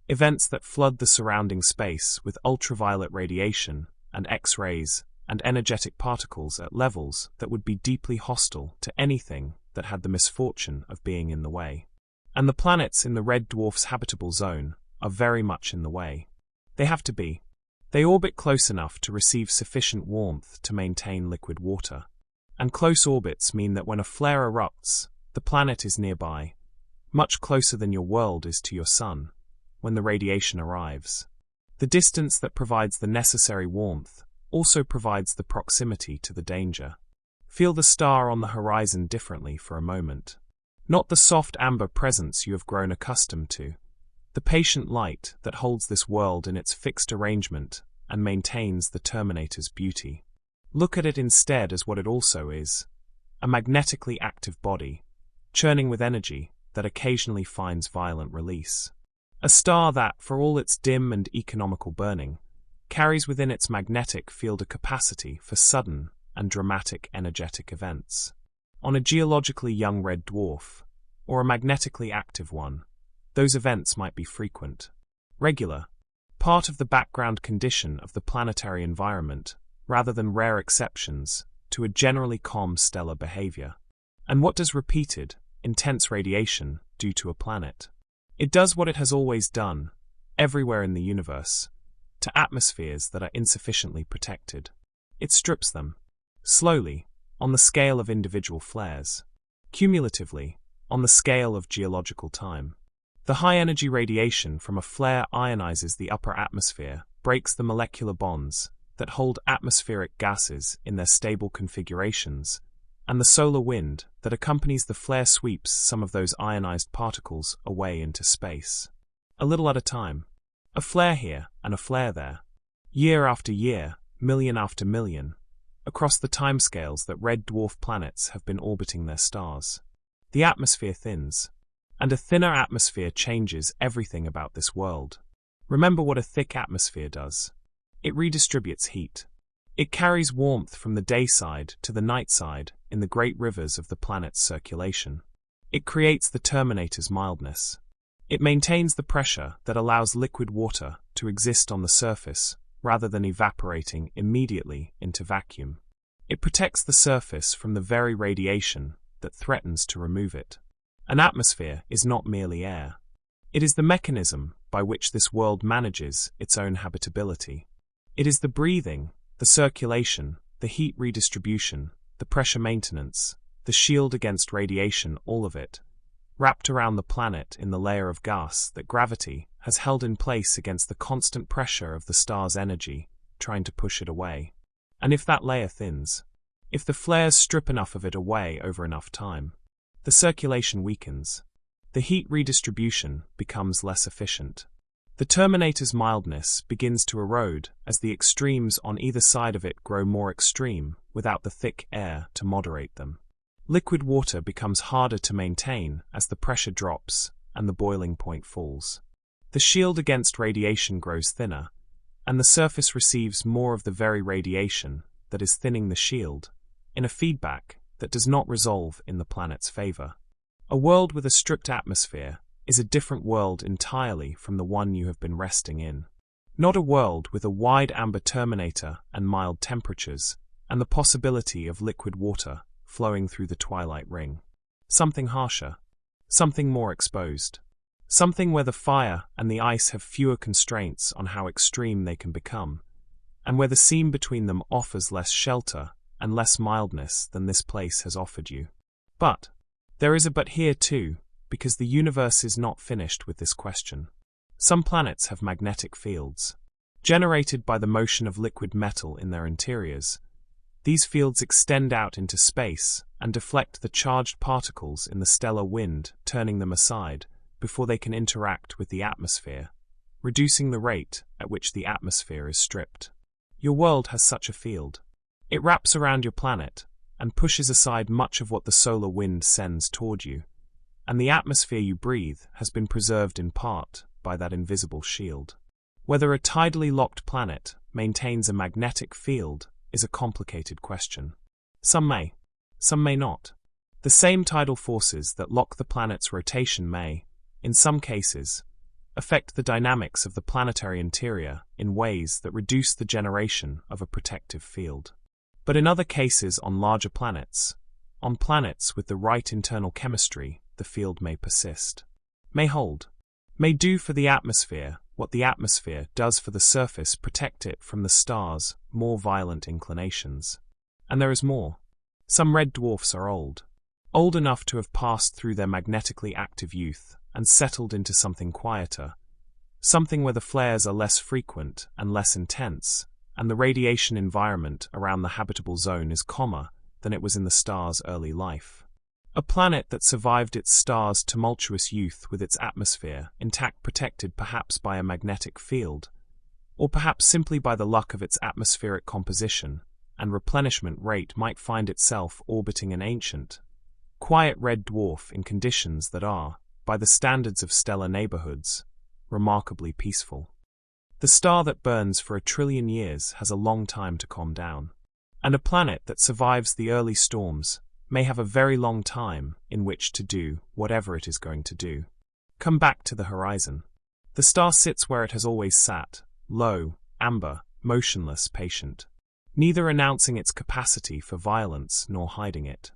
A: Events that flood the surrounding space with ultraviolet radiation and X-rays and energetic particles at levels that would be deeply hostile to anything that had the misfortune of being in the way. And the planets in the red dwarf's habitable zone are very much in the way. They have to be. They orbit close enough to receive sufficient warmth to maintain liquid water. And close orbits mean that when a flare erupts, the planet is nearby, much closer than your world is to your sun, when the radiation arrives. The distance that provides the necessary warmth also provides the proximity to the danger. Feel the star on the horizon differently for a moment. Not the soft amber presence you have grown accustomed to. The patient light that holds this world in its fixed arrangement and maintains the terminator's beauty. Look at it instead as what it also is. A magnetically active body, churning with energy that occasionally finds violent release. A star that, for all its dim and economical burning, carries within its magnetic field a capacity for sudden and dramatic energetic events. On a geologically young red dwarf, or a magnetically active one, those events might be frequent, regular, part of the background condition of the planetary environment, rather than rare exceptions to a generally calm stellar behavior. And what does repeated, intense radiation do to a planet? It does what it has always done, everywhere in the universe, to atmospheres that are insufficiently protected. It strips them, slowly, on the scale of individual flares, cumulatively, on the scale of geological time. The high-energy radiation from a flare ionizes the upper atmosphere, breaks the molecular bonds that hold atmospheric gases in their stable configurations, and the solar wind that accompanies the flare sweeps some of those ionized particles away into space. A little at a time. A flare here and a flare there. Year after year, million after million, across the timescales that red dwarf planets have been orbiting their stars. The atmosphere thins, and a thinner atmosphere changes everything about this world. Remember what a thick atmosphere does. It redistributes heat. It carries warmth from the day side to the night side in the great rivers of the planet's circulation. It creates the terminator's mildness. It maintains the pressure that allows liquid water to exist on the surface rather than evaporating immediately into vacuum. It protects the surface from the very radiation that threatens to remove it. An atmosphere is not merely air. It is the mechanism by which this world manages its own habitability. It is the breathing, the circulation, the heat redistribution, the pressure maintenance, the shield against radiation, all of it, wrapped around the planet in the layer of gas that gravity has held in place against the constant pressure of the star's energy, trying to push it away. And if that layer thins, if the flares strip enough of it away over enough time, the circulation weakens. The heat redistribution becomes less efficient. The terminator's mildness begins to erode as the extremes on either side of it grow more extreme without the thick air to moderate them. Liquid water becomes harder to maintain as the pressure drops and the boiling point falls. The shield against radiation grows thinner, and the surface receives more of the very radiation that is thinning the shield, in a feedback that does not resolve in the planet's favor. A world with a stripped atmosphere is a different world entirely from the one you have been resting in. Not a world with a wide amber terminator and mild temperatures, and the possibility of liquid water flowing through the twilight ring. Something harsher. Something more exposed. Something where the fire and the ice have fewer constraints on how extreme they can become, and where the seam between them offers less shelter and less mildness than this place has offered you. But there is a but here too, because the universe is not finished with this question. Some planets have magnetic fields, generated by the motion of liquid metal in their interiors. These fields extend out into space and deflect the charged particles in the stellar wind, turning them aside before they can interact with the atmosphere, reducing the rate at which the atmosphere is stripped. Your world has such a field. It wraps around your planet and pushes aside much of what the solar wind sends toward you, and the atmosphere you breathe has been preserved in part by that invisible shield. Whether a tidally locked planet maintains a magnetic field is a complicated question. Some may not. The same tidal forces that lock the planet's rotation may, in some cases, affect the dynamics of the planetary interior in ways that reduce the generation of a protective field. But in other cases on larger planets, on planets with the right internal chemistry, the field may persist, may hold, may do for the atmosphere what the atmosphere does for the surface, protect it from the star's more violent inclinations. And there is more. Some red dwarfs are old enough to have passed through their magnetically active youth and settled into something quieter, something where the flares are less frequent and less intense, and the radiation environment around the habitable zone is calmer than it was in the star's early life. A planet that survived its star's tumultuous youth with its atmosphere intact, protected perhaps by a magnetic field, or perhaps simply by the luck of its atmospheric composition and replenishment rate, might find itself orbiting an ancient, quiet red dwarf in conditions that are, by the standards of stellar neighborhoods, remarkably peaceful. The star that burns for 1 trillion years has a long time to calm down, and a planet that survives the early storms may have a very long time in which to do whatever it is going to do. Come back to the horizon. The star sits where it has always sat, low, amber, motionless, patient, neither announcing its capacity for violence nor hiding it.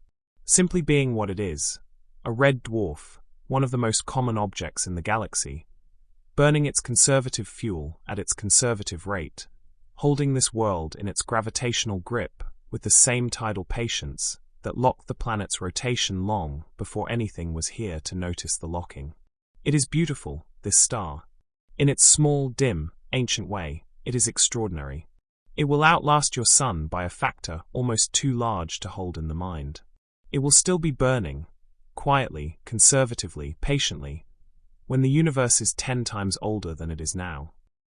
A: Simply being what it is, a red dwarf, one of the most common objects in the galaxy, burning its conservative fuel at its conservative rate, holding this world in its gravitational grip with the same tidal patience that locked the planet's rotation long before anything was here to notice the locking. It is beautiful, this star. In its small, dim, ancient way, it is extraordinary. It will outlast your sun by a factor almost too large to hold in the mind. It will still be burning, quietly, conservatively, patiently, when the universe is 10 times older than it is now.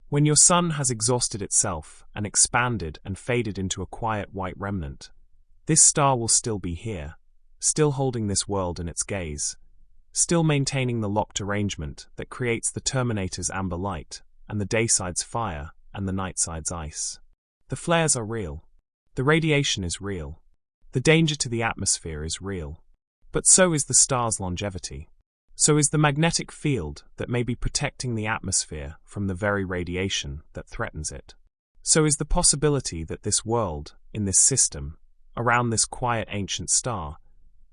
A: When your sun has exhausted itself and expanded and faded into a quiet white remnant, this star will still be here, still holding this world in its gaze, still maintaining the locked arrangement that creates the Terminator's amber light, and the dayside's fire, and the nightside's ice. The flares are real. The radiation is real. The danger to the atmosphere is real. But so is the star's longevity. So is the magnetic field that may be protecting the atmosphere from the very radiation that threatens it. So is the possibility that this world, in this system, around this quiet ancient star,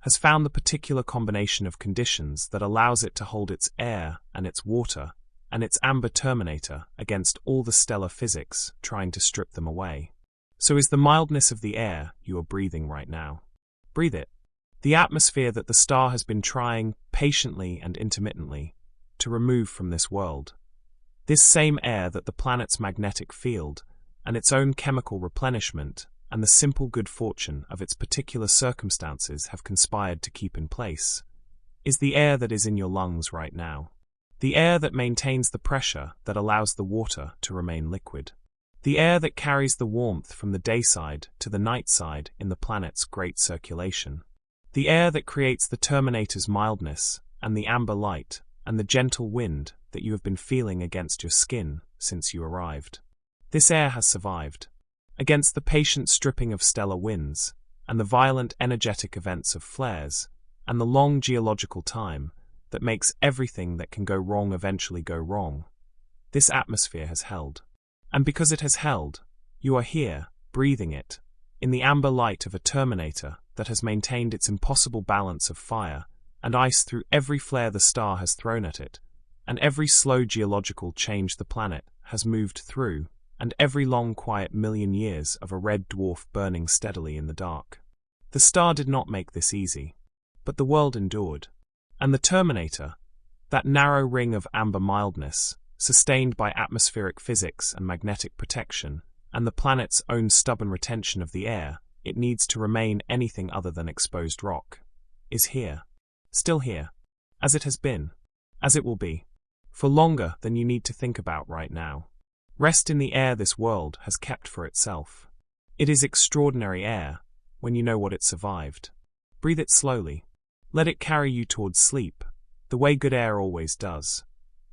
A: has found the particular combination of conditions that allows it to hold its air and its water and its amber terminator against all the stellar physics trying to strip them away. So is the mildness of the air you are breathing right now. Breathe it. The atmosphere that the star has been trying, patiently and intermittently, to remove from this world. This same air that the planet's magnetic field and its own chemical replenishment and the simple good fortune of its particular circumstances have conspired to keep in place, is the air that is in your lungs right now. The air that maintains the pressure that allows the water to remain liquid. The air that carries the warmth from the dayside to the nightside in the planet's great circulation. The air that creates the Terminator's mildness and the amber light and the gentle wind that you have been feeling against your skin since you arrived. This air has survived. Against the patient stripping of stellar winds, and the violent energetic events of flares, and the long geological time that makes everything that can go wrong eventually go wrong, this atmosphere has held. And because it has held, you are here, breathing it, in the amber light of a Terminator that has maintained its impossible balance of fire and ice through every flare the star has thrown at it, and every slow geological change the planet has moved through, and every long quiet million years of a red dwarf burning steadily in the dark. The star did not make this easy, but the world endured. And the Terminator, that narrow ring of amber mildness, sustained by atmospheric physics and magnetic protection, and the planet's own stubborn retention of the air it needs to remain anything other than exposed rock, is here. Still here. As it has been. As it will be. For longer than you need to think about right now. Rest in the air this world has kept for itself. It is extraordinary air, when you know what it survived. Breathe it slowly. Let it carry you towards sleep, the way good air always does.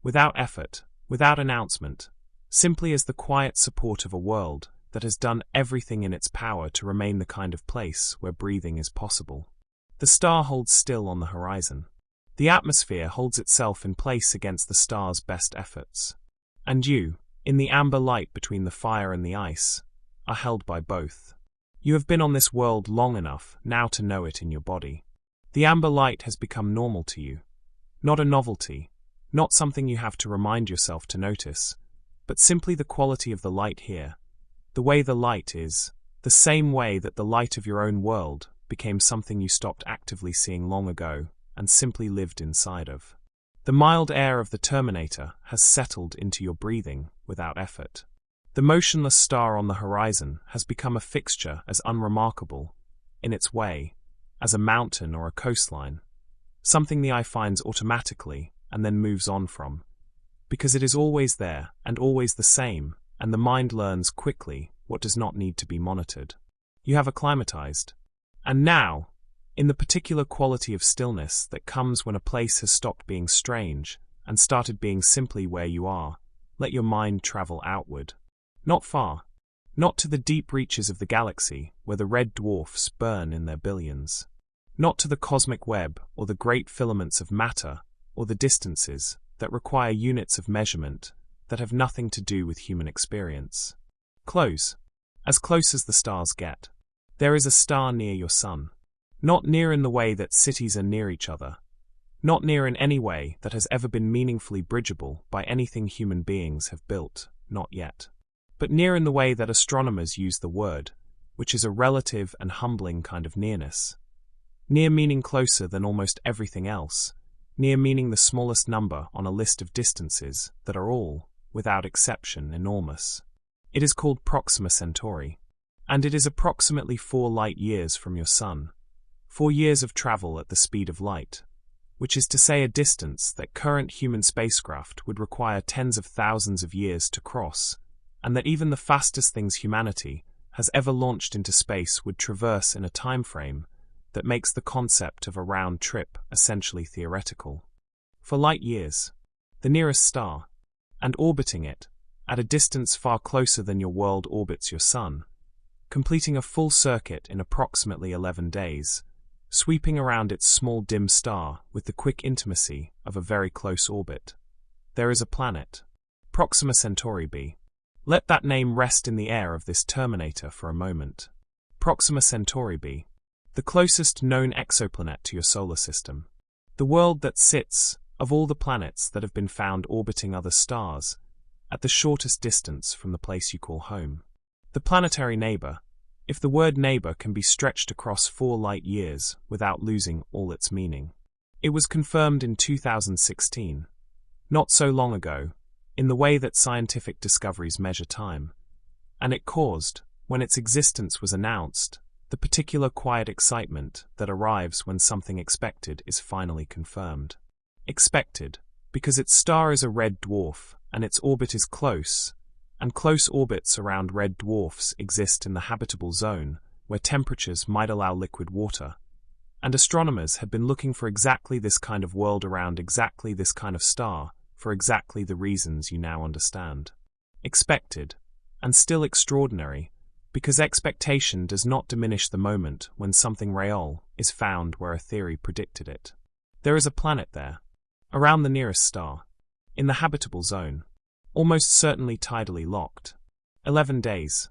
A: Without effort, without announcement, simply as the quiet support of a world that has done everything in its power to remain the kind of place where breathing is possible. The star holds still on the horizon. The atmosphere holds itself in place against the star's best efforts. And you, in the amber light between the fire and the ice, are held by both. You have been on this world long enough now to know it in your body. The amber light has become normal to you. Not a novelty, not something you have to remind yourself to notice, but simply the quality of the light here, the way the light is, the same way that the light of your own world became something you stopped actively seeing long ago and simply lived inside of. The mild air of the Terminator has settled into your breathing without effort. The motionless star on the horizon has become a fixture as unremarkable, in its way, as a mountain or a coastline, something the eye finds automatically and then moves on from, because it is always there and always the same, and the mind learns quickly what does not need to be monitored. You have acclimatized. And now, in the particular quality of stillness that comes when a place has stopped being strange and started being simply where you are, let your mind travel outward. Not far. Not to the deep reaches of the galaxy where the red dwarfs burn in their billions. Not to the cosmic web or the great filaments of matter or the distances that require units of measurement that have nothing to do with human experience. Close. As close as the stars get. There is a star near your sun. Not near in the way that cities are near each other. Not near in any way that has ever been meaningfully bridgeable by anything human beings have built, not yet. But near in the way that astronomers use the word, which is a relative and humbling kind of nearness. Near meaning closer than almost everything else, near meaning the smallest number on a list of distances that are all, without exception, enormous. It is called Proxima Centauri, and it is approximately 4 light years from your sun, 4 years of travel at the speed of light, which is to say a distance that current human spacecraft would require tens of thousands of years to cross, and that even the fastest things humanity has ever launched into space would traverse in a time frame that makes the concept of a round trip essentially theoretical. For light years, the nearest star, and orbiting it, at a distance far closer than your world orbits your sun, completing a full circuit in approximately 11 days, sweeping around its small dim star with the quick intimacy of a very close orbit. There is a planet, Proxima Centauri b. Let that name rest in the air of this terminator for a moment. Proxima Centauri b. The closest known exoplanet to your solar system. The world that sits, of all the planets that have been found orbiting other stars, at the shortest distance from the place you call home. The planetary neighbor, if the word neighbor can be stretched across 4 light years without losing all its meaning. It was confirmed in 2016, not so long ago, in the way that scientific discoveries measure time, and it caused, when its existence was announced, the particular quiet excitement that arrives when something expected is finally confirmed. Expected, because its star is a red dwarf and its orbit is close, and close orbits around red dwarfs exist in the habitable zone where temperatures might allow liquid water, and astronomers had been looking for exactly this kind of world around exactly this kind of star for exactly the reasons you now understand. Expected, and still extraordinary, because expectation does not diminish the moment when something real is found where a theory predicted it. There is a planet there, around the nearest star, in the habitable zone, almost certainly tidally locked. 11 days.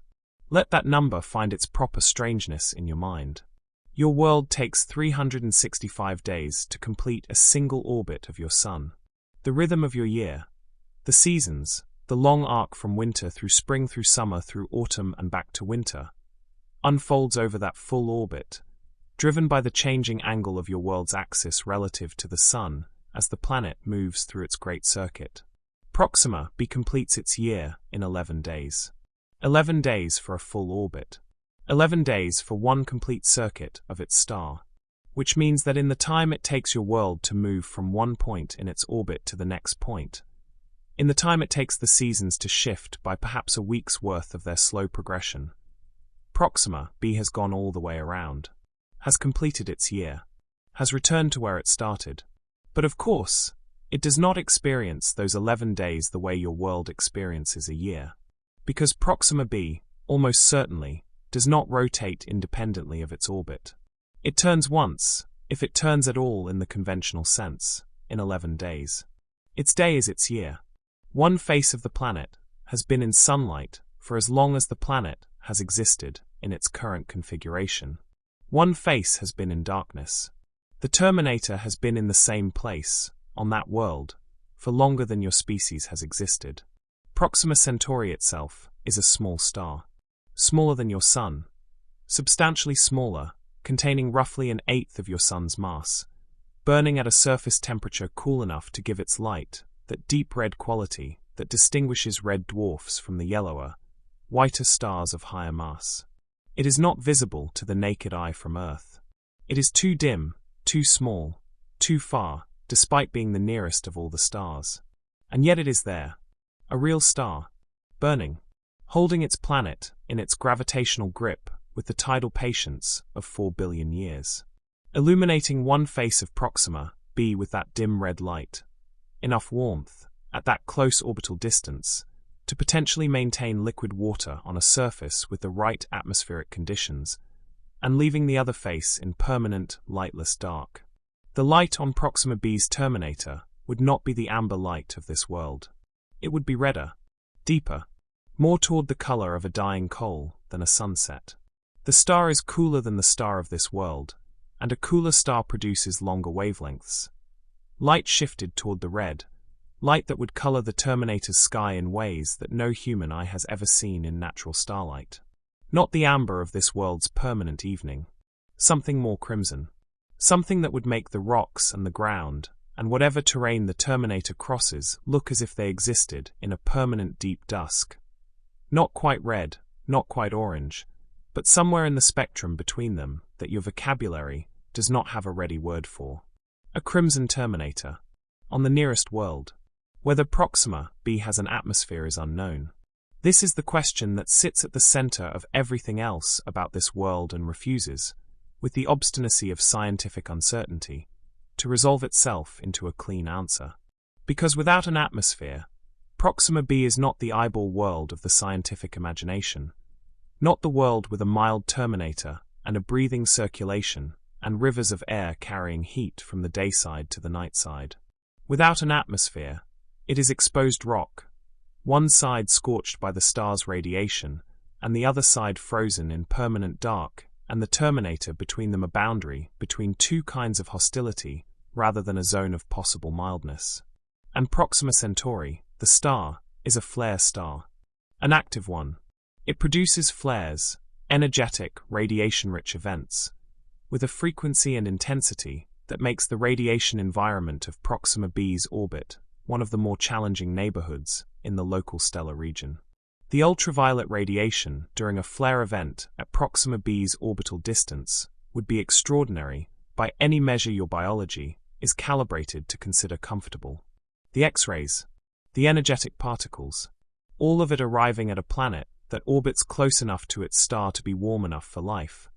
A: Let that number find its proper strangeness in your mind. Your world takes 365 days to complete a single orbit of your sun. The rhythm of your year, the seasons, the long arc from winter through spring through summer through autumn and back to winter, unfolds over that full orbit, driven by the changing angle of your world's axis relative to the sun as the planet moves through its great circuit. Proxima b completes its year in 11 days. 11 days for a full orbit. 11 days for one complete circuit of its star, which means that in the time it takes your world to move from one point in its orbit to the next point, in the time it takes the seasons to shift by perhaps a week's worth of their slow progression, Proxima b has gone all the way around, has completed its year, has returned to where it started. But of course, it does not experience those 11 days the way your world experiences a year, because Proxima b, almost certainly, does not rotate independently of its orbit. It turns once, if it turns at all in the conventional sense, in 11 days. Its day is its year. One face of the planet has been in sunlight for as long as the planet has existed in its current configuration. One face has been in darkness. The Terminator has been in the same place, on that world, for longer than your species has existed. Proxima Centauri itself is a small star. Smaller than your sun. Substantially smaller, containing roughly an eighth of your sun's mass, burning at a surface temperature cool enough to give its light that deep red quality that distinguishes red dwarfs from the yellower, whiter stars of higher mass. It is not visible to the naked eye from Earth. It is too dim, too small, too far, despite being the nearest of all the stars. And yet it is there. A real star. Burning. Holding its planet in its gravitational grip with the tidal patience of 4 billion years. Illuminating one face of Proxima b with that dim red light. Enough warmth, at that close orbital distance, to potentially maintain liquid water on a surface with the right atmospheric conditions, and leaving the other face in permanent, lightless dark. The light on Proxima b's terminator would not be the amber light of this world. It would be redder, deeper, more toward the color of a dying coal than a sunset. The star is cooler than the star of this world, and a cooler star produces longer wavelengths. Light shifted toward the red, light that would color the terminator's sky in ways that no human eye has ever seen in natural starlight. Not the amber of this world's permanent evening. Something more crimson. Something that would make the rocks and the ground, and whatever terrain the terminator crosses, look as if they existed in a permanent deep dusk. Not quite red, not quite orange, but somewhere in the spectrum between them that your vocabulary does not have a ready word for. A crimson terminator. On the nearest world. Whether Proxima b has an atmosphere is unknown. This is the question that sits at the center of everything else about this world and refuses, with the obstinacy of scientific uncertainty, to resolve itself into a clean answer. Because without an atmosphere, Proxima b is not the eyeball world of the scientific imagination, not the world with a mild terminator and a breathing circulation and rivers of air carrying heat from the day side to the night side. Without an atmosphere, it is exposed rock, one side scorched by the star's radiation, and the other side frozen in permanent dark, and the terminator between them a boundary between two kinds of hostility rather than a zone of possible mildness. And Proxima Centauri, the star, is a flare star. An active one. It produces flares, energetic, radiation-rich events, with a frequency and intensity that makes the radiation environment of Proxima b's orbit one of the more challenging neighborhoods in the local stellar region. The ultraviolet radiation during a flare event at Proxima b's orbital distance would be extraordinary by any measure your biology is calibrated to consider comfortable. The X-rays, the energetic particles, all of it arriving at a planet that orbits close enough to its star to be warm enough for life,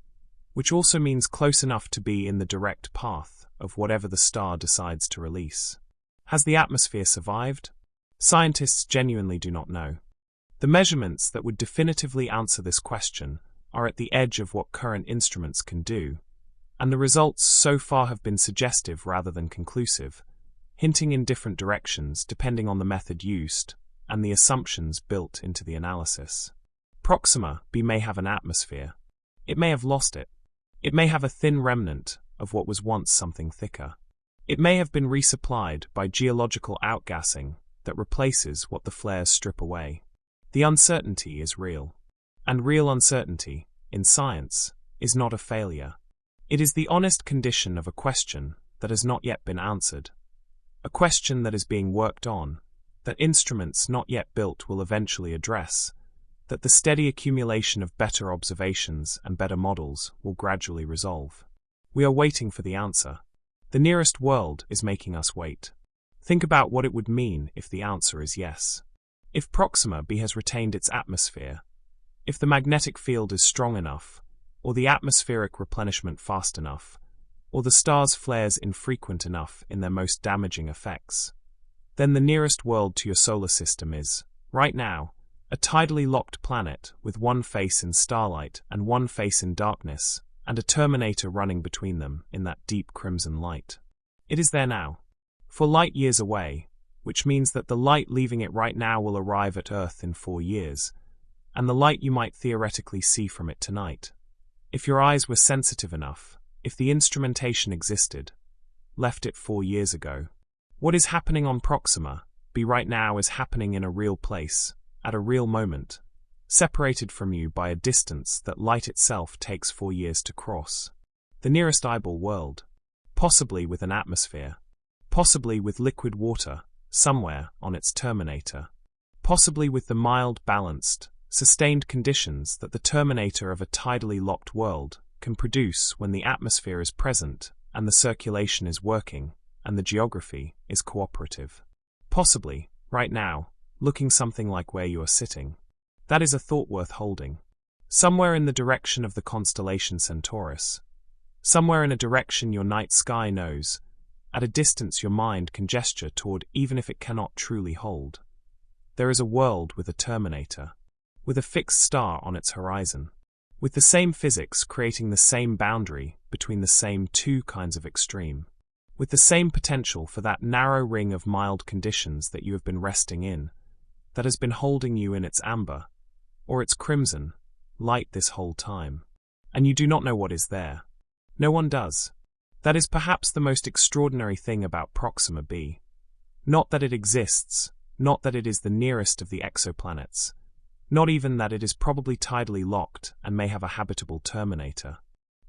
A: which also means close enough to be in the direct path of whatever the star decides to release. Has the atmosphere survived? Scientists genuinely do not know. The measurements that would definitively answer this question are at the edge of what current instruments can do, and the results so far have been suggestive rather than conclusive, hinting in different directions depending on the method used and the assumptions built into the analysis. Proxima b may have an atmosphere. It may have lost it. It may have a thin remnant of what was once something thicker. It may have been resupplied by geological outgassing that replaces what the flares strip away. The uncertainty is real. And real uncertainty, in science, is not a failure. It is the honest condition of a question that has not yet been answered. A question that is being worked on, that instruments not yet built will eventually address, that the steady accumulation of better observations and better models will gradually resolve. We are waiting for the answer. The nearest world is making us wait. Think about what it would mean if the answer is yes. If Proxima b has retained its atmosphere, if the magnetic field is strong enough, or the atmospheric replenishment fast enough, or the star's flares infrequent enough in their most damaging effects, then the nearest world to your solar system is, right now, a tidally locked planet with one face in starlight and one face in darkness, and a terminator running between them in that deep crimson light. It is there now. For light years away, which means that the light leaving it right now will arrive at Earth in 4 years, and the light you might theoretically see from it tonight. If your eyes were sensitive enough, if the instrumentation existed, left it 4 years ago. What is happening on Proxima b right now is happening in a real place, at a real moment, separated from you by a distance that light itself takes 4 years to cross. The nearest eyeball world, possibly with an atmosphere, possibly with liquid water, somewhere on its terminator, possibly with the mild, balanced, sustained conditions that the terminator of a tidally locked world can produce when the atmosphere is present and the circulation is working and the geography is cooperative. Possibly, right now, looking something like where you are sitting. That is a thought worth holding. Somewhere in the direction of the constellation Centaurus. Somewhere in a direction your night sky knows. At a distance your mind can gesture toward even if it cannot truly hold. There is a world with a terminator. With a fixed star on its horizon. With the same physics creating the same boundary between the same two kinds of extreme. With the same potential for that narrow ring of mild conditions that you have been resting in, that has been holding you in its amber, or its crimson, light this whole time. And you do not know what is there. No one does. That is perhaps the most extraordinary thing about Proxima b. Not that it exists, not that it is the nearest of the exoplanets, not even that it is probably tidally locked and may have a habitable terminator.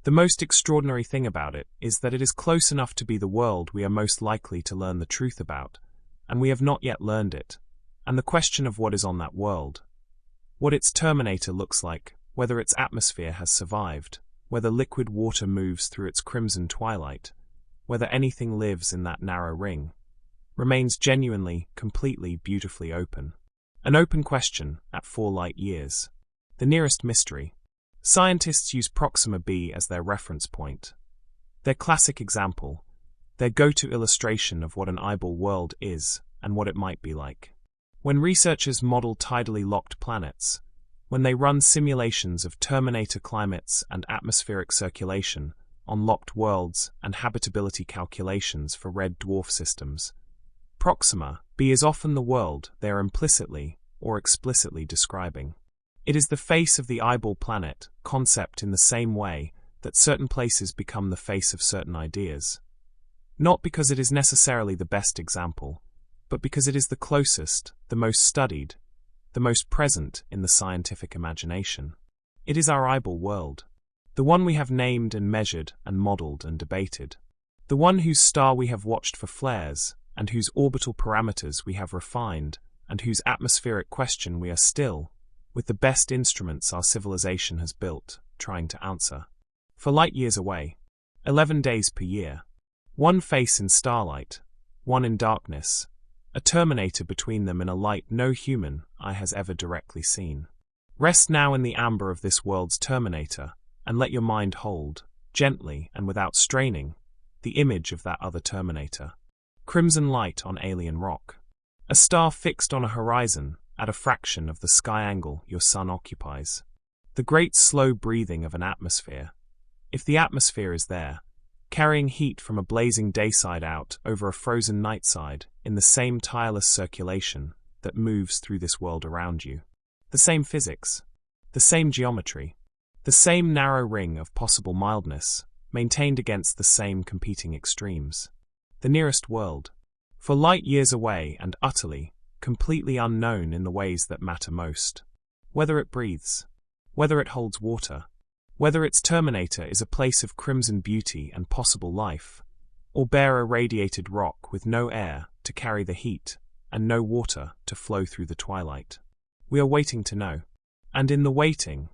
A: The most extraordinary thing about it is that it is close enough to be the world we are most likely to learn the truth about, and we have not yet learned it, and the question of what is on that world, what its terminator looks like, whether its atmosphere has survived, whether liquid water moves through its crimson twilight, whether anything lives in that narrow ring, remains genuinely, completely, beautifully open. An open question at 4 light years. The nearest mystery. Scientists use Proxima b as their reference point. Their classic example, their go-to illustration of what an eyeball world is and what it might be like. When researchers model tidally locked planets, when they run simulations of terminator climates and atmospheric circulation on locked worlds and habitability calculations for red dwarf systems, Proxima b is often the world they are implicitly or explicitly describing. It is the face of the eyeball planet concept in the same way that certain places become the face of certain ideas. Not because it is necessarily the best example, but because it is the closest, the most studied, the most present in the scientific imagination. It is our eyeball world. The one we have named and measured and modeled and debated. The one whose star we have watched for flares, and whose orbital parameters we have refined, and whose atmospheric question we are still, with the best instruments our civilization has built, trying to answer. For light years away, 11 days per year, one face in starlight, one in darkness, a terminator between them in a light no human eye has ever directly seen. Rest now in the amber of this world's terminator, and let your mind hold, gently and without straining, the image of that other terminator. Crimson light on alien rock. A star fixed on a horizon at a fraction of the sky angle your sun occupies. The great slow breathing of an atmosphere. If the atmosphere is there, carrying heat from a blazing dayside out over a frozen nightside in the same tireless circulation that moves through this world around you. The same physics, the same geometry, the same narrow ring of possible mildness, maintained against the same competing extremes. The nearest world, for light years away and utterly, completely unknown in the ways that matter most. Whether it breathes, whether it holds water, whether its terminator is a place of crimson beauty and possible life, or bare irradiated rock with no air to carry the heat and no water to flow through the twilight. We are waiting to know. And in the waiting,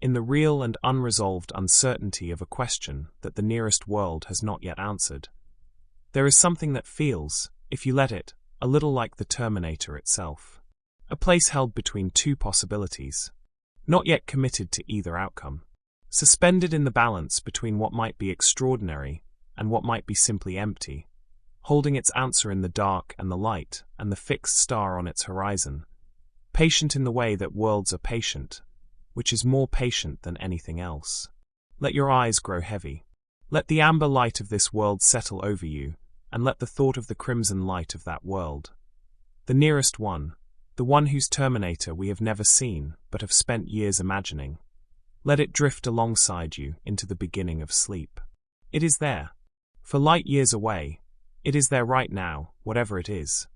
A: in the real and unresolved uncertainty of a question that the nearest world has not yet answered, there is something that feels, if you let it, a little like the terminator itself. A place held between two possibilities, not yet committed to either outcome. Suspended in the balance between what might be extraordinary and what might be simply empty, holding its answer in the dark and the light and the fixed star on its horizon, patient in the way that worlds are patient, which is more patient than anything else. Let your eyes grow heavy. Let the amber light of this world settle over you, and let the thought of the crimson light of that world, the nearest one, the one whose terminator we have never seen but have spent years imagining, let it drift alongside you into the beginning of sleep. It is there. For light years away, it is there right now, whatever it is.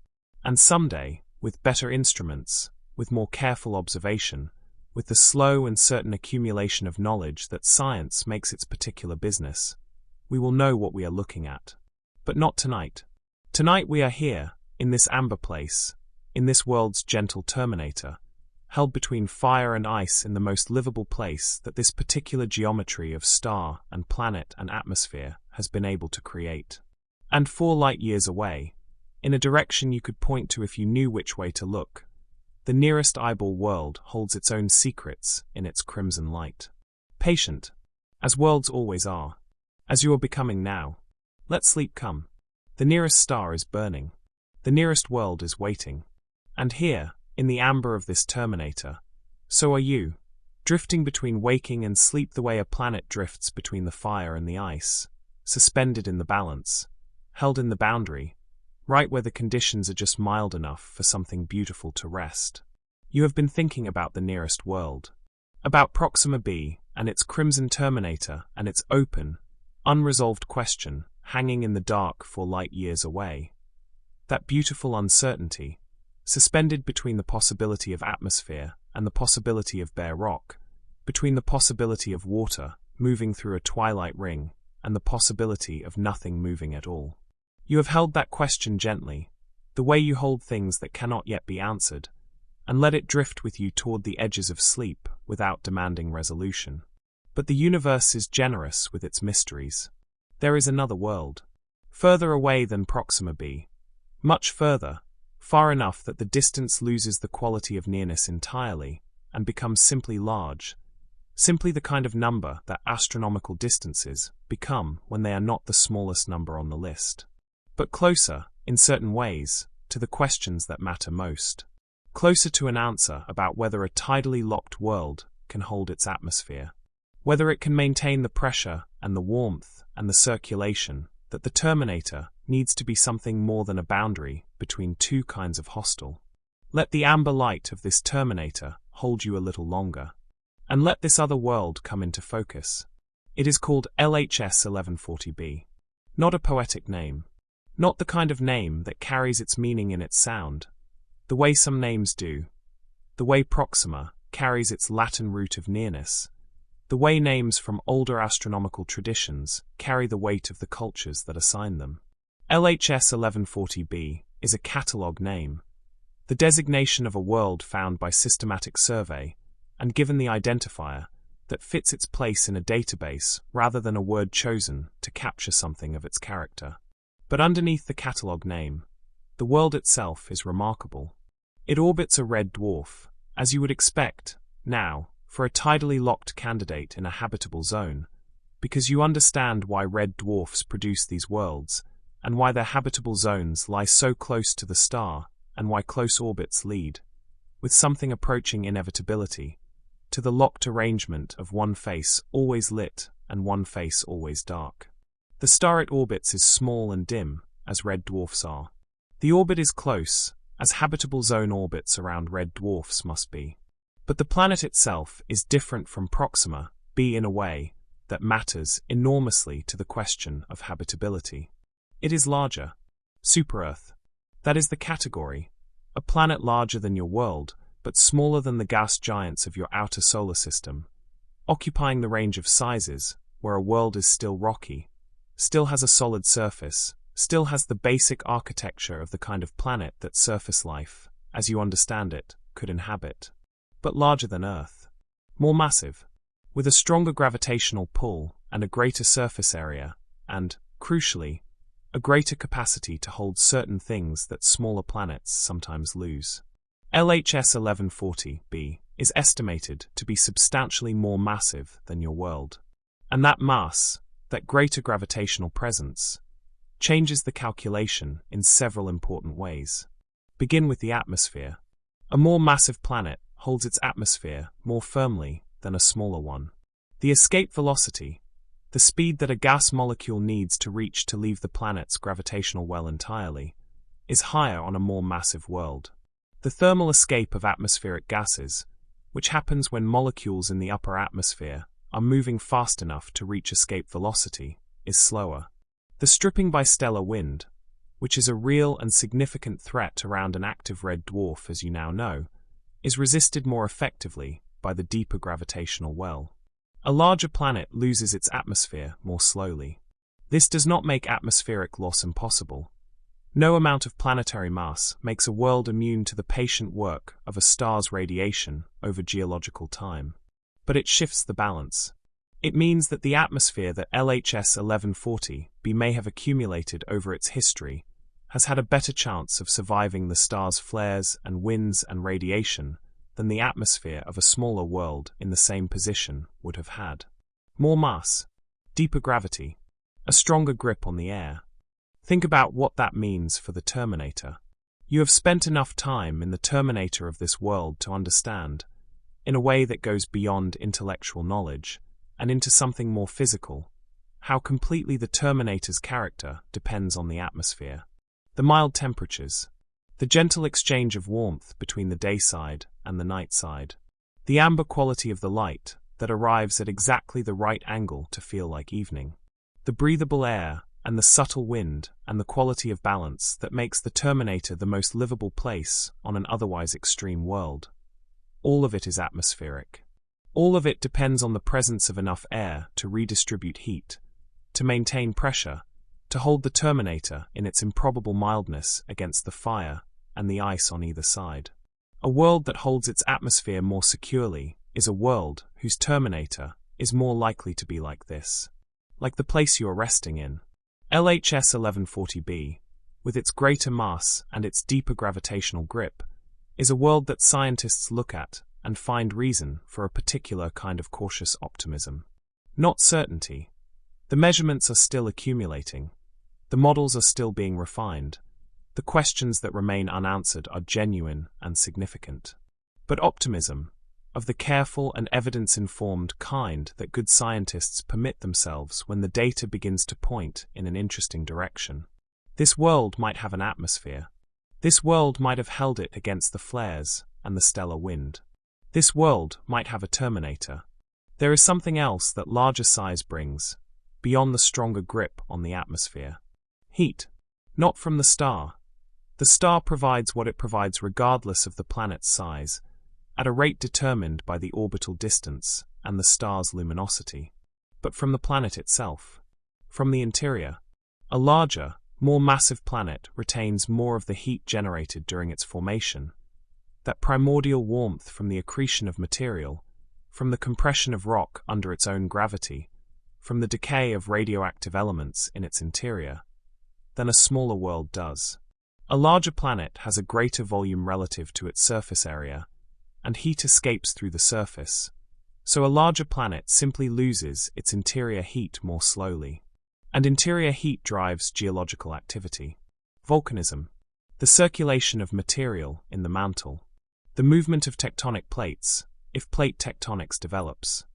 A: And someday, with better instruments, with more careful observation, with the slow and certain accumulation of knowledge that science makes its particular business, we will know what we are looking at. But not tonight. Tonight we are here, in this amber place, in this world's gentle terminator, held between fire and ice in the most livable place that this particular geometry of star and planet and atmosphere has been able to create. And 4 light-years away, in a direction you could point to if you knew which way to look, the nearest eyeball world holds its own secrets in its crimson light. Patient, as worlds always are, as you are becoming now, let sleep come. The nearest star is burning. The nearest world is waiting. And here, in the amber of this terminator, so are you, drifting between waking and sleep the way a planet drifts between the fire and the ice, suspended in the balance, held in the boundary, right where the conditions are just mild enough for something beautiful to rest. You have been thinking about the nearest world, about Proxima b and its crimson terminator and its open, unresolved question hanging in the dark 4 light-years away. That beautiful uncertainty, suspended between the possibility of atmosphere and the possibility of bare rock, between the possibility of water moving through a twilight ring and the possibility of nothing moving at all. You have held that question gently, the way you hold things that cannot yet be answered, and let it drift with you toward the edges of sleep without demanding resolution. But the universe is generous with its mysteries. There is another world, further away than Proxima b, much further, far enough that the distance loses the quality of nearness entirely and becomes simply large, simply the kind of number that astronomical distances become when they are not the smallest number on the list. But closer, in certain ways, to the questions that matter most. Closer to an answer about whether a tidally locked world can hold its atmosphere, whether it can maintain the pressure and the warmth and the circulation that the terminator needs to be something more than a boundary between 2 kinds of hostile. Let the amber light of this terminator hold you a little longer, and let this other world come into focus. It is called LHS 1140b. Not a poetic name. Not the kind of name that carries its meaning in its sound, the way some names do, the way Proxima carries its Latin root of nearness, the way names from older astronomical traditions carry the weight of the cultures that assign them. LHS 1140b is a catalogue name, the designation of a world found by systematic survey and given the identifier that fits its place in a database rather than a word chosen to capture something of its character. But underneath the catalogue name, the world itself is remarkable. It orbits a red dwarf, as you would expect, now, for a tidally locked candidate in a habitable zone, because you understand why red dwarfs produce these worlds, and why their habitable zones lie so close to the star, and why close orbits lead, with something approaching inevitability, to the locked arrangement of one face always lit and one face always dark. The star it orbits is small and dim, as red dwarfs are. The orbit is close, as habitable zone orbits around red dwarfs must be. But the planet itself is different from Proxima b in a way that matters enormously to the question of habitability. It is larger. Super-Earth. That is the category. A planet larger than your world, but smaller than the gas giants of your outer solar system, occupying the range of sizes where a world is still rocky, still has a solid surface, still has the basic architecture of the kind of planet that surface life, as you understand it, could inhabit. But larger than Earth. More massive, with a stronger gravitational pull and a greater surface area, and, crucially, a greater capacity to hold certain things that smaller planets sometimes lose. LHS 1140b is estimated to be substantially more massive than your world. And that mass, that greater gravitational presence, changes the calculation in several important ways. Begin with the atmosphere. A more massive planet holds its atmosphere more firmly than a smaller one. The escape velocity, the speed that a gas molecule needs to reach to leave the planet's gravitational well entirely, is higher on a more massive world. The thermal escape of atmospheric gases, which happens when molecules in the upper atmosphere are moving fast enough to reach escape velocity, is slower. The stripping by stellar wind, which is a real and significant threat around an active red dwarf as you now know, is resisted more effectively by the deeper gravitational well. A larger planet loses its atmosphere more slowly. This does not make atmospheric loss impossible. No amount of planetary mass makes a world immune to the patient work of a star's radiation over geological time. But it shifts the balance. It means that the atmosphere that LHS 1140b may have accumulated over its history has had a better chance of surviving the star's flares and winds and radiation than the atmosphere of a smaller world in the same position would have had. More mass, deeper gravity, a stronger grip on the air. Think about what that means for the Terminator. You have spent enough time in the Terminator of this world to understand, in a way that goes beyond intellectual knowledge and into something more physical, how completely the Terminator's character depends on the atmosphere. The mild temperatures, the gentle exchange of warmth between the day side and the night side, the amber quality of the light that arrives at exactly the right angle to feel like evening, the breathable air and the subtle wind and the quality of balance that makes the Terminator the most livable place on an otherwise extreme world. All of it is atmospheric. All of it depends on the presence of enough air to redistribute heat, to maintain pressure, to hold the Terminator in its improbable mildness against the fire and the ice on either side. A world that holds its atmosphere more securely is a world whose Terminator is more likely to be like this. Like the place you are resting in. LHS 1140b, with its greater mass and its deeper gravitational grip, is a world that scientists look at and find reason for a particular kind of cautious optimism. Not certainty. The measurements are still accumulating. The models are still being refined. The questions that remain unanswered are genuine and significant. But optimism, of the careful and evidence-informed kind that good scientists permit themselves when the data begins to point in an interesting direction. This world might have an atmosphere. This world might have held it against the flares and the stellar wind. This world might have a Terminator. There is something else that larger size brings, beyond the stronger grip on the atmosphere. Heat. Not from the star. The star provides what it provides regardless of the planet's size, at a rate determined by the orbital distance and the star's luminosity. But from the planet itself. From the interior. A larger, more massive planet retains more of the heat generated during its formation. That primordial warmth from the accretion of material, from the compression of rock under its own gravity, from the decay of radioactive elements in its interior, than a smaller world does. A larger planet has a greater volume relative to its surface area, and heat escapes through the surface, so a larger planet simply loses its interior heat more slowly. And interior heat drives geological activity. Volcanism, the circulation of material in the mantle, the movement of tectonic plates, if plate tectonics develops.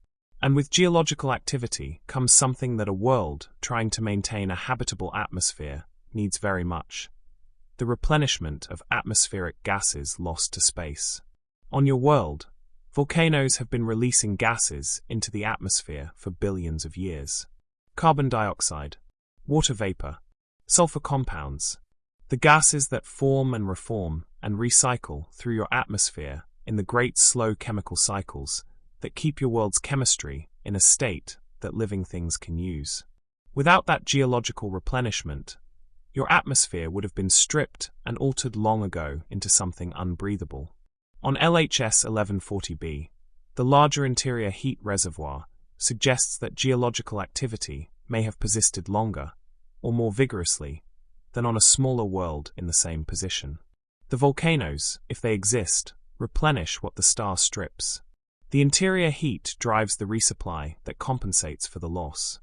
A: And with geological activity comes something that a world trying to maintain a habitable atmosphere needs very much: the replenishment of atmospheric gases lost to space. On your world, volcanoes have been releasing gases into the atmosphere for billions of years. Carbon dioxide, water vapor, sulfur compounds, the gases that form and reform and recycle through your atmosphere in the great slow chemical cycles that keep your world's chemistry in a state that living things can use. Without that geological replenishment, your atmosphere would have been stripped and altered long ago into something unbreathable. On LHS 1140b, the larger interior heat reservoir suggests that geological activity may have persisted longer, or more vigorously, than on a smaller world in the same position. The volcanoes, if they exist, replenish what the star strips. The interior heat drives the resupply that compensates for the loss.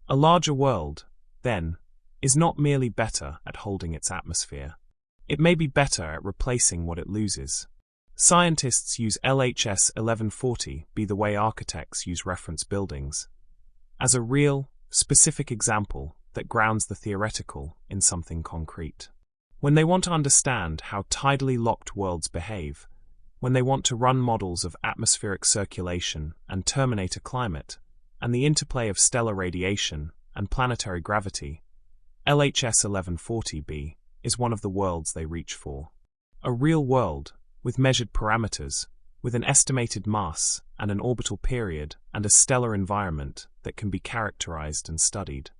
A: A larger world, then, is not merely better at holding its atmosphere. It may be better at replacing what it loses. Scientists use LHS 1140b the way architects use reference buildings, as a real, specific example that grounds the theoretical in something concrete. When they want to understand how tidally locked worlds behave, when they want to run models of atmospheric circulation and terminator climate, and the interplay of stellar radiation and planetary gravity, LHS 1140b is one of the worlds they reach for. A real world, with measured parameters, with an estimated mass and an orbital period and a stellar environment that can be characterized and studied.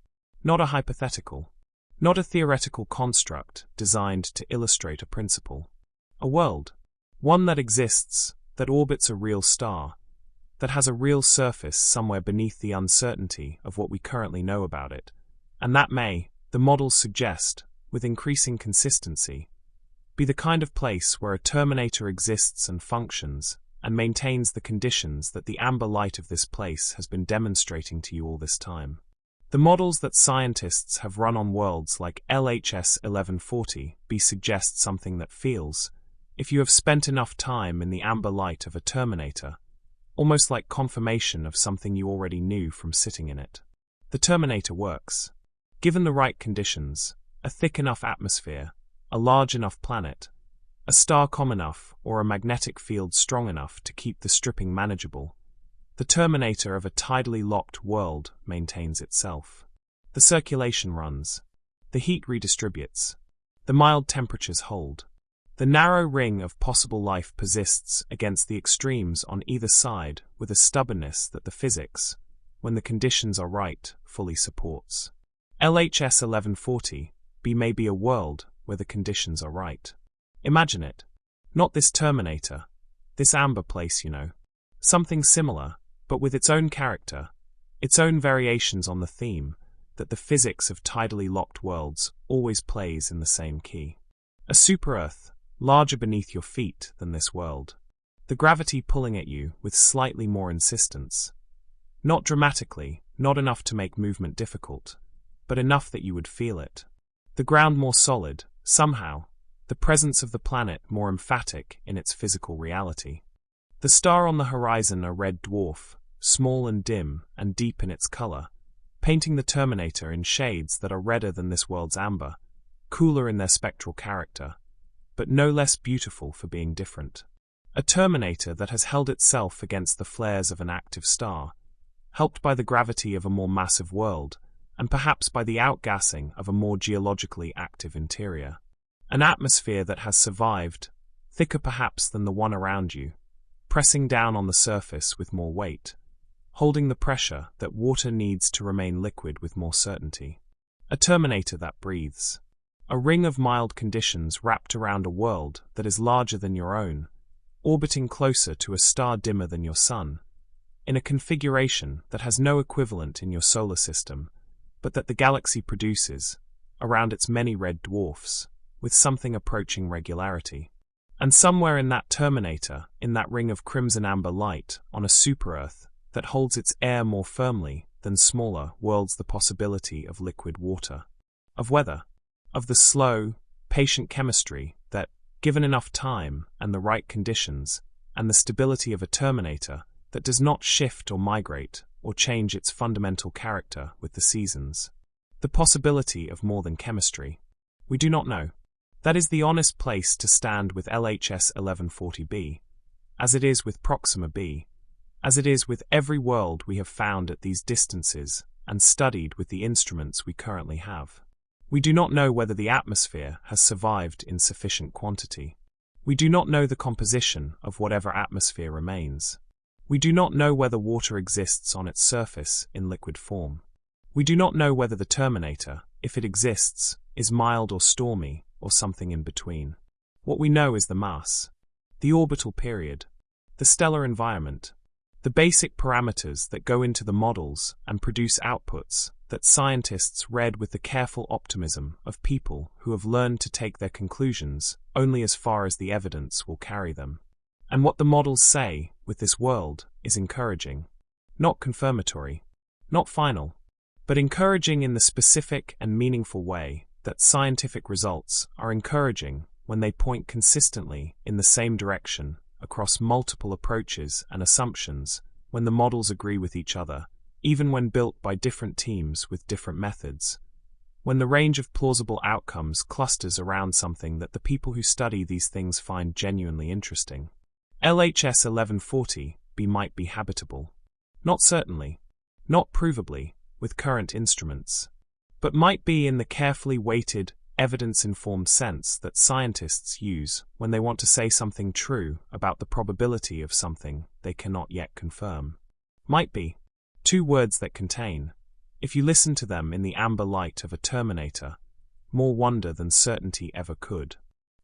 A: Not a hypothetical. not a theoretical construct designed to illustrate a principle. A world. One that exists, that orbits a real star, that has a real surface somewhere beneath the uncertainty of what we currently know about it, and that may, the models suggest, with increasing consistency, be the kind of place where a terminator exists and functions, and maintains the conditions that the amber light of this place has been demonstrating to you all this time. The models that scientists have run on worlds like LHS 1140b suggest something that feels, if you have spent enough time in the amber light of a terminator, almost like confirmation of something you already knew from sitting in it. The terminator works. Given the right conditions, a thick enough atmosphere, a large enough planet, a star calm enough, or a magnetic field strong enough to keep the stripping manageable, the terminator of a tidally locked world maintains itself. The circulation runs. The heat redistributes. The mild temperatures hold. The narrow ring of possible life persists against the extremes on either side with a stubbornness that the physics, when the conditions are right, fully supports. LHS 1140b may be a world where the conditions are right. Imagine it. Not this terminator, this amber place, Something similar, but with its own character, its own variations on the theme that the physics of tidally locked worlds always plays in the same key. A super-Earth, larger beneath your feet than this world. The gravity pulling at you with slightly more insistence. Not dramatically, not enough to make movement difficult, but enough that you would feel it. The ground more solid, somehow, the presence of the planet more emphatic in its physical reality. The star on the horizon a red dwarf, small and dim and deep in its color, painting the terminator in shades that are redder than this world's amber, cooler in their spectral character, but no less beautiful for being different. A terminator that has held itself against the flares of an active star, helped by the gravity of a more massive world, and perhaps by the outgassing of a more geologically active interior. An atmosphere that has survived, thicker perhaps than the one around you, pressing down on the surface with more weight, holding the pressure that water needs to remain liquid with more certainty. A terminator that breathes. A ring of mild conditions wrapped around a world that is larger than your own, orbiting closer to a star dimmer than your sun, in a configuration that has no equivalent in your solar system, but that the galaxy produces, around its many red dwarfs, with something approaching regularity. And somewhere in that terminator, in that ring of crimson amber light, on a super-Earth that holds its air more firmly than smaller worlds the possibility of liquid water, of weather, of the slow, patient chemistry that, given enough time and the right conditions, and the stability of a terminator that does not shift or migrate or change its fundamental character with the seasons. The possibility of more than chemistry. We do not know. That is the honest place to stand with LHS 1140b, as it is with Proxima b, as it is with every world we have found at these distances and studied with the instruments we currently have. We do not know whether the atmosphere has survived in sufficient quantity. We do not know the composition of whatever atmosphere remains. We do not know whether water exists on its surface in liquid form. We do not know whether the terminator, if it exists, is mild or stormy, or something in between. What we know is the mass, the orbital period, the stellar environment, the basic parameters that go into the models and produce outputs that scientists read with the careful optimism of people who have learned to take their conclusions only as far as the evidence will carry them. And what the models say with this world is encouraging, not confirmatory, not final, but encouraging in the specific and meaningful way that scientific results are encouraging when they point consistently in the same direction across multiple approaches and assumptions, when the models agree with each other, even when built by different teams with different methods, when the range of plausible outcomes clusters around something that the people who study these things find genuinely interesting. LHS 1140b might be habitable. Not certainly, not provably, with current instruments, but might be in the carefully weighted, evidence-informed sense that scientists use when they want to say something true about the probability of something they cannot yet confirm. Might be. Two words that contain, if you listen to them in the amber light of a terminator, more wonder than certainty ever could.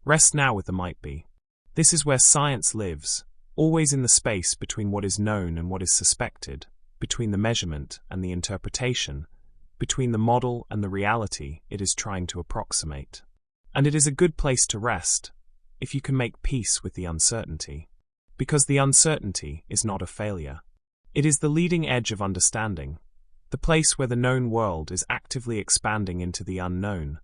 A: Rest now with the might be. This is where science lives, always in the space between what is known and what is suspected, between the measurement and the interpretation, between the model and the reality it is trying to approximate. And it is a good place to rest, if you can make peace with the uncertainty. Because the uncertainty is not a failure. It is the leading edge of understanding, the place where the known world is actively expanding into the unknown,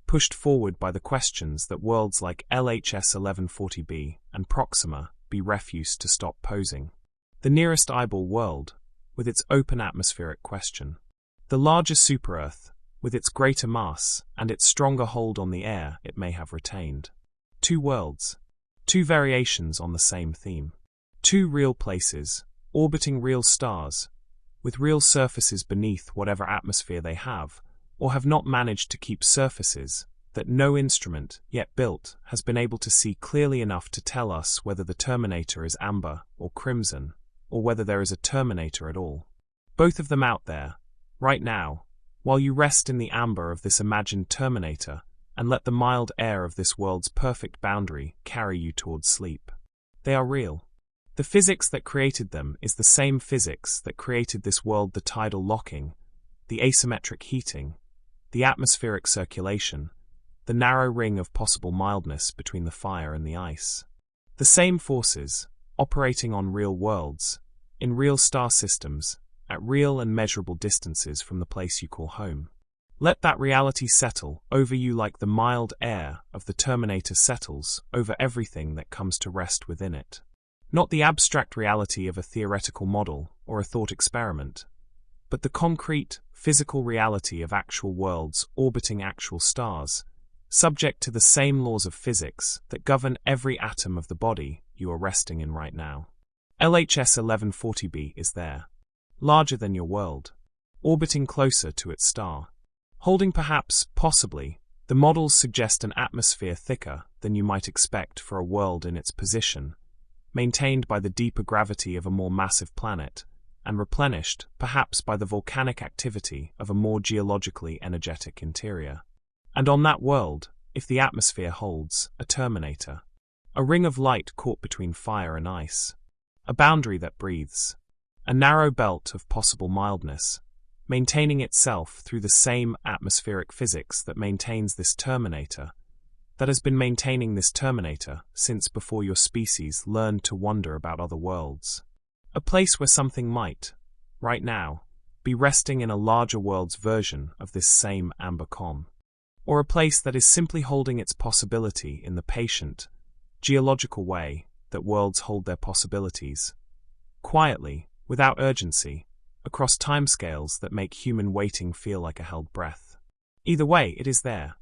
A: pushed forward by the questions that worlds like LHS 1140b and Proxima b refuse to stop posing. The nearest eyeball world, with its open atmospheric question. The larger super-Earth, with its greater mass and its stronger hold on the air it may have retained. Two worlds. Two variations on the same theme. Two real places, orbiting real stars, with real surfaces beneath whatever atmosphere they have, or have not managed to keep surfaces that no instrument yet built has been able to see clearly enough to tell us whether the terminator is amber or crimson, or whether there is a terminator at all. Both of them out there, right now, while you rest in the amber of this imagined terminator and let the mild air of this world's perfect boundary carry you towards sleep. They are real. The physics that created them is the same physics that created this world: the tidal locking, the asymmetric heating, the atmospheric circulation, the narrow ring of possible mildness between the fire and the ice. The same forces, operating on real worlds, in real star systems, at real and measurable distances from the place you call home. Let that reality settle over you like the mild air of the terminator settles over everything that comes to rest within it. Not the abstract reality of a theoretical model or a thought experiment, but the concrete, physical reality of actual worlds orbiting actual stars, subject to the same laws of physics that govern every atom of the body you are resting in right now. LHS 1140b is there, larger than your world, orbiting closer to its star. Holding perhaps, possibly, the models suggest an atmosphere thicker than you might expect for a world in its position, maintained by the deeper gravity of a more massive planet, and replenished, perhaps, by the volcanic activity of a more geologically energetic interior. And on that world, if the atmosphere holds, a terminator. A ring of light caught between fire and ice. A boundary that breathes. A narrow belt of possible mildness, maintaining itself through the same atmospheric physics that maintains this terminator, that has been maintaining this terminator since before your species learned to wonder about other worlds. A place where something might, right now, be resting in a larger world's version of this same amber calm. Or a place that is simply holding its possibility in the patient, geological way that worlds hold their possibilities, quietly, without urgency, across timescales that make human waiting feel like a held breath. Either way, it is there.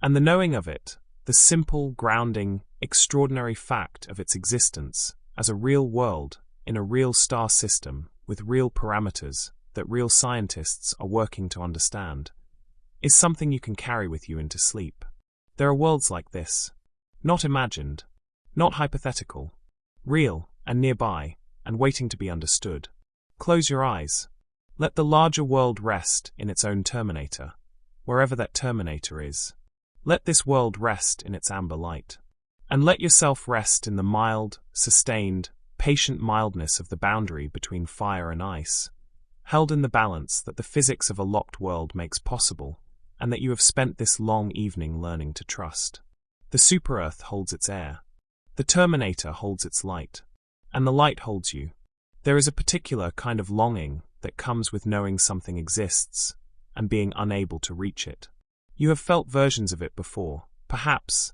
A: And the knowing of it, the simple, grounding, extraordinary fact of its existence as a real world in a real star system with real parameters that real scientists are working to understand, is something you can carry with you into sleep. There are worlds like this, not imagined, not hypothetical, real and nearby and waiting to be understood. Close your eyes. Let the larger world rest in its own terminator, wherever that terminator is. Let this world rest in its amber light. And let yourself rest in the mild, sustained, patient mildness of the boundary between fire and ice, held in the balance that the physics of a locked world makes possible, and that you have spent this long evening learning to trust. The super-Earth holds its air. The terminator holds its light. And the light holds you. There is a particular kind of longing that comes with knowing something exists and being unable to reach it. You have felt versions of it before, perhaps.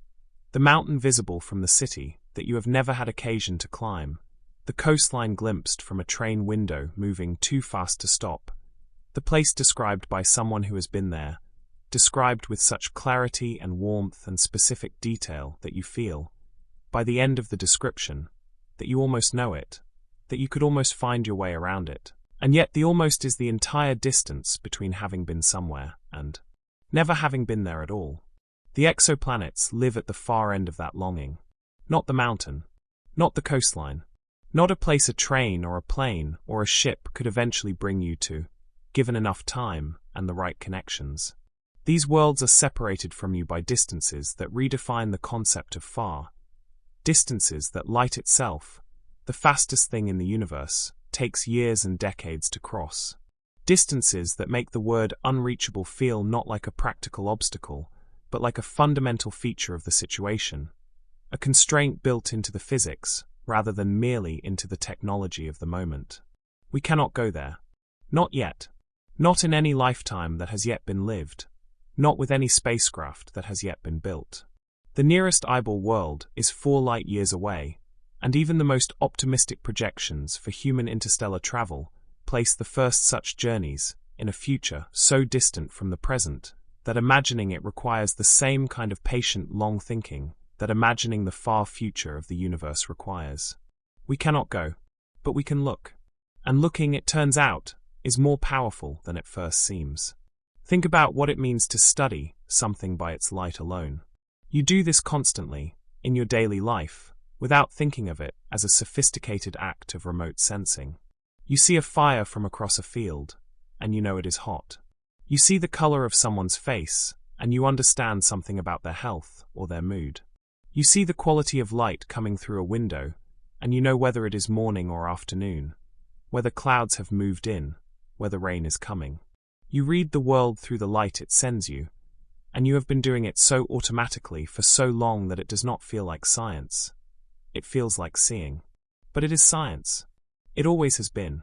A: The mountain visible from the city that you have never had occasion to climb, the coastline glimpsed from a train window moving too fast to stop, the place described by someone who has been there, described with such clarity and warmth and specific detail that you feel, by the end of the description, that you almost know it, that you could almost find your way around it. And yet the almost is the entire distance between having been somewhere and never having been there at all. The exoplanets live at the far end of that longing. Not the mountain. Not the coastline. Not a place a train or a plane or a ship could eventually bring you to, given enough time and the right connections. These worlds are separated from you by distances that redefine the concept of far. Distances that light itself, the fastest thing in the universe, takes years and decades to cross. Distances that make the word unreachable feel not like a practical obstacle, but like a fundamental feature of the situation, a constraint built into the physics, rather than merely into the technology of the moment. We cannot go there. Not yet. Not in any lifetime that has yet been lived. Not with any spacecraft that has yet been built. The nearest eyeball world is 4 light-years away, and even the most optimistic projections for human interstellar travel place the first such journeys in a future so distant from the present that imagining it requires the same kind of patient, long thinking that imagining the far future of the universe requires. We cannot go, but we can look. And looking, it turns out, is more powerful than it first seems. Think about what it means to study something by its light alone. You do this constantly, in your daily life, without thinking of it as a sophisticated act of remote sensing. You see a fire from across a field, and you know it is hot. You see the color of someone's face, and you understand something about their health or their mood. You see the quality of light coming through a window, and you know whether it is morning or afternoon, whether clouds have moved in, whether rain is coming. You read the world through the light it sends you, and you have been doing it so automatically for so long that it does not feel like science. It feels like seeing. But it is science. It always has been.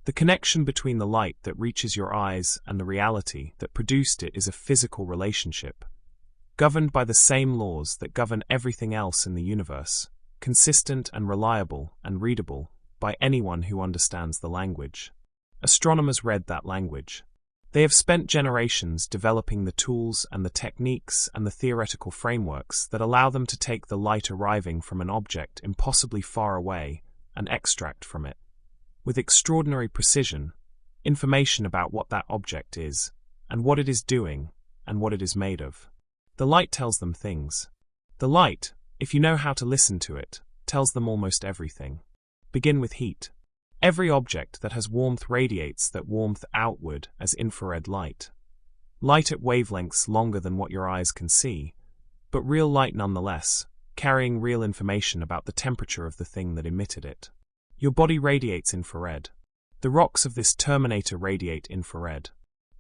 A: The connection between the light that reaches your eyes and the reality that produced it is a physical relationship, governed by the same laws that govern everything else in the universe, consistent and reliable and readable by anyone who understands the language. Astronomers read that language. They have spent generations developing the tools and the techniques and the theoretical frameworks that allow them to take the light arriving from an object impossibly far away and extract from it, with extraordinary precision, information about what that object is, and what it is doing, and what it is made of. The light tells them things. The light, if you know how to listen to it, tells them almost everything. Begin with heat. Every object that has warmth radiates that warmth outward as infrared light. Light at wavelengths longer than what your eyes can see, but real light nonetheless, carrying real information about the temperature of the thing that emitted it. Your body radiates infrared. The rocks of this terminator radiate infrared.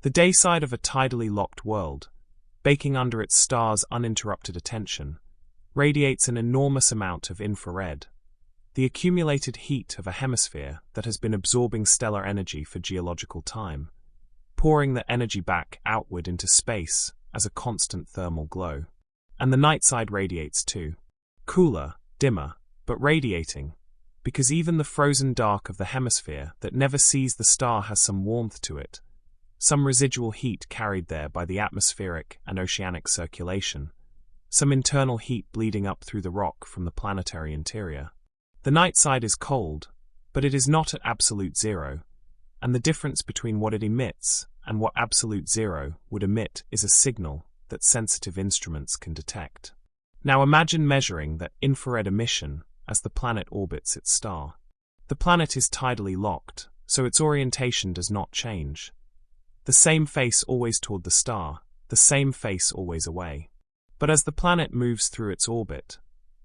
A: The day side of a tidally locked world, baking under its stars' uninterrupted attention, radiates an enormous amount of infrared, the accumulated heat of a hemisphere that has been absorbing stellar energy for geological time, pouring the energy back outward into space as a constant thermal glow. And the night side radiates too. Cooler, dimmer, but radiating, because even the frozen dark of the hemisphere that never sees the star has some warmth to it, some residual heat carried there by the atmospheric and oceanic circulation, some internal heat bleeding up through the rock from the planetary interior. The night side is cold, but it is not at absolute zero, and the difference between what it emits and what absolute zero would emit is a signal that sensitive instruments can detect. Now imagine measuring that infrared emission as the planet orbits its star. The planet is tidally locked, so its orientation does not change. The same face always toward the star, the same face always away. But as the planet moves through its orbit,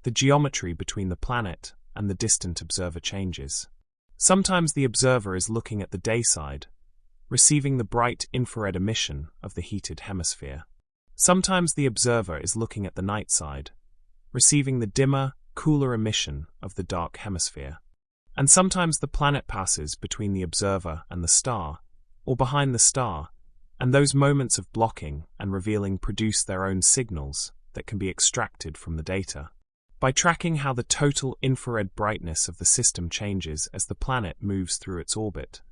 A: the geometry between the planet and the distant observer changes. Sometimes the observer is looking at the day side, receiving the bright infrared emission of the heated hemisphere. Sometimes the observer is looking at the night side, receiving the dimmer, cooler emission of the dark hemisphere. And sometimes the planet passes between the observer and the star, or behind the star, and those moments of blocking and revealing produce their own signals that can be extracted from the data. By tracking how the total infrared brightness of the system changes as the planet moves through its orbit,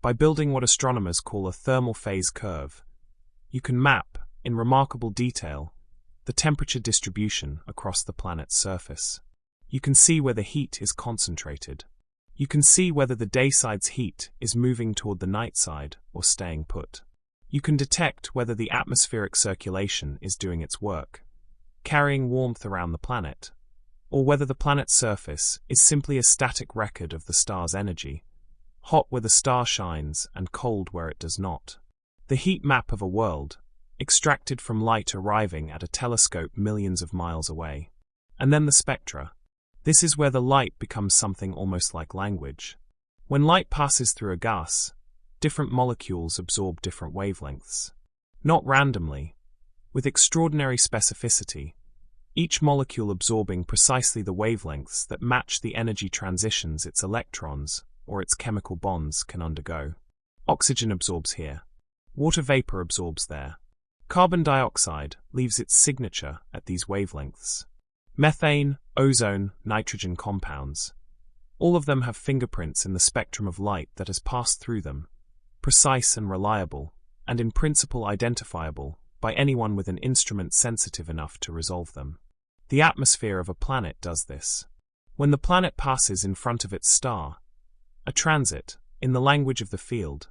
A: by building what astronomers call a thermal phase curve, you can map, in remarkable detail, the temperature distribution across the planet's surface. You can see where the heat is concentrated. You can see whether the day side's heat is moving toward the night side or staying put. You can detect whether the atmospheric circulation is doing its work, carrying warmth around the planet, or whether the planet's surface is simply a static record of the star's energy, hot where the star shines and cold where it does not. The heat map of a world, extracted from light arriving at a telescope millions of miles away. And then the spectra. This is where the light becomes something almost like language. When light passes through a gas, different molecules absorb different wavelengths. Not randomly, with extraordinary specificity, each molecule absorbing precisely the wavelengths that match the energy transitions its electrons or its chemical bonds can undergo. Oxygen absorbs here. Water vapor absorbs there. Carbon dioxide leaves its signature at these wavelengths. Methane, ozone, nitrogen compounds. All of them have fingerprints in the spectrum of light that has passed through them, precise and reliable, and in principle identifiable by anyone with an instrument sensitive enough to resolve them. The atmosphere of a planet does this. When the planet passes in front of its star, a transit, in the language of the field,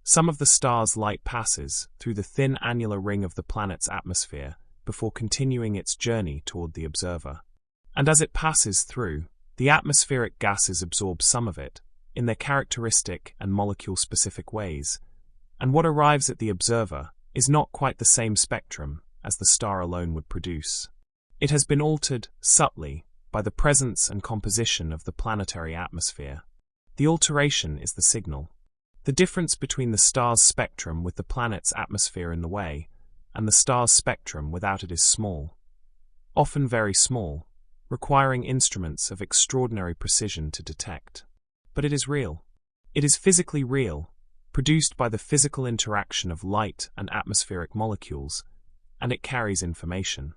A: some of the star's light passes through the thin annular ring of the planet's atmosphere before continuing its journey toward the observer. And as it passes through, the atmospheric gases absorb some of it, in their characteristic and molecule-specific ways, and what arrives at the observer is not quite the same spectrum as the star alone would produce. It has been altered, subtly, by the presence and composition of the planetary atmosphere. The alteration is the signal. The difference between the star's spectrum with the planet's atmosphere in the way, and the star's spectrum without it is small. Often very small, requiring instruments of extraordinary precision to detect. But it is real. It is physically real, produced by the physical interaction of light and atmospheric molecules, and it carries information.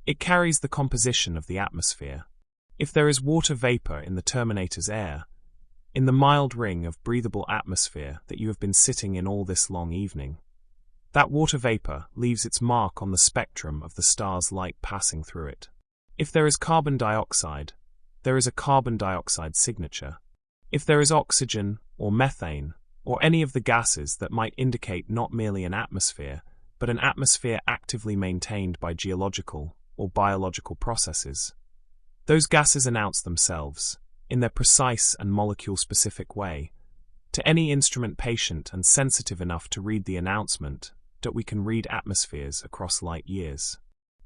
A: It carries the composition of the atmosphere. If there is water vapor in the Terminator's air, in the mild ring of breathable atmosphere that you have been sitting in all this long evening, that water vapor leaves its mark on the spectrum of the star's light passing through it. If there is carbon dioxide, there is a carbon dioxide signature. If there is oxygen, or methane, or any of the gases that might indicate not merely an atmosphere, but an atmosphere actively maintained by geological or biological processes, those gases announce themselves, in their precise and molecule-specific way, to any instrument patient and sensitive enough to read the announcement that we can read atmospheres across light years.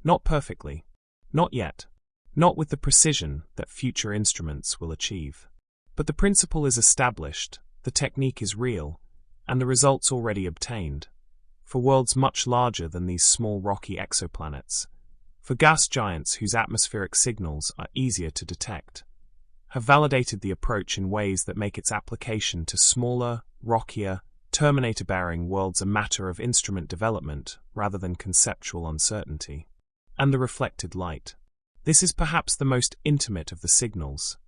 A: Not perfectly. Not yet. Not with the precision that future instruments will achieve. But the principle is established, the technique is real, and the results already obtained, for worlds much larger than these small rocky exoplanets, for gas giants whose atmospheric signals are easier to detect, have validated the approach in ways that make its application to smaller, rockier, terminator-bearing worlds a matter of instrument development rather than conceptual uncertainty. And the reflected light. This is perhaps the most intimate of the signals.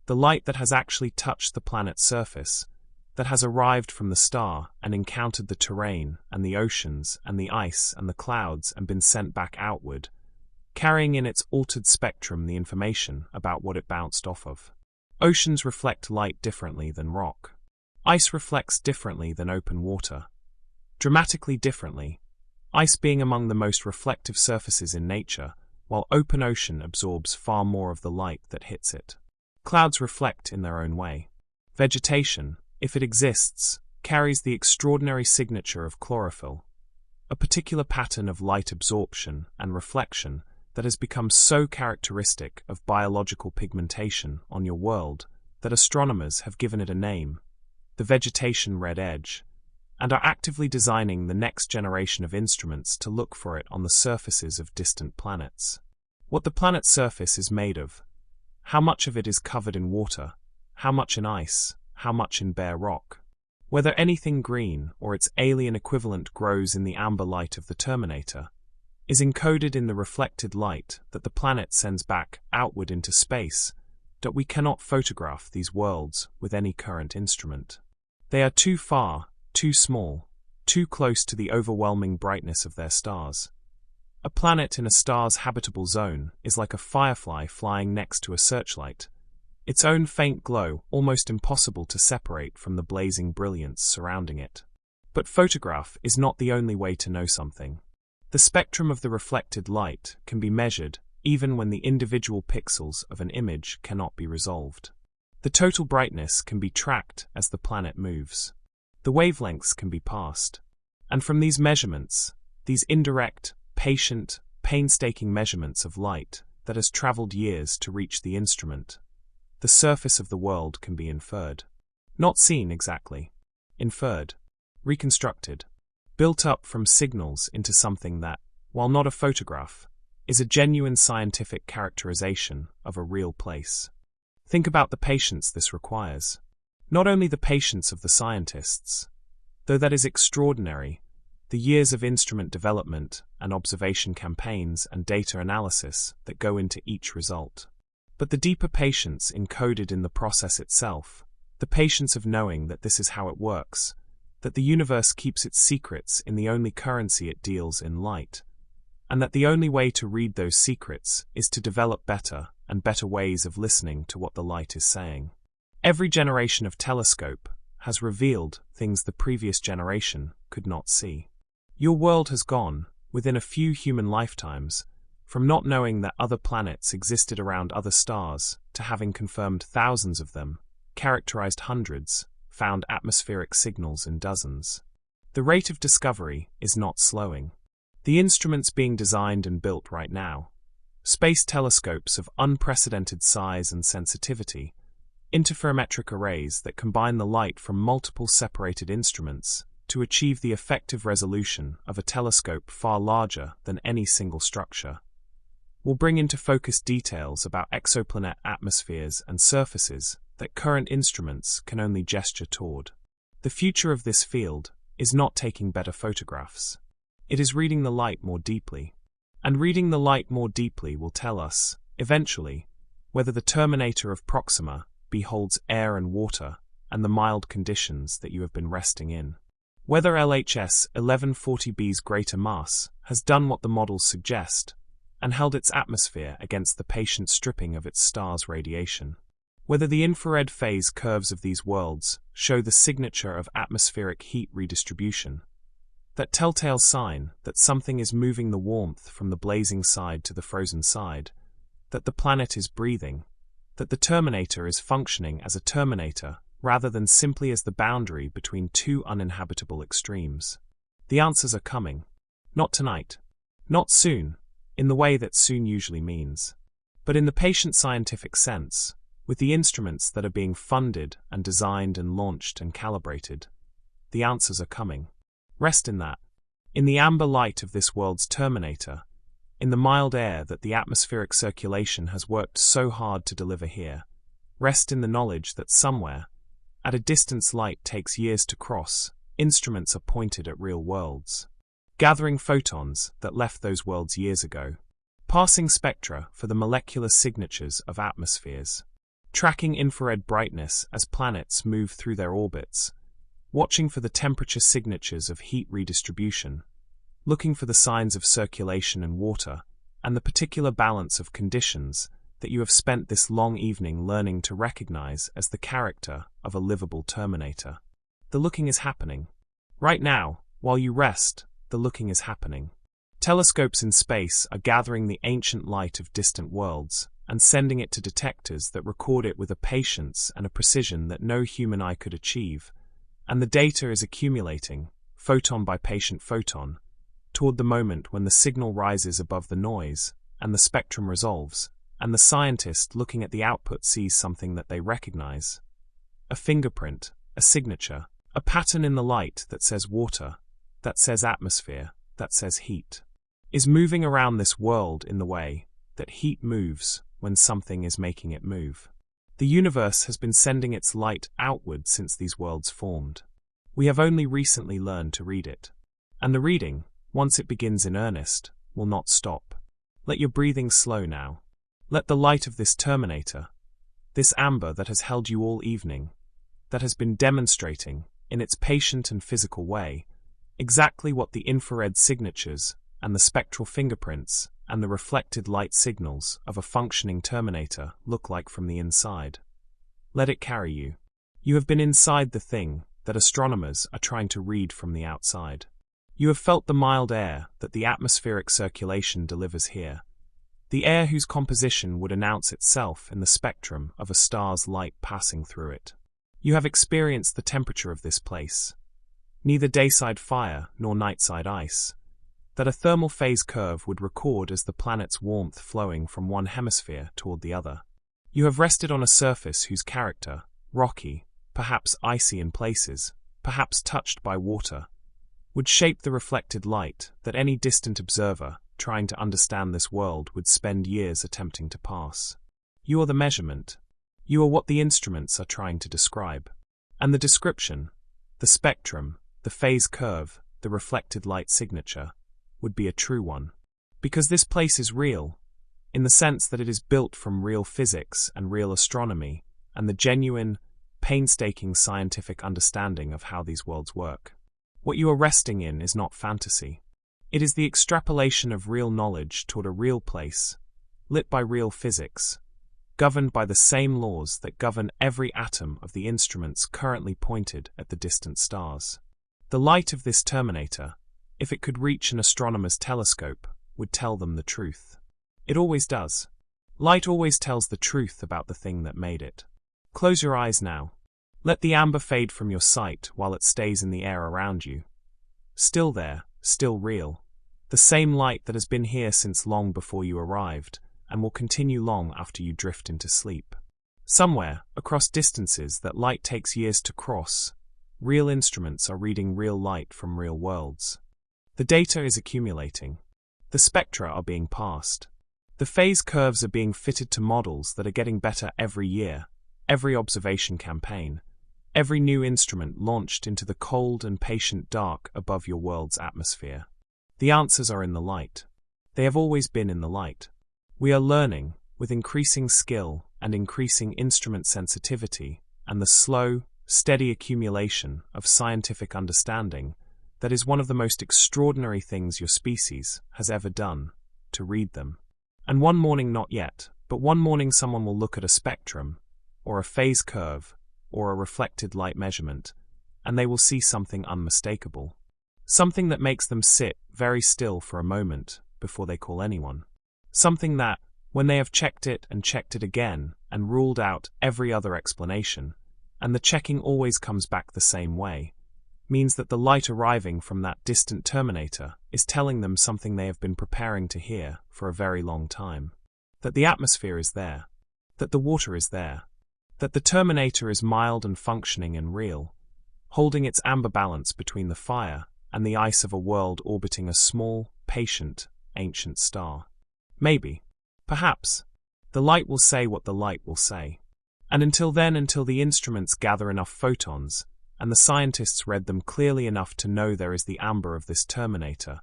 A: The light that has actually touched the planet's surface, that has arrived from the star and encountered the terrain and the oceans and the ice and the clouds and been sent back outward, carrying in its altered spectrum the information about what it bounced off of. Oceans reflect light differently than rock. Ice reflects differently than open water. Dramatically differently, ice being among the most reflective surfaces in nature, while open ocean absorbs far more of the light that hits it. Clouds reflect in their own way. Vegetation, if it exists, carries the extraordinary signature of chlorophyll, a particular pattern of light absorption and reflection that has become so characteristic of biological pigmentation on your world that astronomers have given it a name, the vegetation red edge, and are actively designing the next generation of instruments to look for it on the surfaces of distant planets. What the planet's surface is made of, how much of it is covered in water, how much in ice, how much in bare rock, whether anything green or its alien equivalent grows in the amber light of the Terminator, is encoded in the reflected light that the planet sends back outward into space, that we cannot photograph these worlds with any current instrument. They are too far, too small, too close to the overwhelming brightness of their stars. A planet in a star's habitable zone is like a firefly flying next to a searchlight, its own faint glow almost impossible to separate from the blazing brilliance surrounding it. But photograph is not the only way to know something. The spectrum of the reflected light can be measured even when the individual pixels of an image cannot be resolved. The total brightness can be tracked as the planet moves. The wavelengths can be passed. And from these measurements, these indirect, patient, painstaking measurements of light that has traveled years to reach the instrument. The surface of the world can be inferred. Not seen exactly. Inferred. Reconstructed. Built up from signals into something that, while not a photograph, is a genuine scientific characterization of a real place. Think about the patience this requires. Not only the patience of the scientists, though that is extraordinary, the years of instrument development and observation campaigns and data analysis that go into each result. But the deeper patience encoded in the process itself, the patience of knowing that this is how it works, that the universe keeps its secrets in the only currency it deals in, light, and that the only way to read those secrets is to develop better and better ways of listening to what the light is saying. Every generation of telescope has revealed things the previous generation could not see. Your world has gone, within a few human lifetimes, from not knowing that other planets existed around other stars to having confirmed thousands of them, characterized hundreds, found atmospheric signals in dozens. The rate of discovery is not slowing. The instruments being designed and built right now, space telescopes of unprecedented size and sensitivity, interferometric arrays that combine the light from multiple separated instruments to achieve the effective resolution of a telescope far larger than any single structure, will bring into focus details about exoplanet atmospheres and surfaces that current instruments can only gesture toward. The future of this field is not taking better photographs. It is reading the light more deeply. And reading the light more deeply will tell us, eventually, whether the terminator of Proxima beholds air and water and the mild conditions that you have been resting in. Whether LHS 1140b's greater mass has done what the models suggest and held its atmosphere against the patient stripping of its star's radiation. Whether the infrared phase curves of these worlds show the signature of atmospheric heat redistribution, that telltale sign that something is moving the warmth from the blazing side to the frozen side, that the planet is breathing, that the terminator is functioning as a terminator rather than simply as the boundary between two uninhabitable extremes. The answers are coming. Not tonight. Not soon, in the way that soon usually means, but in the patient scientific sense, with the instruments that are being funded and designed and launched and calibrated. The answers are coming. Rest in that. In the amber light of this world's terminator, in the mild air that the atmospheric circulation has worked so hard to deliver here, rest in the knowledge that somewhere, at a distance light takes years to cross, instruments are pointed at real worlds, gathering photons that left those worlds years ago, passing spectra for the molecular signatures of atmospheres, tracking infrared brightness as planets move through their orbits, watching for the temperature signatures of heat redistribution, looking for the signs of circulation and water, and the particular balance of conditions that you have spent this long evening learning to recognize as the character of a livable terminator. The looking is happening. Right now, while you rest, the looking is happening. Telescopes in space are gathering the ancient light of distant worlds and sending it to detectors that record it with a patience and a precision that no human eye could achieve, and the data is accumulating, photon by patient photon, toward the moment when the signal rises above the noise, and the spectrum resolves, and the scientist looking at the output sees something that they recognize. A fingerprint, a signature, a pattern in the light that says water, that says atmosphere, that says heat, is moving around this world in the way that heat moves when something is making it move. The universe has been sending its light outward since these worlds formed. We have only recently learned to read it. And the reading, once it begins in earnest, will not stop. Let your breathing slow now. Let the light of this terminator, this amber that has held you all evening, that has been demonstrating, in its patient and physical way, exactly what the infrared signatures and the spectral fingerprints and the reflected light signals of a functioning terminator look like from the inside. Let it carry you. You have been inside the thing that astronomers are trying to read from the outside. You have felt the mild air that the atmospheric circulation delivers here, the air whose composition would announce itself in the spectrum of a star's light passing through it. You have experienced the temperature of this place. Neither dayside fire nor nightside ice, that a thermal phase curve would record as the planet's warmth flowing from one hemisphere toward the other. You have rested on a surface whose character, rocky, perhaps icy in places, perhaps touched by water, would shape the reflected light that any distant observer trying to understand this world would spend years attempting to pass. You are the measurement. You are what the instruments are trying to describe. And the description, the spectrum, the phase curve, the reflected light signature, would be a true one. Because this place is real, in the sense that it is built from real physics and real astronomy, and the genuine, painstaking scientific understanding of how these worlds work. What you are resting in is not fantasy. It is the extrapolation of real knowledge toward a real place, lit by real physics, governed by the same laws that govern every atom of the instruments currently pointed at the distant stars. The light of this terminator, if it could reach an astronomer's telescope, would tell them the truth. It always does. Light always tells the truth about the thing that made it. Close your eyes now. Let the amber fade from your sight while it stays in the air around you. Still there, still real. The same light that has been here since long before you arrived, and will continue long after you drift into sleep. Somewhere, across distances that light takes years to cross, real instruments are reading real light from real worlds. The data is accumulating. The spectra are being passed. The phase curves are being fitted to models that are getting better every year, every observation campaign, every new instrument launched into the cold and patient dark above your world's atmosphere. The answers are in the light. They have always been in the light. We are learning, with increasing skill and increasing instrument sensitivity, and the slow, steady accumulation of scientific understanding, that is one of the most extraordinary things your species has ever done, to read them. And one morning, not yet, but one morning someone will look at a spectrum, or a phase curve, or a reflected light measurement, and they will see something unmistakable. Something that makes them sit very still for a moment before they call anyone. Something that, when they have checked it again and ruled out every other explanation, and the checking always comes back the same way, means that the light arriving from that distant terminator is telling them something they have been preparing to hear for a very long time. That the atmosphere is there. That the water is there. That the terminator is mild and functioning and real, holding its amber balance between the fire and the ice of a world orbiting a small, patient, ancient star. Maybe, perhaps, the light will say what the light will say. And until then, until the instruments gather enough photons, and the scientists read them clearly enough to know there is the amber of this terminator,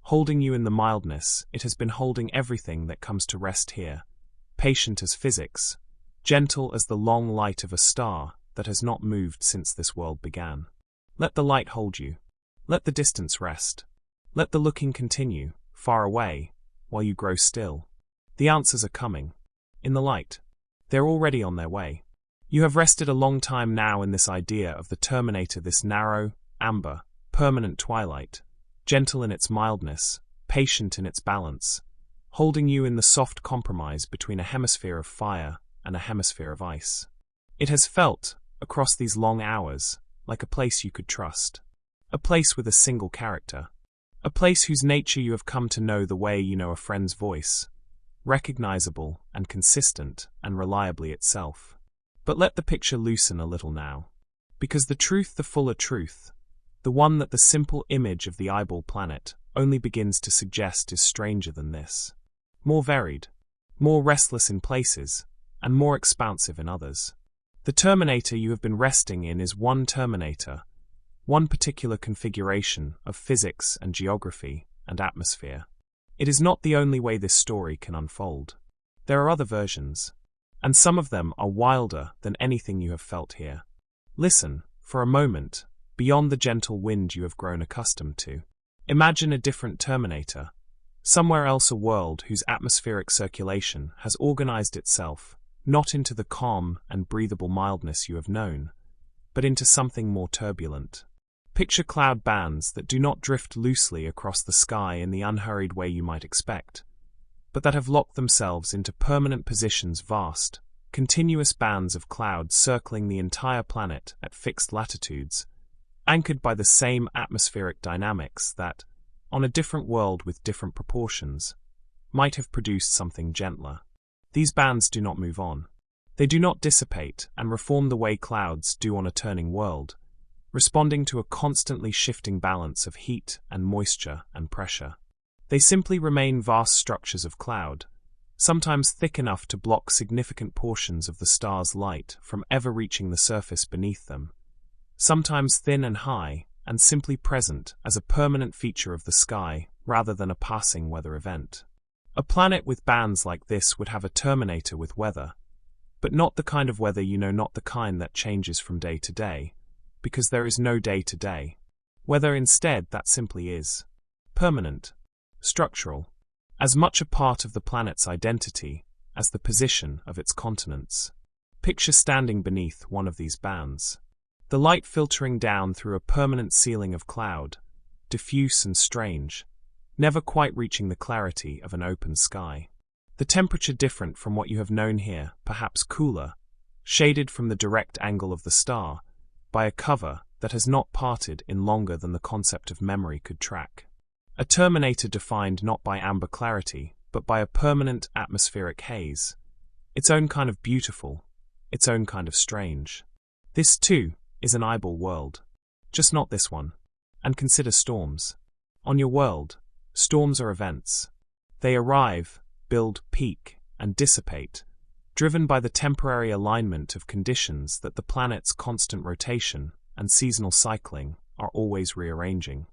A: holding you in the mildness it has been holding everything that comes to rest here, patient as physics, gentle as the long light of a star that has not moved since this world began. Let the light hold you. Let the distance rest. Let the looking continue, far away, while you grow still. The answers are coming. In the light. They're already on their way. You have rested a long time now in this idea of the terminator, this narrow, amber, permanent twilight, gentle in its mildness, patient in its balance, holding you in the soft compromise between a hemisphere of fire and a hemisphere of ice. It has felt, across these long hours, like a place you could trust. A place with a single character. A place whose nature you have come to know the way you know a friend's voice, recognizable and consistent and reliably itself. But let the picture loosen a little now. Because the truth, the fuller truth, the one that the simple image of the eyeball planet only begins to suggest is stranger than this. More varied, more restless in places, and more expansive in others. The terminator you have been resting in is one terminator, one particular configuration of physics and geography and atmosphere. It is not the only way this story can unfold. There are other versions, and some of them are wilder than anything you have felt here. Listen, for a moment, beyond the gentle wind you have grown accustomed to. Imagine a different terminator, somewhere else, a world whose atmospheric circulation has organized itself, not into the calm and breathable mildness you have known, but into something more turbulent. Picture cloud bands that do not drift loosely across the sky in the unhurried way you might expect, but that have locked themselves into permanent positions, vast, continuous bands of clouds circling the entire planet at fixed latitudes, anchored by the same atmospheric dynamics that, on a different world with different proportions, might have produced something gentler. These bands do not move on. They do not dissipate and reform the way clouds do on a turning world, responding to a constantly shifting balance of heat and moisture and pressure. They simply remain vast structures of cloud, sometimes thick enough to block significant portions of the star's light from ever reaching the surface beneath them, sometimes thin and high, and simply present as a permanent feature of the sky rather than a passing weather event. A planet with bands like this would have a terminator with weather, but not the kind of weather not the kind that changes from day to day, because there is no day to day. Weather instead that simply is. Permanent. Structural. As much a part of the planet's identity as the position of its continents. Picture standing beneath one of these bands. The light filtering down through a permanent ceiling of cloud, diffuse and strange, never quite reaching the clarity of an open sky. The temperature different from what you have known here, perhaps cooler, shaded from the direct angle of the star, by a cover that has not parted in longer than the concept of memory could track. A terminator defined not by amber clarity, but by a permanent atmospheric haze. Its own kind of beautiful, its own kind of strange. This, too, is an eyeball world. Just not this one. And consider storms. On your world, storms are events. They arrive, build, peak, and dissipate, driven by the temporary alignment of conditions that the planet's constant rotation and seasonal cycling are always rearranging.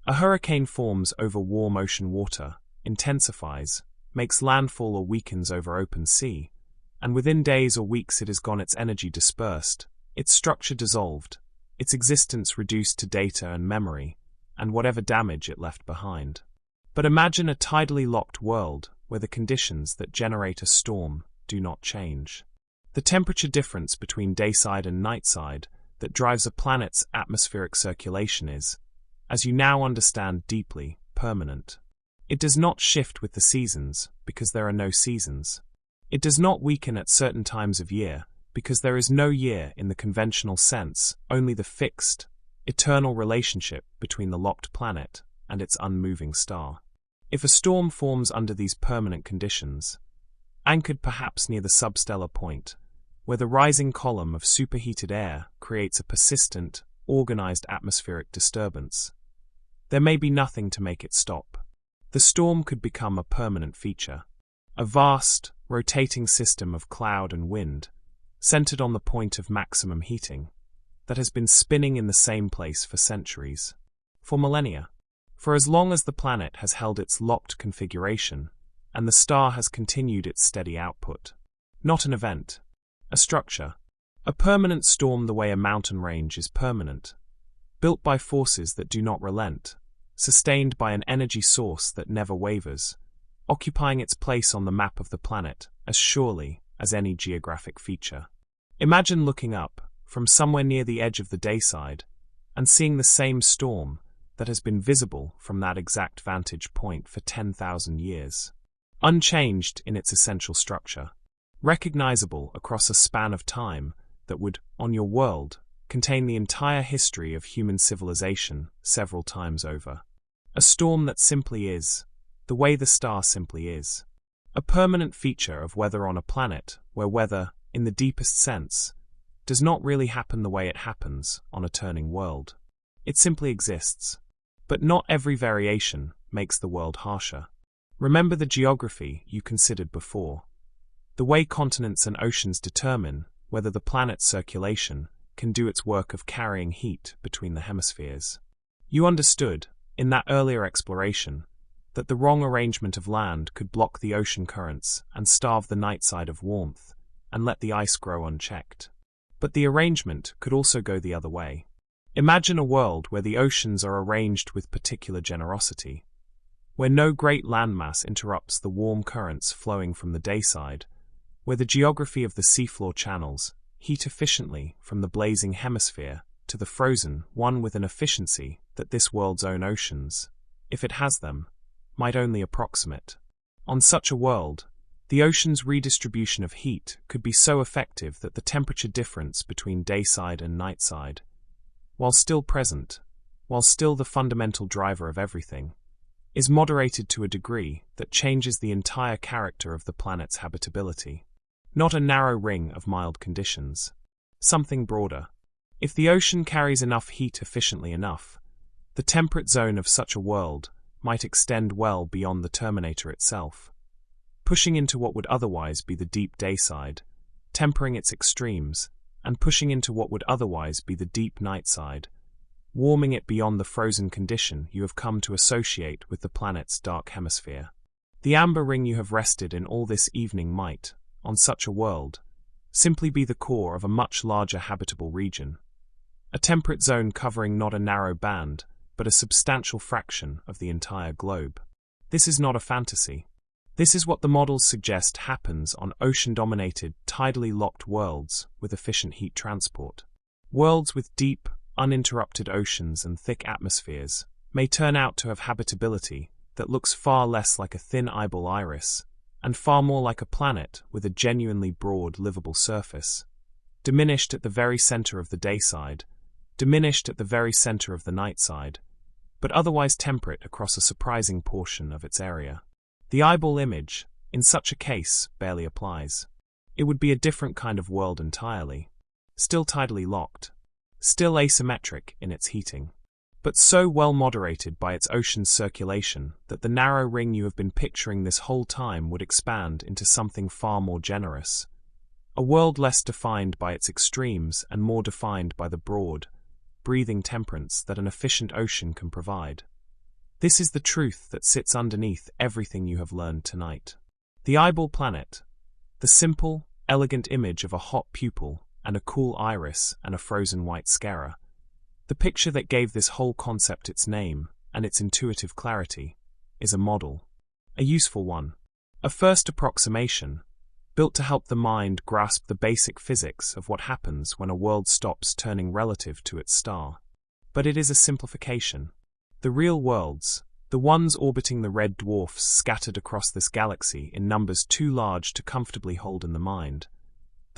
A: A hurricane forms over warm ocean water, intensifies, makes landfall or weakens over open sea, and within days or weeks it has gone, its energy dispersed, its structure dissolved, its existence reduced to data and memory, and whatever damage it left behind. But imagine a tidally locked world where the conditions that generate a storm do not change. The temperature difference between dayside and nightside that drives a planet's atmospheric circulation is, as you now understand deeply, permanent. It does not shift with the seasons, because there are no seasons. It does not weaken at certain times of year, because there is no year in the conventional sense, only the fixed, eternal relationship between the locked planet and its unmoving star. If a storm forms under these permanent conditions, anchored perhaps near the substellar point, where the rising column of superheated air creates a persistent, organized atmospheric disturbance, there may be nothing to make it stop. The storm could become a permanent feature, a vast, rotating system of cloud and wind, centered on the point of maximum heating, that has been spinning in the same place for centuries, for millennia. For as long as the planet has held its locked configuration, and the star has continued its steady output. Not an event, a structure, a permanent storm the way a mountain range is permanent, built by forces that do not relent, sustained by an energy source that never wavers, occupying its place on the map of the planet as surely as any geographic feature. Imagine looking up from somewhere near the edge of the dayside and seeing the same storm that has been visible from that exact vantage point for 10,000 years. Unchanged in its essential structure, recognizable across a span of time that would, on your world, contain the entire history of human civilization several times over. A storm that simply is, the way the star simply is. A permanent feature of weather on a planet where weather, in the deepest sense, does not really happen the way it happens on a turning world. It simply exists. But not every variation makes the world harsher. Remember the geography you considered before. The way continents and oceans determine whether the planet's circulation can do its work of carrying heat between the hemispheres. You understood, in that earlier exploration, that the wrong arrangement of land could block the ocean currents and starve the night side of warmth, and let the ice grow unchecked. But the arrangement could also go the other way. Imagine a world where the oceans are arranged with particular generosity, where no great landmass interrupts the warm currents flowing from the dayside, where the geography of the seafloor channels heat efficiently from the blazing hemisphere to the frozen one with an efficiency that this world's own oceans, if it has them, might only approximate. On such a world, the ocean's redistribution of heat could be so effective that the temperature difference between dayside and nightside, while still present, while still the fundamental driver of everything, is moderated to a degree that changes the entire character of the planet's habitability. Not a narrow ring of mild conditions. Something broader. If the ocean carries enough heat efficiently enough, the temperate zone of such a world might extend well beyond the terminator itself, pushing into what would otherwise be the deep dayside, tempering its extremes, and pushing into what would otherwise be the deep nightside, warming it beyond the frozen condition you have come to associate with the planet's dark hemisphere. The amber ring you have rested in all this evening might, on such a world, simply be the core of a much larger habitable region. A temperate zone covering not a narrow band, but a substantial fraction of the entire globe. This is not a fantasy. This is what the models suggest happens on ocean-dominated, tidally locked worlds with efficient heat transport. Worlds with deep, uninterrupted oceans and thick atmospheres may turn out to have habitability that looks far less like a thin eyeball iris and far more like a planet with a genuinely broad, livable surface, diminished at the very center of the dayside, diminished at the very center of the nightside, but otherwise temperate across a surprising portion of its area. The eyeball image, in such a case, barely applies. It would be a different kind of world entirely. Still tidally locked. Still asymmetric in its heating. But so well moderated by its ocean's circulation that the narrow ring you have been picturing this whole time would expand into something far more generous. A world less defined by its extremes and more defined by the broad, breathing temperance that an efficient ocean can provide. This is the truth that sits underneath everything you have learned tonight. The eyeball planet, the simple, elegant image of a hot pupil and a cool iris and a frozen white sclera, the picture that gave this whole concept its name and its intuitive clarity, is a model. A useful one. A first approximation, built to help the mind grasp the basic physics of what happens when a world stops turning relative to its star. But it is a simplification. The real worlds, the ones orbiting the red dwarfs scattered across this galaxy in numbers too large to comfortably hold in the mind,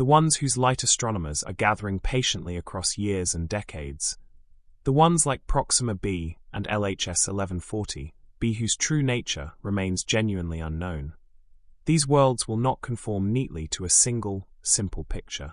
A: the ones whose light astronomers are gathering patiently across years and decades, the ones like Proxima b and LHS 1140, b whose true nature remains genuinely unknown. These worlds will not conform neatly to a single, simple picture.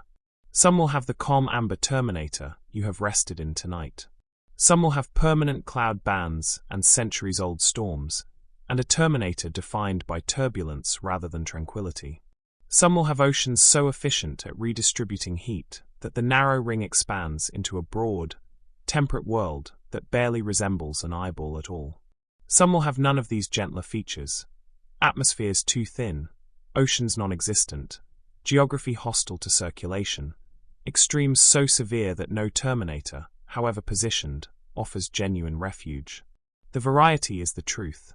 A: Some will have the calm amber terminator you have rested in tonight. Some will have permanent cloud bands and centuries-old storms, and a terminator defined by turbulence rather than tranquility. Some will have oceans so efficient at redistributing heat that the narrow ring expands into a broad, temperate world that barely resembles an eyeball at all. Some will have none of these gentler features. Atmospheres too thin, oceans non-existent, geography hostile to circulation, extremes so severe that no terminator, however positioned, offers genuine refuge. The variety is the truth.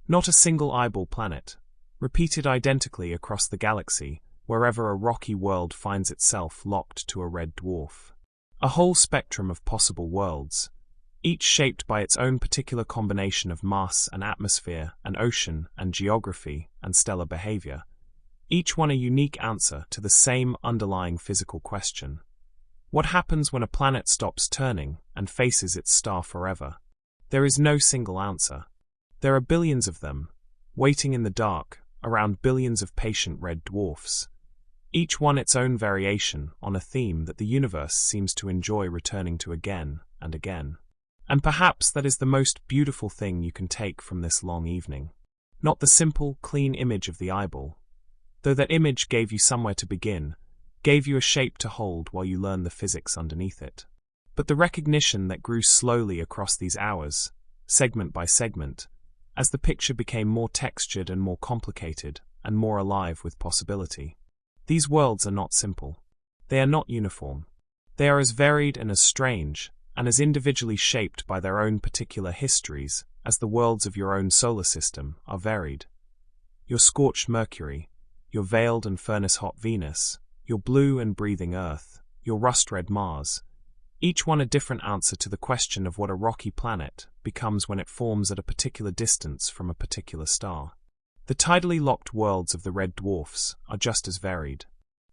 A: Not a single eyeball planet, repeated identically across the galaxy wherever a rocky world finds itself locked to a red dwarf. A whole spectrum of possible worlds, each shaped by its own particular combination of mass and atmosphere and ocean and geography and stellar behavior, each one a unique answer to the same underlying physical question. What happens when a planet stops turning and faces its star forever? There is no single answer. There are billions of them, waiting in the dark, around billions of patient red dwarfs, each one its own variation on a theme that the universe seems to enjoy returning to again and again. And perhaps that is the most beautiful thing you can take from this long evening. Not the simple, clean image of the eyeball, though that image gave you somewhere to begin, gave you a shape to hold while you learned the physics underneath it. But the recognition that grew slowly across these hours, segment by segment, as the picture became more textured and more complicated and more alive with possibility. These worlds are not simple. They are not uniform. They are as varied and as strange, and as individually shaped by their own particular histories as the worlds of your own solar system are varied. Your scorched Mercury, your veiled and furnace-hot Venus, your blue and breathing Earth, your rust-red Mars, each one a different answer to the question of what a rocky planet becomes when it forms at a particular distance from a particular star. The tidally locked worlds of the red dwarfs are just as varied.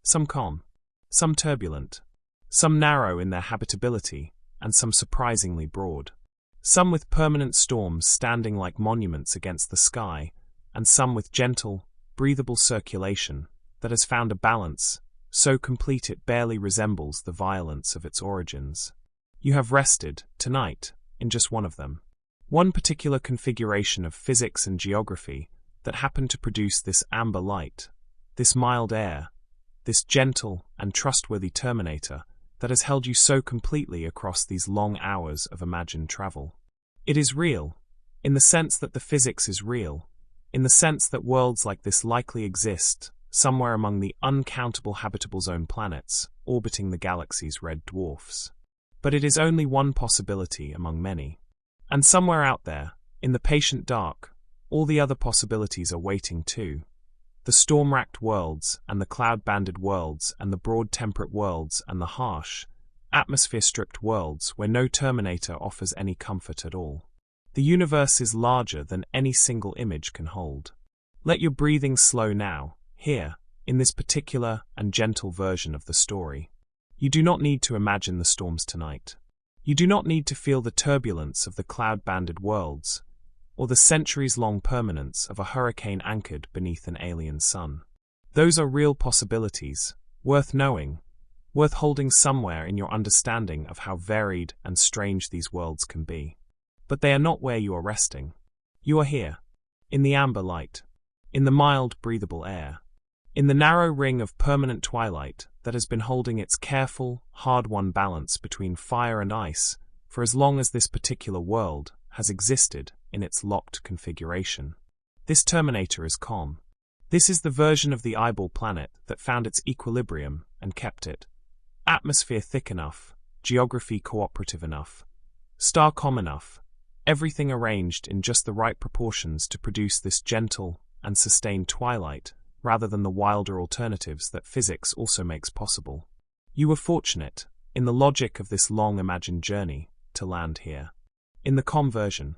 A: Some calm, some turbulent, some narrow in their habitability, and some surprisingly broad. some with permanent storms standing like monuments against the sky, and some with gentle, breathable circulation that has found a balance so complete it barely resembles the violence of its origins. You have rested, tonight, in just one of them. One particular configuration of physics and geography that happened to produce this amber light, this mild air, this gentle and trustworthy terminator that has held you so completely across these long hours of imagined travel. It is real, in the sense that the physics is real, in the sense that worlds like this likely exist somewhere among the uncountable habitable zone planets orbiting the galaxy's red dwarfs. But it is only one possibility among many. And somewhere out there, in the patient dark, all the other possibilities are waiting too. The storm-racked worlds, and the cloud-banded worlds, and the broad temperate worlds, and the harsh, atmosphere-stripped worlds where no terminator offers any comfort at all. The universe is larger than any single image can hold. Let your breathing slow now, here, in this particular and gentle version of the story. You do not need to imagine the storms tonight. You do not need to feel the turbulence of the cloud-banded worlds, or the centuries-long permanence of a hurricane anchored beneath an alien sun. Those are real possibilities, worth knowing, worth holding somewhere in your understanding of how varied and strange these worlds can be. But they are not where you are resting. You are here, in the amber light, in the mild, breathable air, in the narrow ring of permanent twilight that has been holding its careful, hard-won balance between fire and ice for as long as this particular world has existed in its locked configuration. This terminator is calm. This is the version of the eyeball planet that found its equilibrium and kept it. Atmosphere thick enough, geography cooperative enough, star calm enough, everything arranged in just the right proportions to produce this gentle and sustained twilight rather than the wilder alternatives that physics also makes possible. You were fortunate, in the logic of this long-imagined journey, to land here. In the calm version.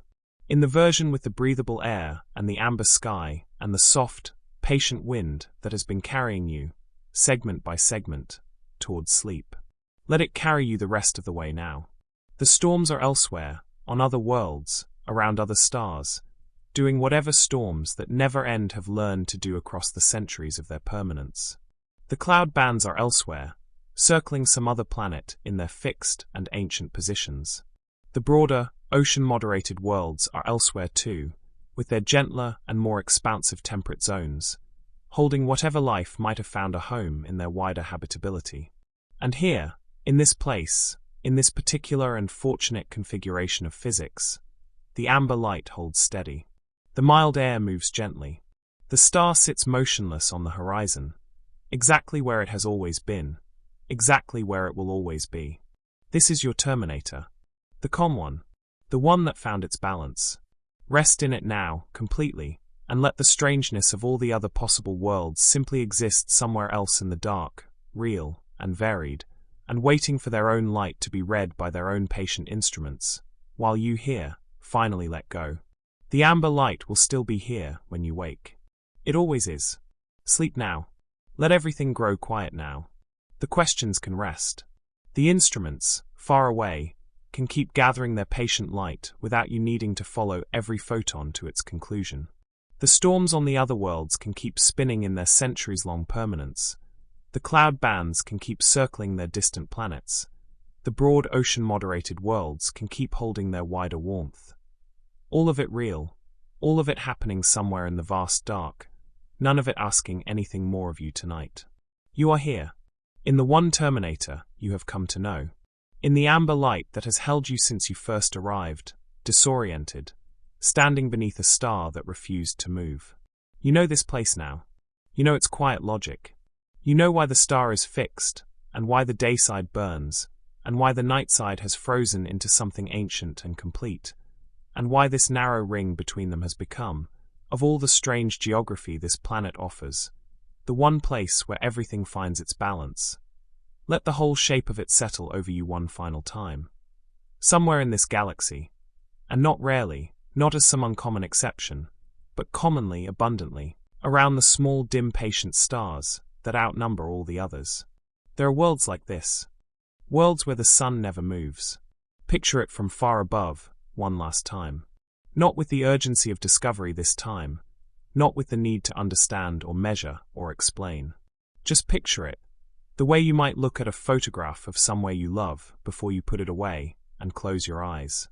A: In the version with the breathable air and the amber sky and the soft, patient wind that has been carrying you, segment by segment, towards sleep. Let it carry you the rest of the way now. The storms are elsewhere, on other worlds, around other stars, doing whatever storms that never end have learned to do across the centuries of their permanence. The cloud bands are elsewhere, circling some other planet in their fixed and ancient positions. The broader, ocean-moderated worlds are elsewhere too, with their gentler and more expansive temperate zones, holding whatever life might have found a home in their wider habitability. And here, in this place, in this particular and fortunate configuration of physics, the amber light holds steady. The mild air moves gently. The star sits motionless on the horizon, exactly where it has always been, exactly where it will always be. This is your terminator. The calm one. The one that found its balance. Rest in it now, completely, and let the strangeness of all the other possible worlds simply exist somewhere else in the dark, real, and varied, and waiting for their own light to be read by their own patient instruments, while you here, finally let go. The amber light will still be here when you wake. It always is. Sleep now. Let everything grow quiet now. The questions can rest. The instruments, far away, can keep gathering their patient light without you needing to follow every photon to its conclusion. The storms on the other worlds can keep spinning in their centuries-long permanence. The cloud bands can keep circling their distant planets. The broad ocean-moderated worlds can keep holding their wider warmth. All of it real, all of it happening somewhere in the vast dark, none of it asking anything more of you tonight. You are here, in the one terminator you have come to know, in the amber light that has held you since you first arrived, disoriented, standing beneath a star that refused to move. You know this place now. You know its quiet logic. You know why the star is fixed, and why the day side burns, and why the night side has frozen into something ancient and complete, and why this narrow ring between them has become, of all the strange geography this planet offers, the one place where everything finds its balance. Let the whole shape of it settle over you one final time. Somewhere in this galaxy, and not rarely, not as some uncommon exception, but commonly, abundantly, around the small, dim, patient stars that outnumber all the others. There are worlds like this. Worlds where the sun never moves. Picture it from far above, one last time. Not with the urgency of discovery this time, not with the need to understand or measure or explain. Just picture it, the way you might look at a photograph of somewhere you love before you put it away and close your eyes.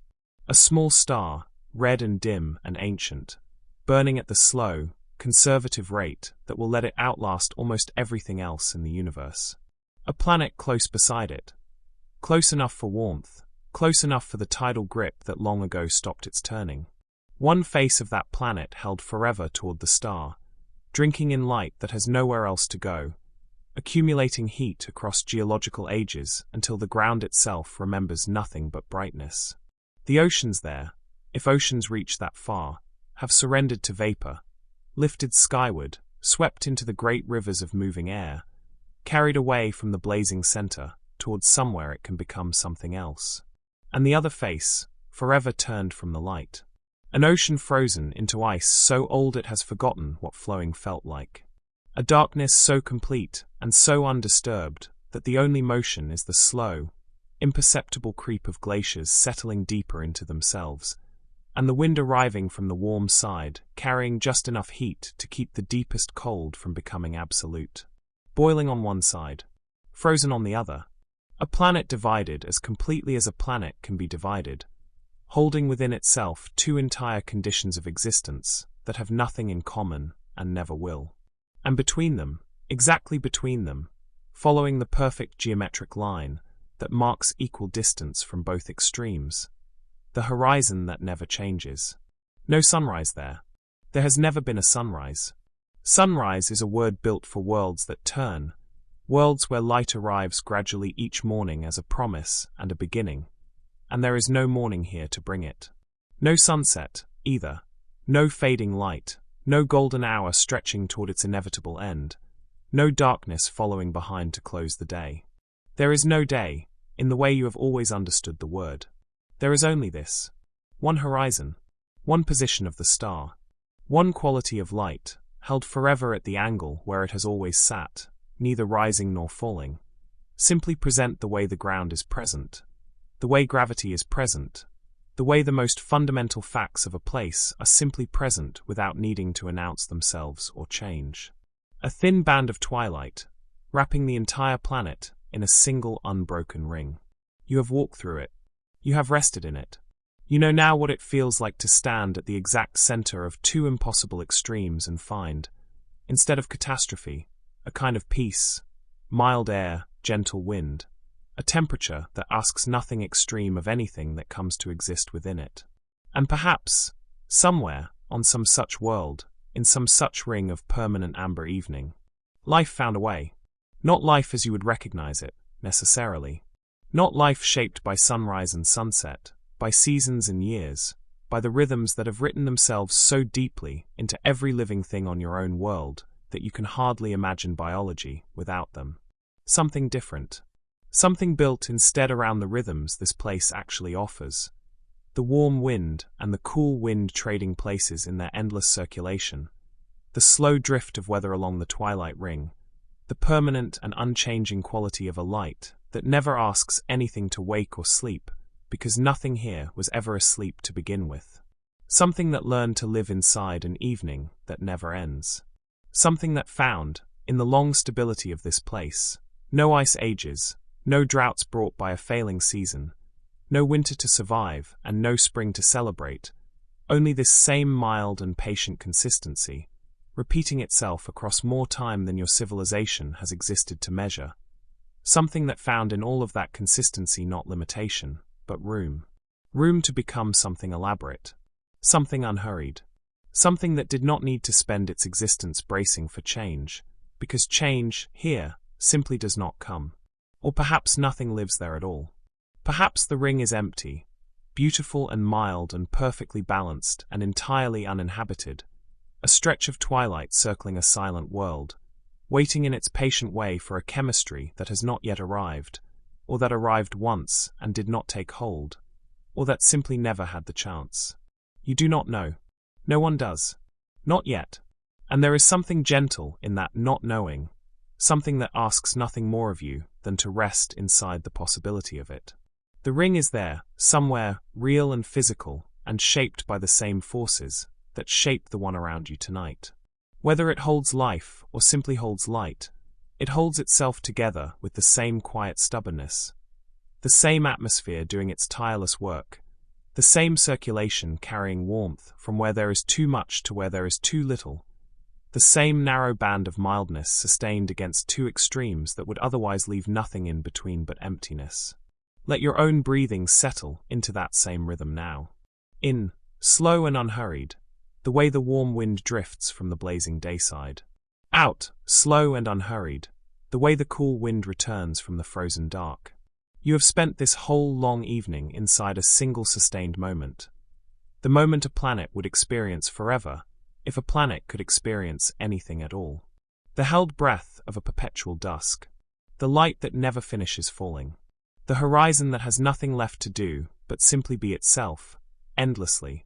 A: A small star, red and dim and ancient, burning at the slow, conservative rate that will let it outlast almost everything else in the universe. A planet close beside it. Close enough for warmth, close enough for the tidal grip that long ago stopped its turning. One face of that planet held forever toward the star, drinking in light that has nowhere else to go, accumulating heat across geological ages until the ground itself remembers nothing but brightness. The oceans there, if oceans reach that far, have surrendered to vapor, lifted skyward, swept into the great rivers of moving air, carried away from the blazing center towards somewhere it can become something else. And the other face, forever turned from the light. An ocean frozen into ice so old it has forgotten what flowing felt like. A darkness so complete and so undisturbed that the only motion is the slow, imperceptible creep of glaciers settling deeper into themselves, and the wind arriving from the warm side, carrying just enough heat to keep the deepest cold from becoming absolute. Boiling on one side, frozen on the other. A planet divided as completely as a planet can be divided, holding within itself two entire conditions of existence that have nothing in common and never will. And between them, exactly between them, following the perfect geometric line that marks equal distance from both extremes, the horizon that never changes. No sunrise there. There has never been a sunrise. Sunrise is a word built for worlds that turn, worlds where light arrives gradually each morning as a promise and a beginning, and there is no morning here to bring it. No sunset, either. No fading light, no golden hour stretching toward its inevitable end, no darkness following behind to close the day. There is no day, in the way you have always understood the word. There is only this. One horizon, one position of the star, one quality of light, held forever at the angle where it has always sat, neither rising nor falling. Simply present the way the ground is present, the way gravity is present, the way the most fundamental facts of a place are simply present without needing to announce themselves or change. A thin band of twilight, wrapping the entire planet in a single unbroken ring. You have walked through it. You have rested in it. You know now what it feels like to stand at the exact center of two impossible extremes and find, instead of catastrophe, a kind of peace, mild air, gentle wind, a temperature that asks nothing extreme of anything that comes to exist within it. And perhaps, somewhere, on some such world, in some such ring of permanent amber evening, life found a way. Not life as you would recognize it, necessarily. Not life shaped by sunrise and sunset, by seasons and years, by the rhythms that have written themselves so deeply into every living thing on your own world that you can hardly imagine biology without them. Something different. Something built instead around the rhythms this place actually offers. The warm wind and the cool wind trading places in their endless circulation. The slow drift of weather along the twilight ring. The permanent and unchanging quality of a light that never asks anything to wake or sleep, because nothing here was ever asleep to begin with. Something that learned to live inside an evening that never ends. Something that found, in the long stability of this place, no ice ages, no droughts brought by a failing season, no winter to survive and no spring to celebrate, only this same mild and patient consistency, repeating itself across more time than your civilization has existed to measure. Something that found in all of that consistency not limitation, but room. Room to become something elaborate. Something unhurried. Something that did not need to spend its existence bracing for change, because change, here, simply does not come. Or perhaps nothing lives there at all. Perhaps the ring is empty, beautiful and mild and perfectly balanced and entirely uninhabited, a stretch of twilight circling a silent world, waiting in its patient way for a chemistry that has not yet arrived, or that arrived once and did not take hold, or that simply never had the chance. You do not know. No one does. Not yet. And there is something gentle in that not knowing, something that asks nothing more of you than to rest inside the possibility of it. The ring is there, somewhere, real and physical, and shaped by the same forces that shape the one around you tonight. Whether it holds life or simply holds light, it holds itself together with the same quiet stubbornness, the same atmosphere doing its tireless work, the same circulation carrying warmth from where there is too much to where there is too little, the same narrow band of mildness sustained against two extremes that would otherwise leave nothing in between but emptiness. Let your own breathing settle into that same rhythm now. In, slow and unhurried, the way the warm wind drifts from the blazing dayside. Out, slow and unhurried, the way the cool wind returns from the frozen dark. You have spent this whole long evening inside a single sustained moment. The moment a planet would experience forever, if a planet could experience anything at all. The held breath of a perpetual dusk. The light that never finishes falling. The horizon that has nothing left to do but simply be itself, endlessly,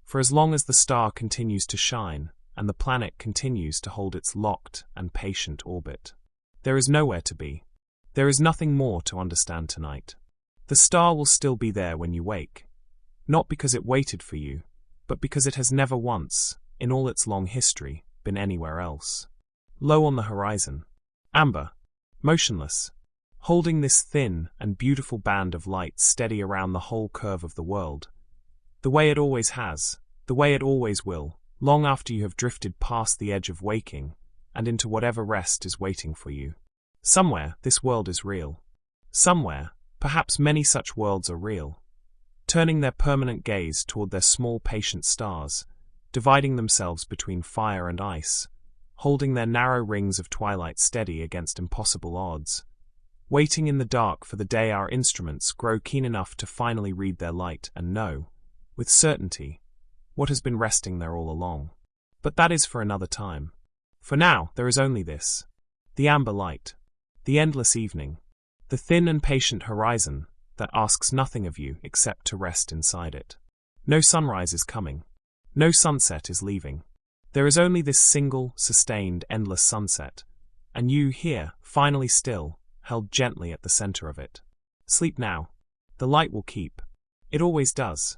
A: for as long as the star continues to shine and the planet continues to hold its locked and patient orbit. There is nowhere to be. There is nothing more to understand tonight. The star will still be there when you wake, not because it waited for you, but because it has never once, in all its long history, been anywhere else. Low on the horizon, amber, motionless, holding this thin and beautiful band of light steady around the whole curve of the world, the way it always has, the way it always will, long after you have drifted past the edge of waking and into whatever rest is waiting for you. Somewhere, this world is real. Somewhere, perhaps many such worlds are real, turning their permanent gaze toward their small patient stars, dividing themselves between fire and ice, holding their narrow rings of twilight steady against impossible odds, waiting in the dark for the day our instruments grow keen enough to finally read their light and know, with certainty, what has been resting there all along. But that is for another time. For now, there is only this: the amber light, the endless evening, the thin and patient horizon that asks nothing of you except to rest inside it. No sunrise is coming. No sunset is leaving. There is only this single, sustained, endless sunset, and you here, finally still, held gently at the center of it. Sleep now. The light will keep. It always does.